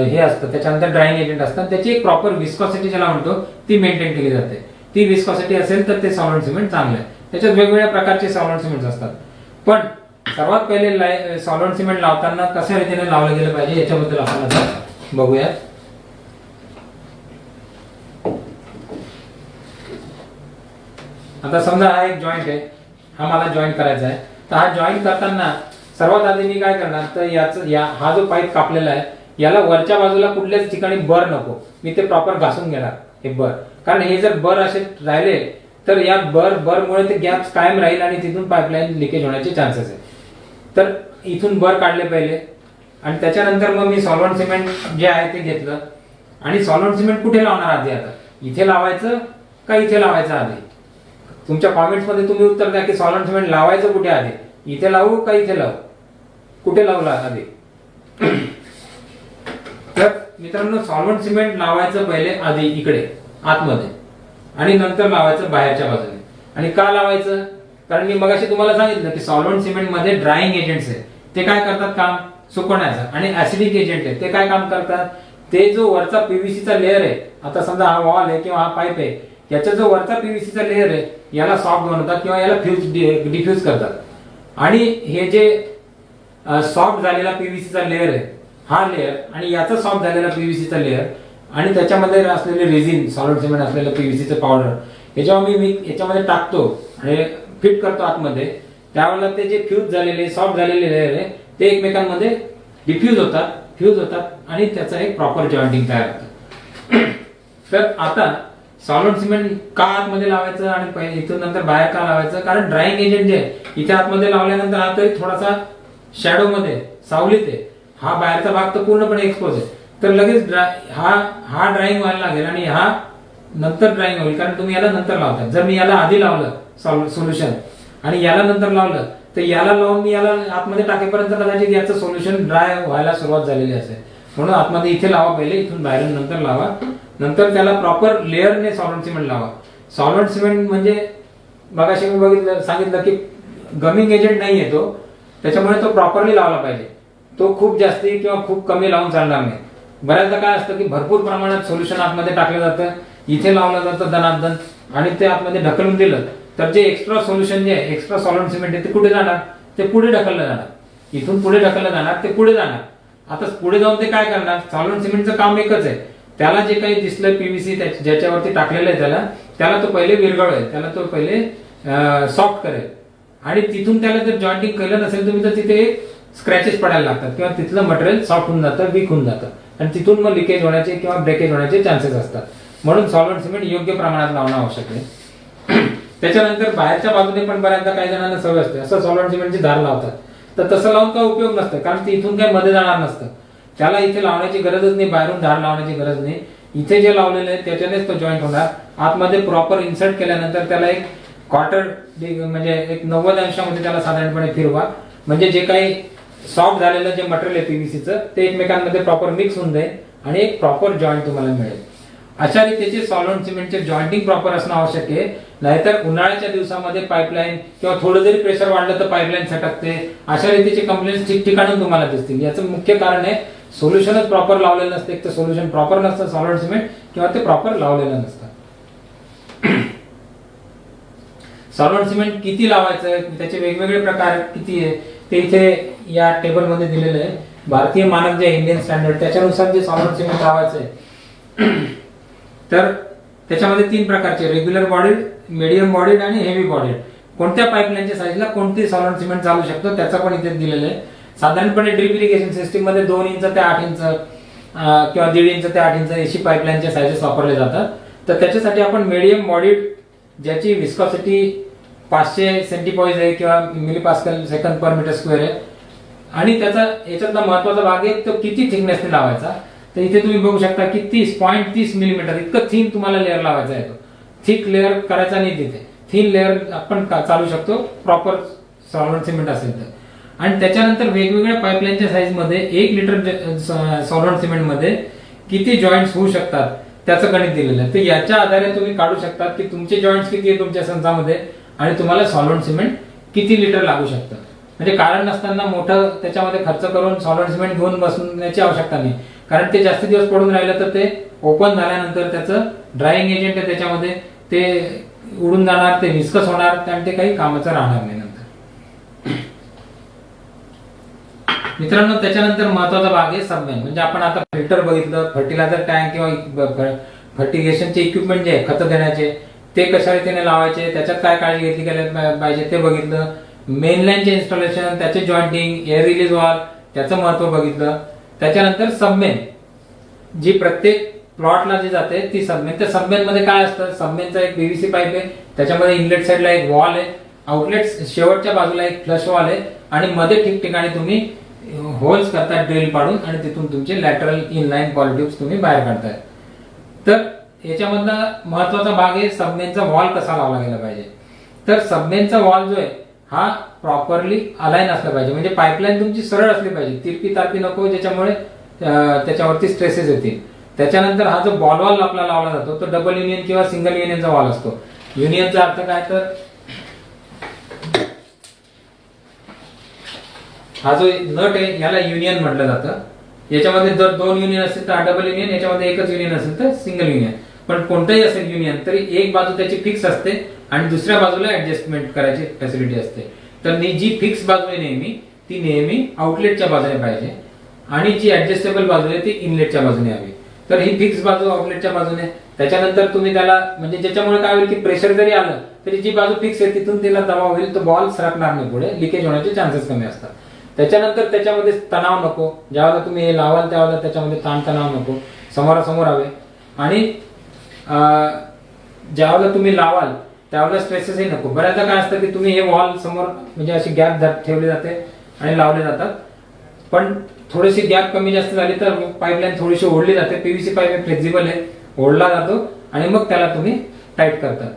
हे असतं, त्याच्यानंतर ड्रायिंग एजंट असतात. त्याची एक प्रॉपर विस्कॉसिटी ज्याला म्हणतो ती मेंटेन केली जाते. ती विस्कॉसिटी असेल तर ते सॉल्व्हंट सिमेंट चांगलं आहे. त्याच्यात वेगवेगळ्या प्रकारचे सॉल्व्हंट सिमेंट असतात. पण सर्वात पहिले सॉल्व्हंट सिमेंट लावताना कशा रीतीने लावलं गेलं पाहिजे याच्याबद्दल आपण आता बघूया. आता समजा हा एक जॉईंट आहे, हा मला जॉईंट करायचा आहे. तर हा जॉईंट करताना सर्वात आधी मी काय करणार, तर हा जो पाईप कापलेला आहे याला वरच्या बाजूला कुठल्याच ठिकाणी बर नको, मी ते प्रॉपर घासून घेणार हे बर. कारण हे जर बर असे राहिले तर या बरमुळे ते गॅप कायम राहील आणि तिथून पाईपलाईन लिकेज होण्याचे चान्सेस आहे. तर इथून बर काढले पहिले आणि त्याच्यानंतर मग मी सॉल्व्हंट सिमेंट जे आहे ते घेतलं. आणि सॉल्व्हंट सिमेंट कुठे लावणार आधी, आता इथे लावायचं का इथे लावायचं आधी? तुमच्या कॉमेंट्स मध्ये तुम्ही उत्तर द्या की सॉल्व्हंट सिमेंट लावायचं कुठे आधी, इथे लावू का इथे लावू, कुठे लावला आधी? तर मित्रांनो, सॉल्व्हंट सिमेंट लावायचं पहिले आधी इकडे आतमध्ये आणि नंतर लावायचं बाहेरच्या बाजूने. आणि का लावायचं? कारण मी मगाशी तुम्हाला सांगितलं की सॉल्व्हंट सिमेंट मध्ये ड्रायिंग एजंट्स आहे, ते काय करतात काम सुकवण्याचं. आणि ऍसिडिक एजंट आहे, ते काय काम करतात, ते जो वरचा पीव्हीसीचा लेअर आहे, आता समजा हा वॉल आहे किंवा हा पाईप आहे, याचा जो वरचा पीव्हीसीचा लेअर आहे याला सॉफ्ट बनवतात किंवा याला डिफ्यूज करतात. आणि हे जे सॉफ्ट झालेला पीव्हीसीचा लेअर आहे, हा लेअर आणि याचा सॉफ्ट झालेला पीव्हीसीचा लेअर आणि त्याच्यामध्ये असलेले रेझिन सॉलिड सिमेंट असलेलं पीव्हीसीचं पावडर, हे जेव्हा मी याच्यामध्ये टाकतो आणि फिट करतो आतमध्ये, त्यावेळेला ते जे फ्यूज झालेले सॉफ्ट झालेले लेअर आहे ते एकमेकांमध्ये डिफ्यूज होतात, फ्यूज होतात आणि त्याचं एक प्रॉपर जॉइंटिंग तयार होतं. तर आता सॉलिड सिमेंट का आतमध्ये लावायचं आणि इथून नंतर बाहेर का लावायचं? कारण ड्रायिंग एजंट जे इथे आतमध्ये लावल्यानंतर हा तरी थोडासा शॅडो मध्ये सावलीत आहे, हा बाहेरचा भाग तर पूर्णपणे एक्सपोज आहे. तर लगेच हा ड्रायिंग व्हायला लागेल आणि हा नंतर ड्रायिंग होईल, कारण तुम्ही याला नंतर लावता. जर मी याला आधी लावलं सोल्युशन आणि याला नंतर लावलं तर याला लावून मी याला आतमध्ये टाकेपर्यंत कदाचित याचं सोल्युशन ड्राय व्हायला सुरुवात झालेली असेल. म्हणून आतमध्ये इथे लावा पहिले, इथून बाहेरून नंतर लावा, नंतर त्याला प्रॉपर लेअरने सॉल्व्हंट सिमेंट लावा. सॉल्व्हंट सिमेंट म्हणजे मगाशी मी सांगितलं की गमिंग एजंट नाहीये तो, त्याच्यामुळे तो प्रॉपरली लावला पाहिजे. तो खूप जास्ती किंवा खूप कमी लावून चालणार नाही. बऱ्याचदा काय असतं की भरपूर प्रमाणात सोल्युशन आतमध्ये टाकलं जातं, इथे लावलं जातं दणादण आणि ते आतमध्ये ढकलून दिलं तर जे एक्स्ट्रा सोल्युशन जे आहे, एक्स्ट्रा सॉल्व्हंट सिमेंट आहे ते कुठे जाणार? ते पुढे ढकललं जाणार, इथून पुढे ढकललं जाणार, ते पुढे जाणार. आता पुढे जाऊन ते काय करणार? सॉल्व्हंट सिमेंटचं काम एकच आहे, त्याला जे काही दिसलं पीव्हीसी ज्याच्यावरती टाकलेलं आहे त्याला तो पहिले विरघळेल, त्याला तो पहिले सॉफ्ट करेल आणि तिथून त्याला जर जॉइंटिंग केलं नसेल तुम्ही तर तिथे स्क्रॅचेस पडायला लागतात किंवा तिथलं मटेरियल सॉफ्ट होऊन जातं, वीक होऊन जातं आणि तिथून मग लिकेज होण्याचे किंवा ब्रेकेज होण्याचे चान्सेस असतात. म्हणून सॉल्व्हंट सिमेंट योग्य प्रमाणात लावणं आवश्यक आहे. त्याच्यानंतर बाहेरच्या बाजूने पण बऱ्याचदा काही जणांना सवय असते असं सॉल्व्हंट सिमेंटची धार लावतात, तर तसं लावून काय उपयोग नसतं, कारण ते इथून काही मध्ये जाणार नसतं. त्याला इथे लावण्याची गरजच नाही, बाहेरून धार लावण्याची गरज नाही. इथे जे लावलेलं आहे त्याच्यानेच तो जॉईंट होणार. आतमध्ये प्रॉपर इन्सर्ट केल्यानंतर त्याला एक क्वार्टर म्हणजे एक 90 अंशामध्ये त्याला साधारणपणे फिरवा, म्हणजे जे काही सॉफ्ट झालेलं जे मटेरियल आहे पीव्हीसीचं ते एकमेकांमध्ये प्रॉपर मिक्स होऊन जाईल आणि एक प्रॉपर जॉईंट तुम्हाला मिळेल. अशा रीतीचे सॉल्व्हंट सिमेंटचे जॉइंटिंग प्रॉपर असणं आवश्यक आहे. नाहीतर उन्हाळ्याच्या दिवसामध्ये पाईपलाईन किंवा थोडं जरी प्रेशर वाढलं तर पाईपलाईन सटकते, अशा रीतीचे कंप्लेंट्स ठिकठिकाणी तुम्हाला दिसतील. याचं मुख्य कारण आहे सोल्युशनच प्रॉपर लावलेलं नसतं, एक तर सोल्युशन प्रॉपर नसतं सॉल्व्हंट सिमेंट किंवा ते प्रॉपर लावलेलं नसतं. सॉल्व्हंट सिमेंट किती लावायचं, त्याचे वेगवेगळे प्रकार किती आहे ते इथे या टेबल मध्ये दिलेलं आहे. भारतीय मानक जे इंडियन स्टँडर्ड त्याच्यानुसार जे सॉल्व्हंट सिमेंट लावायचं आहे तर त्याच्यामध्ये 3 प्रकारचे, रेग्युलर बॉडीड, मीडियम बॉडीड आणि हेवी बॉडीड. कोणत्या पाईपलाईनच्या साईजला कोणते सॉल्व्हंट सिमेंट चालू शकतो त्याचा पण इथे दिलेलं आहे. साधारणपणे ड्रिप इरिगेशन सिस्टीम मध्ये 2 इंच ते 8 इंच किंवा 1.5 इंच ते 8 इंच अशी पाईपलाईनच्या साईजेस वापरले जातात. तर त्याच्यासाठी आपण मीडियम बॉडीड ज्याची विस्कॉसिटी 500 सेंटीपॉइज आहे किंवा मिलीपास्कल सेकंद पर मीटर स्क्वेअर आहे आणि त्याचा याच्यातला महत्वाचा भाग आहे तो किती थिकनेसने लावायचा. तर इथे तुम्ही बघू शकता की 30.30 मिलीमीटर इतकं थिन तुम्हाला लेअर लावायचा आहे. तो थिक लेअर करायचा नाही, तिथे थिन लेअर आपण चालू शकतो प्रॉपर सॉल्व्हंट सिमेंट असेल तर. आणि त्याच्यानंतर वेगवेगळ्या पाईपलाईनच्या साईज मध्ये 1 लिटर सॉल्व्हंट सिमेंट मध्ये किती जॉईंट्स होऊ शकतात त्याचं गणित दिलेलं आहे. तर याच्या आधारे तुम्ही काढू शकता की तुमचे जॉईंट्स किती आहे तुमच्या संचामध्ये आणि तुम्हाला सॉल्व्हंट सिमेंट किती लिटर लागू शकतं. म्हणजे कारण नसताना मोठं त्याच्यामध्ये खर्च करून सॉल्व्हंट सिमेंट घेऊन बसण्याची आवश्यकता नाही, कारण ते जास्त दिवस पडून राहिलं तर ते ओपन झाल्यानंतर त्याचं ड्रायिंग एजंट आहे त्याच्यामध्ये ते उडून जाणार, ते विस्कस होणार आणि ते काही कामाचं राहणार नाही नंतर. मित्रांनो, त्याच्यानंतर महत्वाचा भाग आहे सबमेन. म्हणजे आपण आता फिल्टर बघितलं, फर्टिलायझर टँक किंवा फर्टिगेशनचे इक्विपमेंट जे आहे खत देण्याचे ते कशा रीतीने लावायचे, त्याच्यात काय काळजी घेतली गेली पाहिजे ते बघितलं. मेन लाईनचे इन्स्टॉलेशन, त्याचे जॉईंटिंग, एअर रिलीज वॉल त्याचं महत्व बघितलं. त्याच्यानंतर सबमेन जी प्रत्येक प्लॉटला जी जाते ती सबमेन. त्या सबमेन मध्ये काय असतं, सबमेनचा एक पीव्हीसी पाईप आहे, त्याच्यामध्ये इनलेट साईडला एक वॉल आहे, आउटलेट शेवटच्या बाजूला एक फ्लश वॉल आहे आणि मध्ये ठिकठिकाणी तुम्ही होल्स करता ड्रिल पाडून आणि तिथून तुमचे लॅटरल इनलाईन पॉलिट्यूब्स तुम्ही बाहेर काढताय. तर याच्यामधला महत्वाचा भाग आहे सबमेनचा वॉल कसा लावला गेला पाहिजे. तर सबमेनचा वॉल जो आहे हा प्रॉपरली अलाइन असला पाहिजे, म्हणजे पाईपलाईन तुमची सरळ असली पाहिजे, तिरपी तारपी नको ज्याच्यामुळे त्याच्यावरती स्ट्रेसेस येतील. त्याच्यानंतर हा जो बॉल वॉल आपला लावला जातो तो डबल युनियन किंवा सिंगल युनियनचा वॉल असतो. युनियनचा अर्थ काय, तर हा जो नट आहे याला युनियन म्हटलं जातं. याच्यामध्ये जर 2 युनियन असेल तर डबल युनियन, याच्यामध्ये एकच युनियन असेल तर सिंगल युनियन. पण कोणतंही असेल युनियन तरी एक बाजू त्याची फिक्स असते आणि दुसऱ्या बाजूला ऍडजस्टमेंट करायची फॅसिलिटी असते. तर जी फिक्स बाजू आहे नेहमी ती नेहमी आउटलेटच्या बाजूने पाहिजे आणि जी ऍडजस्टेबल बाजू आहे ती इनलेटच्या बाजूने हवी. तर ही फिक्स बाजू आउटलेटच्या बाजूने. त्याच्यानंतर तुम्ही त्याला म्हणजे ज्याच्यामुळे काय होईल की प्रेशर जरी आलं तरी जी बाजू फिक्स आहे तिथून तिला दबाव होईल, तो बॉल सरकणार नाही, पुढे लिकेज होण्याचे चान्सेस कमी असतात. त्याच्यानंतर त्याच्यामध्ये तणाव नको, ज्यावेळेला तुम्ही हे लावाल त्यावेळेला त्याच्यामध्ये ताण तणाव नको, समोरासमोर हवे. आणि ज्यावेळेला तुम्ही लावाल त्यावेळेला स्ट्रेसेसही नको. बऱ्याचदा काय असतं की तुम्ही हे वॉल समोर म्हणजे अशी गॅप ठेवली जाते आणि लावले जातात, पण थोडीशी गॅप कमी जास्त झाली तर पाईपलाईन थोडीशी ओढली जाते. पीव्हीसी पाईप फ्लेक्झिबल आहे, ओढला जातो आणि मग त्याला तुम्ही टाईट करतात.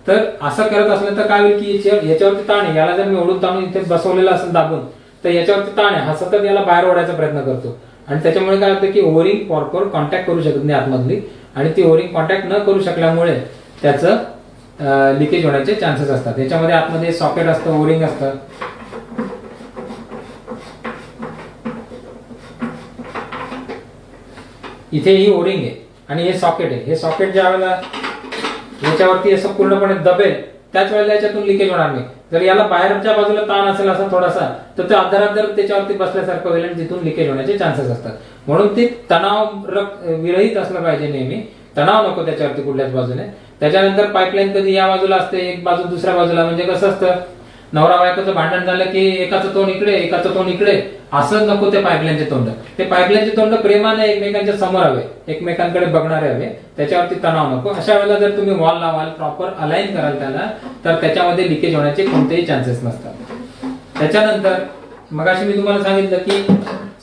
तर असं करत असलं तर काय होईल की याच्यावरती ताण आहे, याला जर मी ओढून ताणून इथे बसवलेला असेल दाबून तर याच्यावरती ताण आहे, हा सतत याला बाहेर ओढायचा प्रयत्न करतो आणि त्याच्यामुळे काय होतं की ओव्हरिंग प्रॉपर कॉन्टॅक्ट करू शकत नाही आतमधली, आणि ती ओव्हरिंग कॉन्टॅक्ट न करू शकल्यामुळे त्याचं लिकेज होण्याचे चान्सेस असतात. याच्यामध्ये आतमध्ये सॉकेट असतं, ओव्हरिंग असतं. इथे ही ओरिंग आहे आणि हे सॉकेट आहे. हे सॉकेट ज्या वेळेला याच्यावरती असं पूर्णपणे दबेल त्याच वेळेला याच्यातून लिकेज होणार नाही. जर याला बाहेरच्या बाजूला ताण असेल असा थोडासा तर ते अधराधर त्याच्यावरती बसल्यासारखं होईल आणि तिथून लिकेज होण्याचे चान्सेस असतात. म्हणून ते तणाव विरहित असलं पाहिजे नेहमी, तणाव नको त्याच्यावरती कुठल्याच बाजूने. त्याच्यानंतर पाईपलाईन कधी या बाजूला असते, एक बाजू दुसऱ्या बाजूला, म्हणजे कसं असतं नवरा बायकोचं भांडण झालं की एकाचं तोंड इकडे एकाचं तोंड इकडे, असं नको ते पाईपलाईनचे तोंड. ते पाईपलाईनचे तोंड प्रेमाने एकमेकांच्या समोर हवे, एकमेकांकडे बघणारे हवे, त्याच्यावरती तणाव नको. अशा वेळेला जर तुम्ही वॉल लावाल, प्रॉपर अलाइन कराल त्याला, तर त्याच्यामध्ये लिकेज होण्याचे कोणतेही चान्सेस नसतात. त्याच्यानंतर मगाशी मी तुम्हाला सांगितलं की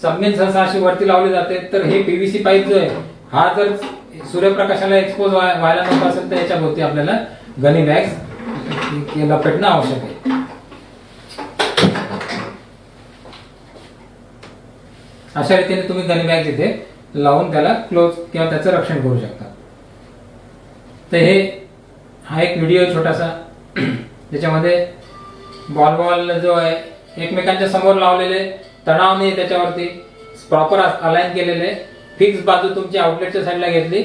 सबमेन सहसा अशी वरती लावली जाते. तर हे पीव्हीसी पाईप जो आहे हा जर सूर्यप्रकाशाला एक्सपोज व्हायला नको असेल तर याच्या भोवती आपल्याला गनी बॅग्स लपेटणं आवश्यक आहे. अशा रीतीने तुम्ही गनी बॅग इथे लावून त्याला क्लोज किंवा त्याचं रक्षण करू शकता. तर हा एक व्हिडिओ छोटासा ज्याच्यामध्ये बॉल जो आहे एकमेकांच्या समोर लावलेले, तणाव नाही त्याच्यावरती, प्रॉपर अलाइन केलेले, फिक्स बाजू तुमची आउटलेटच्या साईडला घेतली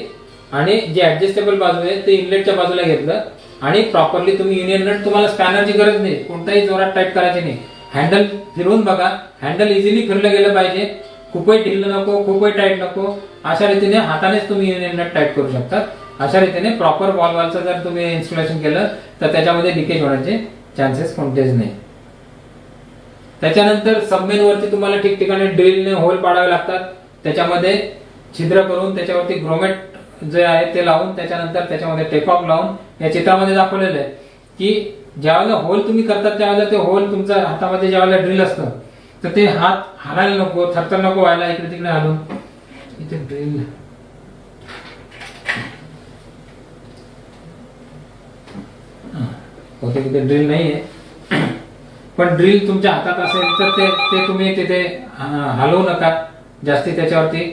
आणि जी ऍडजस्टेबल बाजू आहे ते इनलेटच्या बाजूला घेतलं आणि प्रॉपरली तुम्ही युनियन नट, तुम्हाला स्पॅनरची गरज नाही, कोणताही जोरात टाईट करायची नाही. हँडल फिरवून बघा, हँडल इझिली फिरलं गेलं पाहिजे, खूपही ढिल्लं नको, खूपही टाईट नको. अशा रीतीने हातानेच तुम्ही युनियन नट टाईट करू शकता. अशा रीतीने प्रॉपर बॉल वॉलचं जर तुम्ही इन्स्टॉलेशन केलं तर त्याच्यामध्ये लिकेज होण्याचे चान्सेस कोणतेच नाही. त्याच्यानंतर सबमेन वरती तुम्हाला ठिकठिकाणी ड्रिलने होल पाडावे लागतात, त्याच्यामध्ये छिद्र करून त्याच्यावरती ग्रोमेट जे आहे ते लावून, त्याच्यानंतर त्याच्यामध्ये टेकऑफ लावून, या चित्रामध्ये दाखवलेलं आहे की ज्यावेळेला होल तुम्ही करतात त्यावेळेला ते होल तुमच्या हातामध्ये ज्यावेळेला ड्रिल असतं तर ते हात हालायला नको, थरथर नको व्हायला इकडे तिकडे हालून. इथे ड्रिल होते, तिथे ड्रिल नाहीये. पण ड्रिल तुमच्या हातात असेल तर ते तुम्ही तिथे हलवू नका जास्ती त्याच्यावरती.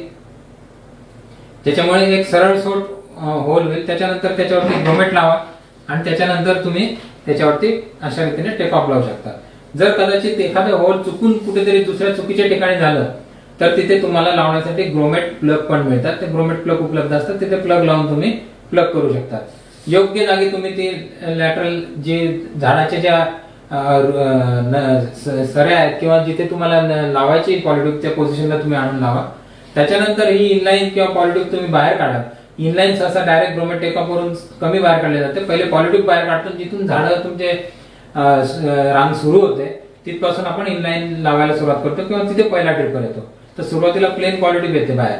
त्याच्यामुळे एक सरळ सोट होल होईल. त्याच्यानंतर त्याच्यावरती ग्रोमेट लावा आणि त्याच्यानंतर तुम्ही त्याच्यावरती अशा रीतीने टेक ऑफ लावू शकता. जर कदाचित एखादं होल चुकून कुठेतरी दुसऱ्या चुकीच्या ठिकाणी झालं तर तिथे तुम्हाला लावण्यासाठी ग्रोमेट प्लग पण मिळतात. ते ग्रोमेट प्लग उपलब्ध असतात. तिथे प्लग लावून तुम्ही प्लग करू शकता. योग्य जागी तुम्ही ती लॅटरल जे झाडाच्या ज्या सऱ्या आहेत किंवा जिथे तुम्हाला लावायची पॉलिट्यूब त्या पोझिशनला तुम्ही आणून लावा. त्याच्यानंतर ही इनलाईन किंवा पॉलिट्यूब तुम्ही बाहेर काढा. इनलाईन सहसा डायरेक्ट ग्रोमेट टेकअप वरून कमी बाहेर काढले जाते. पहिले पॉलिट्यूब बाहेर काढतो जिथून झाडं तुमचे रांग सुरू होते तिथपासून आपण इनलाईन लावायला सुरुवात करतो किंवा तिथे पहिला ट्रिपर येतो. तर सुरुवातीला प्लेन पॉलिट्यूब येते बाहेर.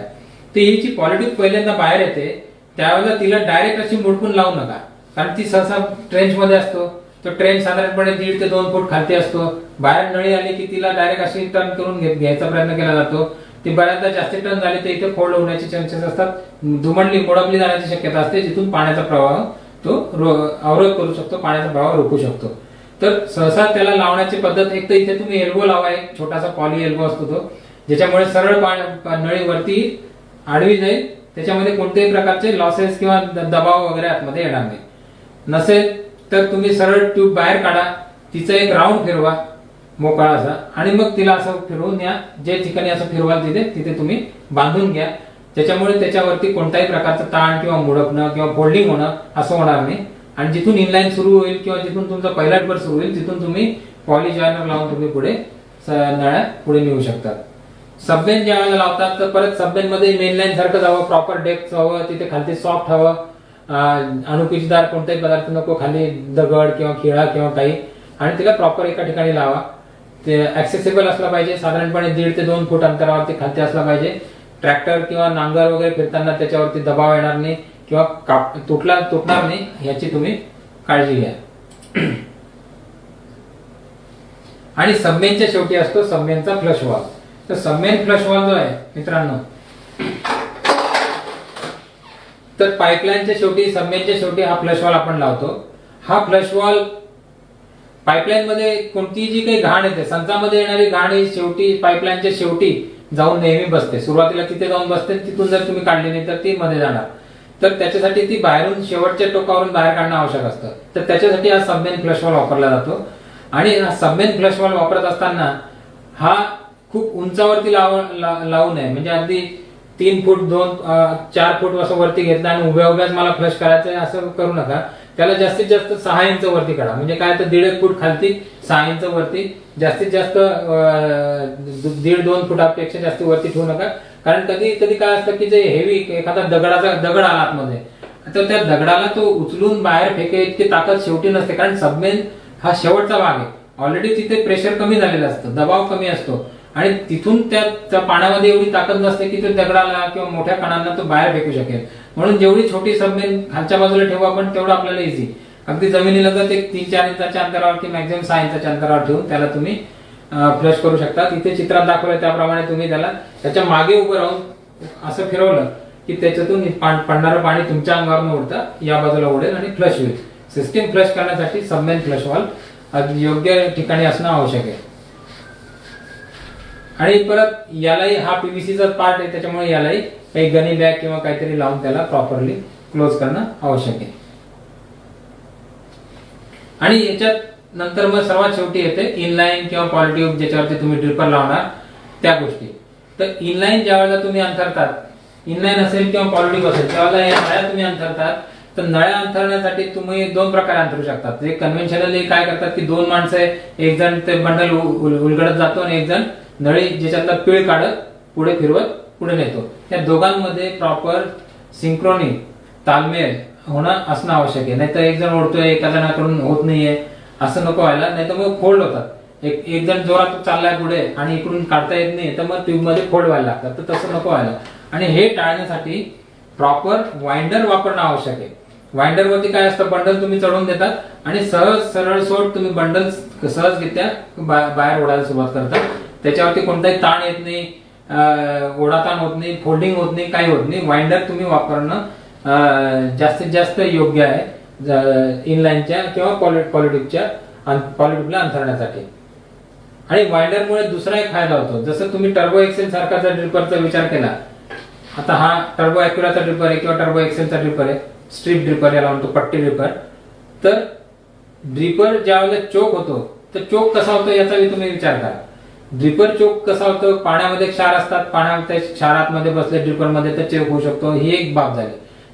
तर ही जी पॉलिट्यूब पहिल्यांदा बाहेर येते त्यावेळेला तिला डायरेक्ट अशी मुडपून लावू नका, कारण ती सहसा ट्रेंच मध्ये असतो. तो ट्रेंच साधारणपणे 1.5 ते 2 फूट खालती असतो. बाहेर नळी आली की तिला डायरेक्ट अशी टर्न करून घ्यायचा प्रयत्न केला जातो. ती बऱ्याचदा जास्त टर्न झाली तर इथे फोल्ड होण्याचे चान्सेस असतात. मोडपली जाण्याची शक्यता असते, जिथून पाण्याचा प्रवाह तो अवरोध करू शकतो, पाण्याचा प्रवाह रोखू शकतो. तर सहसा त्याला लावण्याची पद्धत एक तर इथे तुम्ही एल्बो लावा. एक छोटासा पॉली एल्बो असतो तो, ज्याच्यामुळे सरळ नळी वरती आडवी जाईल. त्याच्यामध्ये कोणत्याही प्रकारचे लॉसेस किंवा दबाव वगैरे आतमध्ये येणार नाही. नसेल तर तुम्ही सरळ ट्यूब बाहेर काढा, तिचा एक राऊंड फिरवा मोकळा असा, आणि मग तिला असं फिरवून या. जे ठिकाणी असं फिरवाल तिथे तुम्ही बांधून घ्या. त्याच्यामुळे त्याच्यावरती कोणत्याही प्रकारचं ताण किंवा मुडपणं किंवा फोल्डिंग होणं असं होणार नाही. आणि जिथून इनलाईन सुरू होईल किंवा जिथून तुमचा पहिला ट्रिपर सुरू होईल तिथून तुम्ही पॉली जॉइनर लावून तुम्ही पुढे नळ्या पुढे नेऊ शकतात. सबमेन ज्या वेळेला लावतात तर परत सबमेन मध्ये मेनलाईन सारखं जावं, प्रॉपर डेप्थ हवं, तिथे खाली सॉफ्ट हवं, अणुकिचदार कोणताही पदार्थ नको, खाली दगड किंवा खिळा किंवा काही, आणि तिला प्रॉपर एका ठिकाणी लावा. ते ऍक्सेसिबल असला पाहिजे. साधारणपणे 1.5 ते 2 फूट अंतरावरती खाली असला पाहिजे. ट्रॅक्टर किंवा नांगर वगैरे फिरताना त्याच्यावरती दबाव येणार नाही किंवा तुटणार नाही याची तुम्ही काळजी घ्या. आणि सबमेनच्या शेवटी असतो सबमेनचा फ्लश वॉल्व. तर सबमेन फ्लश वॉल्व जो आहे मित्रांनो, तर पाईपलाईनच्या शेवटी सबमेनच्या शेवटी हा फ्लश वॉल्व आपण लावतो. हा फ्लश वॉल्व पाईपलाईन मध्ये कोणतीही जी काही घाण येते, संचामध्ये येणारी घाण ही शेवटी पाईपलाईनच्या शेवटी जाऊन नेहमी बसते. सुरुवातीला तिथे जाऊन बसते, तिथून जर तुम्ही काढली नाही तर ती मध्ये जाणार. तर त्याच्यासाठी ती बाहेरून शेवटच्या टोकावरून बाहेर काढणं आवश्यक असतं. तर त्याच्यासाठी हा सबमेन फ्लश वॉल्व वापरला जातो. आणि हा सबमेन फ्लश वॉल्व वापरत असताना हा खूप उंचावरती लावू नये. म्हणजे अगदी 3 फूट 4 फूट असं वरती घेतला आणि उभ्याच मला फ्लश करायचं आहे असं करू नका. त्याला जास्तीत जास्त 6 इंच वरती काढा. म्हणजे काय तर 1.5 फूट खालती 6 इंच वरती, जास्तीत जास्त 1.5-2 फुटापेक्षा जास्त वरती ठेवू नका. कारण कधी कधी काय असतं की जे हेवी एखादा दगड आला आतमध्ये, तर त्या दगडाला तो उचलून बाहेर फेके इतकी ताकद शेवटी नसते. कारण सबमेन हा शेवटचा भाग आहे. ऑलरेडी तिथे प्रेशर कमी झालेलं असतं, दबाव कमी असतो, आणि तिथून त्या पाण्यामध्ये एवढी ताकद नसते की तो दगडाला किंवा मोठ्या कणांना तो बाहेर फेकू शकेल. म्हणून जेवढी छोटी सबमेन खालच्या बाजूला ठेवू आपण तेवढं आपल्याला इझी. अगदी जमिनीलगत एक 3-4 इंचाच्या अंतरावर की मॅक्झिमम 6 इंचाच्या अंतरावर ठेवून त्याला तुम्ही फ्लश करू शकता. तिथे चित्रात दाखवलं त्याप्रमाणे तुम्ही त्याला त्याच्या मागे उभं राहून असं फिरवलं की त्याच्यातून पडणारं पाणी तुमच्या अंगावर उडता या बाजूला उडेल आणि फ्लश होईल. सिस्टीम फ्लश करण्यासाठी सबमेन फ्लश वॉल्व योग्य ठिकाणी असणं आवश्यक आहे. आणि परत यालाही हा पीव्हीसीचा पार्ट आहे, त्याच्यामुळे यालाही काही गनी बॅग किंवा काहीतरी लावून त्याला प्रॉपरली क्लोज करणं आवश्यक आहे. आणि याच्यात नंतर मग सर्वात शेवटी येते इनलाईन किंवा पॉलिट्यूब, ज्याच्यावरती तुम्ही ड्रिपर लावणार त्या गोष्टी. तर इनलाईन ज्या वेळेला तुम्ही अंतरतात, इनलाईन असेल किंवा पॉलिट्यूब असेल, त्यावेळेला या नळ्या तुम्ही अंतरतात. तर नळ्या अंतरण्यासाठी तुम्ही 2 प्रकारे अंतरू शकतात. एक कन्व्हेन्शनली काय करतात की 2 माणसं आहे, एक जण ते बंडल उलगडत जातो आणि एक जण नळी ज्याच्यातला पीळ काढत पुढे फिरवत पुढे नेतो. या दोघांमध्ये प्रॉपर सिंक्रोनी तालमेल होणं असणं आवश्यक आहे. नाहीतर एक जण ओढतोय एका जणाकडून होत नाहीये असं नको व्हायला. नाहीतर मग फोल्ड होतात. एक जण जोरात चाललाय पुढे आणि इकडून काढता येत नाही तर मग ट्यूब मध्ये फोल्ड व्हायला लागतात. तर तसं नको व्हायला. आणि हे टाळण्यासाठी प्रॉपर वाइंडर वापरणं आवश्यक आहे. वाइंडर वरती काय असतं, बंडल तुम्ही चढवून देतात आणि सहज सरळ सोड तुम्ही बंडल सहजरित्या बाहेर ओढायला सुरुवात करतात. त्याच्यावरती कोणताही ताण येत नाही, ओढाताण होत नाही, फोल्डिंग होत नाही, काही होत नाही. वाइंडर तुम्ही वापरणं जास्तीत जास्त योग्य आहे इनलाईनच्या किंवा पॉलिट्यूबला अंतरण्यासाठी. आणि वाइंडरमुळे दुसरा एक फायदा होतो, जसं तुम्ही टर्बो एक्सेल सारखा जर ड्रिपरचा विचार केला, आता हा टर्बो ॲक्युराचा ड्रिपर आहे किंवा टर्बो एक्सेलचा ड्रिपर आहे, स्ट्रीप ड्रिपर याला म्हणतो, पट्टी ड्रिपर. तर ड्रिपर ज्यावेळेला चोक होतो तर चोक कसा होतो याचा तुम्ही विचार करा. ड्रिपर चोक कसा होतो, पाण्यामध्ये क्षार असतात, पाण्यामध्ये क्षारात बसले ड्रिपर मध्ये तर चोक होऊ शकतो, ही एक बाब झाली.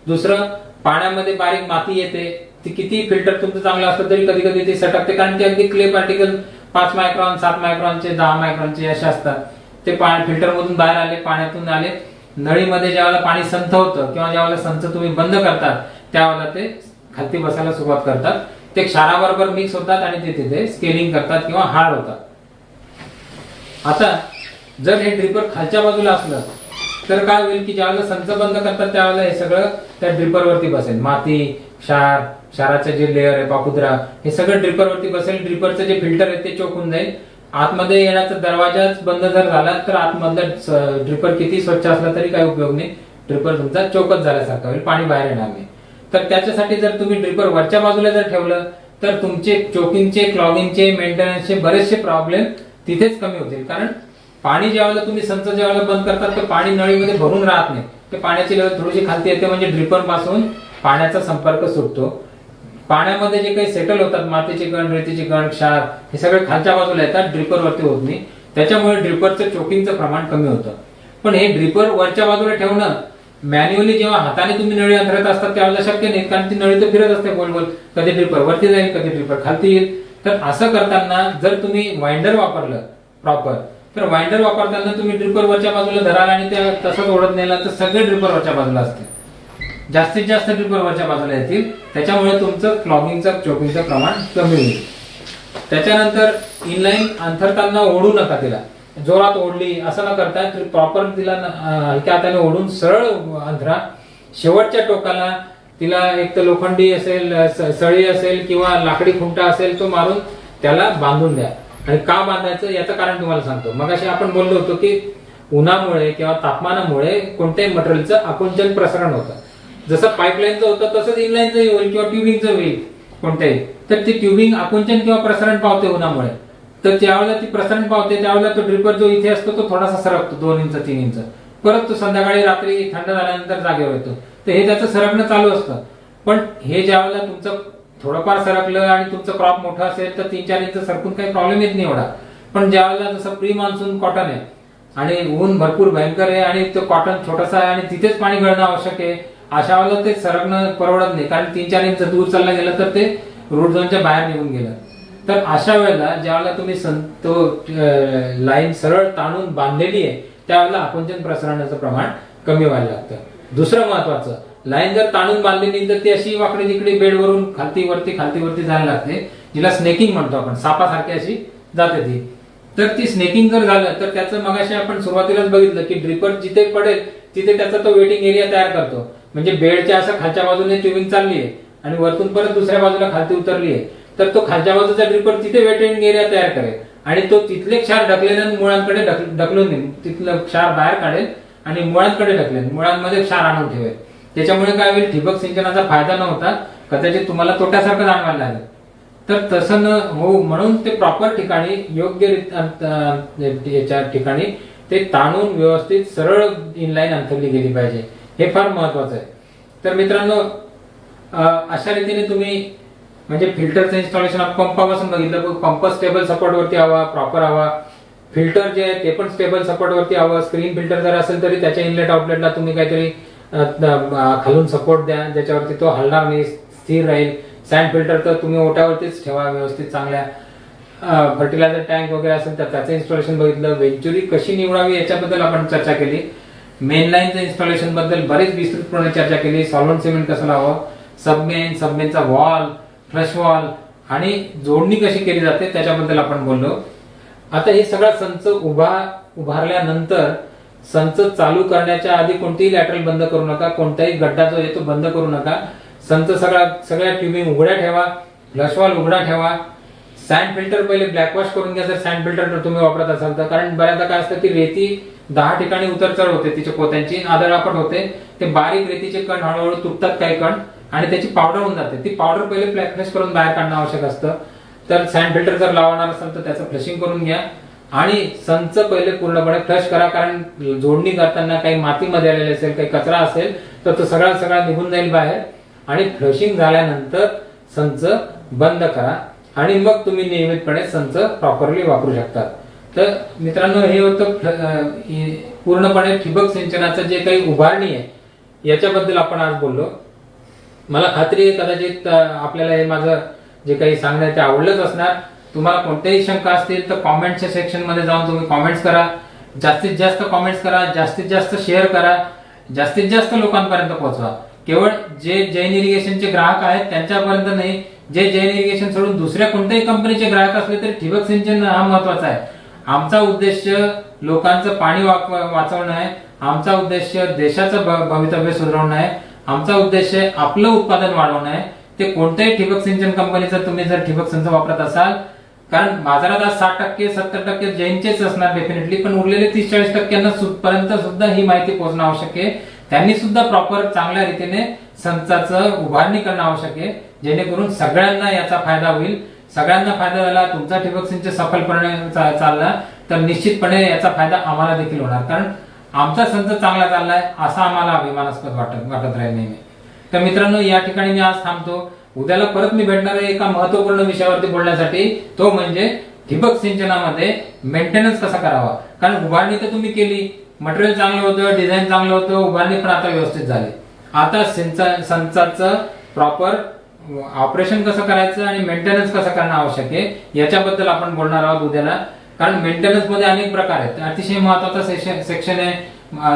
दुसरं, पाण्यामध्ये बारीक माती येते, ती किती फिल्टर तुमचं चांगलं असतं तरी कधी कधी ती सटकते, कारण की अगदी क्ले पार्टिकल 5 मायक्रॉन 7 मायक्रॉनचे 10 मायक्रॉनचे असे असतात. ते फिल्टर मधून बाहेर आले, पाण्यातून आले, नळीमध्ये ज्यावेळेला पाणी संथ होतं किंवा ज्यावेळेला संच तुम्ही बंद करतात त्यावेळेला ते खालती बसायला सुरुवात करतात, ते क्षाराबरोबर मिक्स होतात आणि ते तिथे स्केलिंग करतात किंवा हार्ड होतात. आता जर हे ड्रिपर खालच्या बाजूला असलं तर काय होईल की ज्यावेळेला संच बंद करतात त्यावेळेला हे सगळं त्या ड्रिपर वरती बसेल, माती, क्षार, क्षाराचे जे लेअर आहे, पापुद्रा, हे सगळं ड्रिपर वरती बसेल. ड्रिपरचं जे फिल्टर आहे ते चोकून जाईल. आतमध्ये येण्याचा दरवाजाच बंद जर झाला तर आतमधलं ड्रिपर किती स्वच्छ असला तरी काही उपयोग नाही, ड्रिपर तुमचा चोकच झाल्यासारखा होईल, पाणी बाहेर येणार नाही. तर त्याच्यासाठी जर तुम्ही ड्रिपर वरच्या बाजूला जर ठेवलं तर तुमचे चोकिंगचे, क्लॉगिंगचे, मेंटेनन्सचे बरेचसे प्रॉब्लेम तिथेच कमी होतील. कारण पाणी ज्यावेळेला तुम्ही संच ज्यावेळेला बंद करतात तर पाणी नळीमध्ये भरून राहत नाही, ते पाण्याची लेवल थोडीशी खालती येते, म्हणजे ड्रिपर पासून पाण्याचा संपर्क सुटतो. पाण्यामध्ये जे काही सेटल होतात, मातीचे कण, रेतीचे कण, क्षार, हे सगळे खालच्या बाजूला येतात, ड्रिपर वरती होत नाही. त्याच्यामुळे ड्रिपरचं चोकिंगचं प्रमाण कमी होतं. पण हे ड्रिपर वरच्या बाजूला ठेवणं मॅन्युअली जेव्हा हाताने तुम्ही नळी अंतरत असतात त्यावेळेला शक्य नाही, कारण ती नळी तर फिरत असते गोल गोल, कधी ड्रिपर वरती जाईल, कधी ड्रिपर खालती येईल. तर असं करताना जर तुम्ही वाइंडर वापरलं प्रॉपर, तर वाइंडर वापरताना तुम्ही ड्रिपर वरच्या बाजूला धराल आणि त्या तसंच ओढत नेला तर सगळे ड्रिपर वरच्या बाजूला असतील, जास्तीत जास्त ड्रिपर वरच्या बाजूला येतील. त्याच्यामुळे तुमचं क्लॉगिंगचं, चोकिंगचं प्रमाण कमी होईल. त्याच्यानंतर इनलाईन अंथरताना ओढू नका, तिला जोरात ओढली असं न करता प्रॉपर तिला हलक्या हाताने ओढून सरळ अंथरा. शेवटच्या टोकाला तिला एक तर लोखंडी असेल, सळी असेल किंवा लाकडी खुंटा असेल तो मारून त्याला बांधून द्या. आणि का बांधायचं याचं कारण तुम्हाला सांगतो. मगाशी आपण बोललो होतो की उन्हामुळे किंवा तापमानामुळे कोणत्याही मटेरियलचं आकुंचन प्रसरण होतं. जसं पाईपलाईनचं होतं तसंच इनलाईनचंही होईल किंवा ट्युबिंगचं होईल कोणत्याही. तर ती ट्युबिंग आकुंचन किंवा प्रसरण पावते उन्हामुळे, तर त्यावेळेला ती प्रसरण पावते त्यावेळेला तो ड्रिपर जो इथे असतो तो थोडासा सरकतो 2 इंच 3 इंच, परत तो संध्याकाळी रात्री थंड झाल्यानंतर जागेवर येतो. तर हे त्याचं सरकणं चालू असतं. पण हे ज्यावेळेला तुमचं थोडंफार सरकलं आणि तुमचं क्रॉप मोठं असेल तर 3-4 इंच सरकून काही प्रॉब्लेम येत नाही एवढा. पण ज्यावेळेला जसं प्री मान्सून कॉटन आहे आणि ऊन भरपूर भयंकर आहे आणि तो कॉटन छोटासा आहे आणि तिथेच पाणी गळणं आवश्यक आहे, अशा वेळेला ते सरकणं परवडत नाही, कारण 3-4 इंच दूर चालला गेलं तर ते रूट झोनच्या बाहेर निघून गेलं. तर अशा वेळेला ज्यावेळेला तुम्ही तो लाईन सरळ ताणून बांधलेली आहे त्यावेळेला आकुंचन प्रसरणाचं प्रमाण कमी व्हायला लागतं. दुसरं महत्वाचं, लाईन जर ताणून बांधली नाही तर ती अशी वाकडी तिकडे बेडवरून खालती वरती जायला लागते, जिला स्नेकिंग म्हणतो आपण, सापासारखी अशी जाते ती. तर ती स्नेकिंग जर झालं तर त्याचं मगाशी आपण सुरुवातीलाच बघितलं की ड्रिपर जिथे पडेल तिथे त्याचा तो वेटिंग एरिया तयार करतो. म्हणजे बेडच्या असं खालच्या बाजूने ट्युबिंग चालली आहे आणि वरतून परत दुसऱ्या बाजूला खालती उतरली आहे, तर तो खालच्या बाजूचा ड्रिपर तिथे वेटिंग एरिया तयार करेल आणि तो तिथले क्षार ढकलेल्या मुळांकडे ढकलून देईल, तिथलं क्षार बाहेर काढेल आणि मुळांकडे ढकलेल, मुळांमध्ये क्षार आणून ठेवेल. त्याच्यामुळे काय होईल, ठिबक सिंचनाचा फायदा नव्हता, कदाचित तुम्हाला तोट्यासारखं जाणवायला लागेल. तर तसं न होऊ म्हणून ते प्रॉपर ठिकाणी, योग्य याच्या ठिकाणी ते ताणून व्यवस्थित सरळ इनलाईन अंथरली गेली पाहिजे, हे फार महत्वाचं आहे. तर मित्रांनो, अशा रीतीने तुम्ही म्हणजे फिल्टरचं इन्स्टॉलेशन पंपापासून बघितलं, पंप स्टेबल सपोर्ट वरती हवा, प्रॉपर हवा, फिल्टर जे आहे ते पण स्टेबल सपोर्ट वरती हवं. स्क्रीन फिल्टर जर असेल तरी त्याच्या इनलेट आउटलेटला तुम्ही काहीतरी खालून सपोर्ट द्या ज्याच्यावरती तो हलणार नाही, स्थिर राहील. सँड फिल्टर तर तुम्ही ओट्यावरतीच ठेवा व्यवस्थित चांगल्या. फर्टिलायझर टँक वगैरे असेल तर त्याचं इन्स्टॉलेशन बघितलं. वेंचुरी कशी निवडावी याच्याबद्दल आपण चर्चा केली. मेन लाईनचं इन्स्टॉलेशन बद्दल बरेच विस्तृतपणे चर्चा केली. सॉल्व्हंट सिमेंट कसं लावावं, सबमेनचा वॉल, फ्लश वॉल आणि जोडणी कशी केली जाते त्याच्याबद्दल आपण बोललो. आता हे सगळा संच उभारल्यानंतर संच चालू करण्याच्या आधी कोणतीही लॅटरल बंद करू नका, कोणताही गड्डा जो आहे तो बंद करू नका. संच सगळ्या ट्युबिंग उघड्या ठेवा, फ्लश वॉल उघडा ठेवा. सँड फिल्टर पहिले ब्लॅक वॉश करून घ्या जर सँड फिल्टर तुम्ही वापरत असाल तर, कारण बऱ्याचदा काय असतं की रेती 10 ठिकाणी उतरचढ होते, तिच्या पोत्यांची आदळआपट होते, ते बारीक रेतीचे कण हळूहळू तुटतात काही कण आणि त्याची पावडर होऊन जाते. ती पावडर पहिले ब्लॅक वॉश करून बाहेर काढणं आवश्यक असतं. तर सँड फिल्टर जर लावणार असाल तर त्याचं फ्लशिंग करून घ्या आणि संच पहिले पूर्णपणे फ्लश करा, कारण जोडणी करताना काही मातीमध्ये आलेले असेल, काही कचरा असेल तर तो सगळा निघून जाईल बाहेर. आणि फ्लशिंग झाल्यानंतर संच बंद करा आणि मग तुम्ही नियमितपणे संच प्रॉपरली वापरू शकता. तर मित्रांनो, हे होतं पूर्णपणे ठिबक सिंचनाचं जे काही उभारणी आहे याच्याबद्दल आपण आज बोललो. मला खात्री आहे कदाचित आपल्याला हे माझं जे काही सांगणं आहे ते आवडलंच असणार. तुम्हाला कोणत्याही शंका असतील तर कॉमेंटच्या सेक्शन मध्ये जाऊन तुम्ही कॉमेंट्स करा, जास्तीत जास्त कॉमेंट्स करा, जास्तीत जास्त शेअर करा, जास्तीत जास्त लोकांपर्यंत पोहोचवा. केवळ जे जैन इरिगेशनचे ग्राहक आहेत त्यांच्यापर्यंत नाही, जे जैन इरिगेशन सोडून दुसऱ्या कोणत्याही कंपनीचे ग्राहक असले तरी ठिबक सिंचन हा महत्वाचा आहे. आमचा उद्देश लोकांचं पाणी वाचवणं आहे, आमचा उद्देश देशाचं भवितव्य सुधारवणं आहे, आमचा उद्देश आपलं उत्पादन वाढवणं आहे. ते कोणत्याही ठिबक सिंचन कंपनीचं तुम्ही जर ठिबक सिंचन वापरत असाल, कारण बाजारात आज 60% 70% जैनचेच असणार डेफिनेटली, पण उरलेले 30-40% पर्यंत सुद्धा ही माहिती पोहोचणं आवश्यक आहे. त्यांनी सुद्धा प्रॉपर चांगल्या रीतीने संचाचं उभारणी करणं आवश्यक आहे, जेणेकरून सगळ्यांना याचा फायदा होईल. सगळ्यांना फायदा झाला, तुमचा ठिबक सिंचन सफलपणे चालला तर निश्चितपणे याचा फायदा आम्हाला देखील होणार, कारण आमचा संच चांगला चाललाय असा आम्हाला अभिमानास्पद वाटत राहील नेहमी. तर मित्रांनो, या ठिकाणी मी आज थांबतो. उद्याला परत मी भेटणार आहे एका महत्वपूर्ण विषयावरती बोलण्यासाठी, तो म्हणजे ठिबक सिंचनामध्ये मेंटेनन्स कसा करावा. कारण उभारणी तर तुम्ही केली, मटेरियल चांगलं होतं, डिझाईन चांगलं होतं, उभारणी पण आता व्यवस्थित झाली. आता संचाचं प्रॉपर ऑपरेशन कसं करायचं आणि मेंटेनन्स कसं करणं आवश्यक आहे याच्याबद्दल आपण बोलणार आहोत उद्याला. कारण मेंटेनन्स मध्ये अनेक प्रकार आहेत, अतिशय महत्वाचा सेक्शन आहे.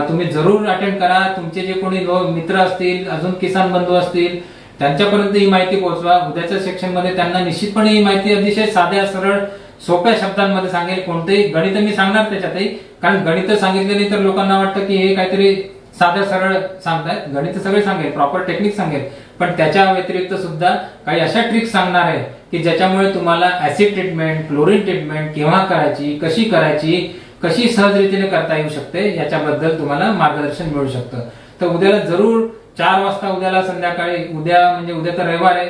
तुम्ही जरूर अटेंड करा. तुमचे जे कोणी मित्र असतील, अजून किसान बंधू असतील, त्यांच्यापर्यंत ही माहिती पोहोचवा. उद्याच्या सेक्शन मध्ये त्यांना निश्चितपणे ही माहिती अतिशय साध्या सरळ सोप्या शब्दांमध्ये सांगेल. कोणतेही गणित मी सांगणार त्याच्यातही, कारण गणित सांगितले नाही तर लोकांना वाटतं की हे काहीतरी साध्या सरळ सांगतायत. गणित सगळे सांगेल, प्रॉपर टेक्निक सांगेल, पण त्याच्या व्यतिरिक्त सुद्धा काही अशा ट्रिक्स सांगणार आहे की ज्याच्यामुळे तुम्हाला ऍसिड ट्रीटमेंट, क्लोरीन ट्रीटमेंट केव्हा करायची, कशी सहज रीतीने करता येऊ शकते याच्याबद्दल तुम्हाला मार्गदर्शन मिळू शकतं. तर उद्याला जरूर 4 वाजता, उद्या तर रविवार आहे,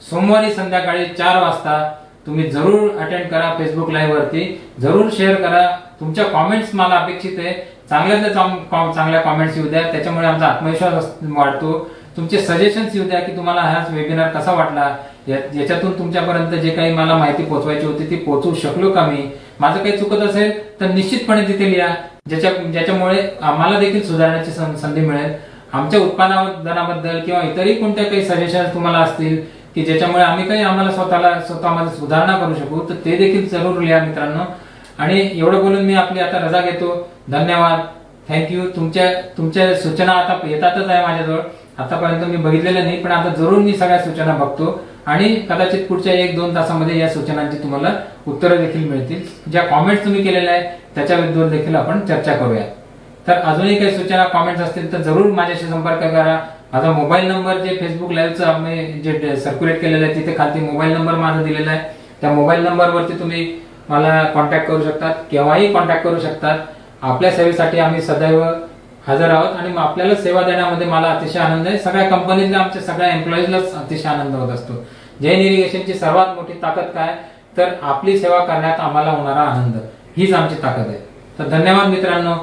सोमवारी संध्याकाळी 4 वाजता तुम्ही जरूर अटेंड करा. फेसबुक लाईव्ह वरती जरूर शेअर करा. तुमच्या कॉमेंट्स मला अपेक्षित आहे. चांगल्या कॉमेंट्स येऊ द्या, त्याच्यामुळे आमचा आत्मविश्वास वाढतो. तुमचे सजेशन्स येऊ द्या की तुम्हाला हा वेबिनार कसा वाटला, याच्यातून तुमच्यापर्यंत जे काही मला माहिती पोहोचवायची होती ती पोहोचवू शकलो का मी. माझं काही चुकत असेल तर निश्चितपणे तिथे लिहा, ज्याच्यामुळे आम्हाला देखील सुधारण्याची संधी मिळेल. आमच्या उत्पादनाबद्दल किंवा इतरही कोणत्या काही सजेशन्स तुम्हाला असतील की ज्याच्यामुळे आम्हाला स्वतःमध्ये सुधारणा करू शकू, तर ते देखील जरूर लिहा मित्रांनो. आणि एवढं बोलून मी आपली आता रजा घेतो. धन्यवाद, थँक्यू. तुमच्या सूचना आता येतातच आहे माझ्याजवळ. आतापर्यंत मी बघितलेलं नाही, पण आता जरूर मी सगळ्या सूचना बघतो आणि कदाचित पुढच्या 1-2 तासामध्ये या सूचनांची तुम्हाला उत्तरं देखील मिळतील. ज्या कॉमेंट्स तुम्ही केलेल्या आहेत त्याच्याबद्दल देखील आपण चर्चा करूया. तर अजूनही काही सूचना कॉमेंट्स असतील तर जरूर माझ्याशी संपर्क करा. माझा मोबाईल नंबर जे फेसबुक लाईव्हचं आम्ही जे सर्क्युलेट केलेलं आहे तिथे खाली मोबाईल नंबर माझा दिलेला आहे. त्या मोबाईल नंबरवरती तुम्ही मला कॉन्टॅक्ट करू शकतात, केव्हाही कॉन्टॅक्ट करू शकतात. आपल्या सेवेसाठी आम्ही सदैव हजर आहोत आणि आपल्याला सेवा देण्यामध्ये मला अतिशय आनंद आहे. सगळ्या कंपनीतल्या आमच्या सगळ्या एम्प्लॉईजलाच अतिशय आनंद होत असतो. जैन इरिगेशनची सर्वात मोठी ताकद काय, तर आपली सेवा करण्यात आम्हाला होणारा आनंद, हीच आमची ताकद आहे. तर धन्यवाद मित्रांनो.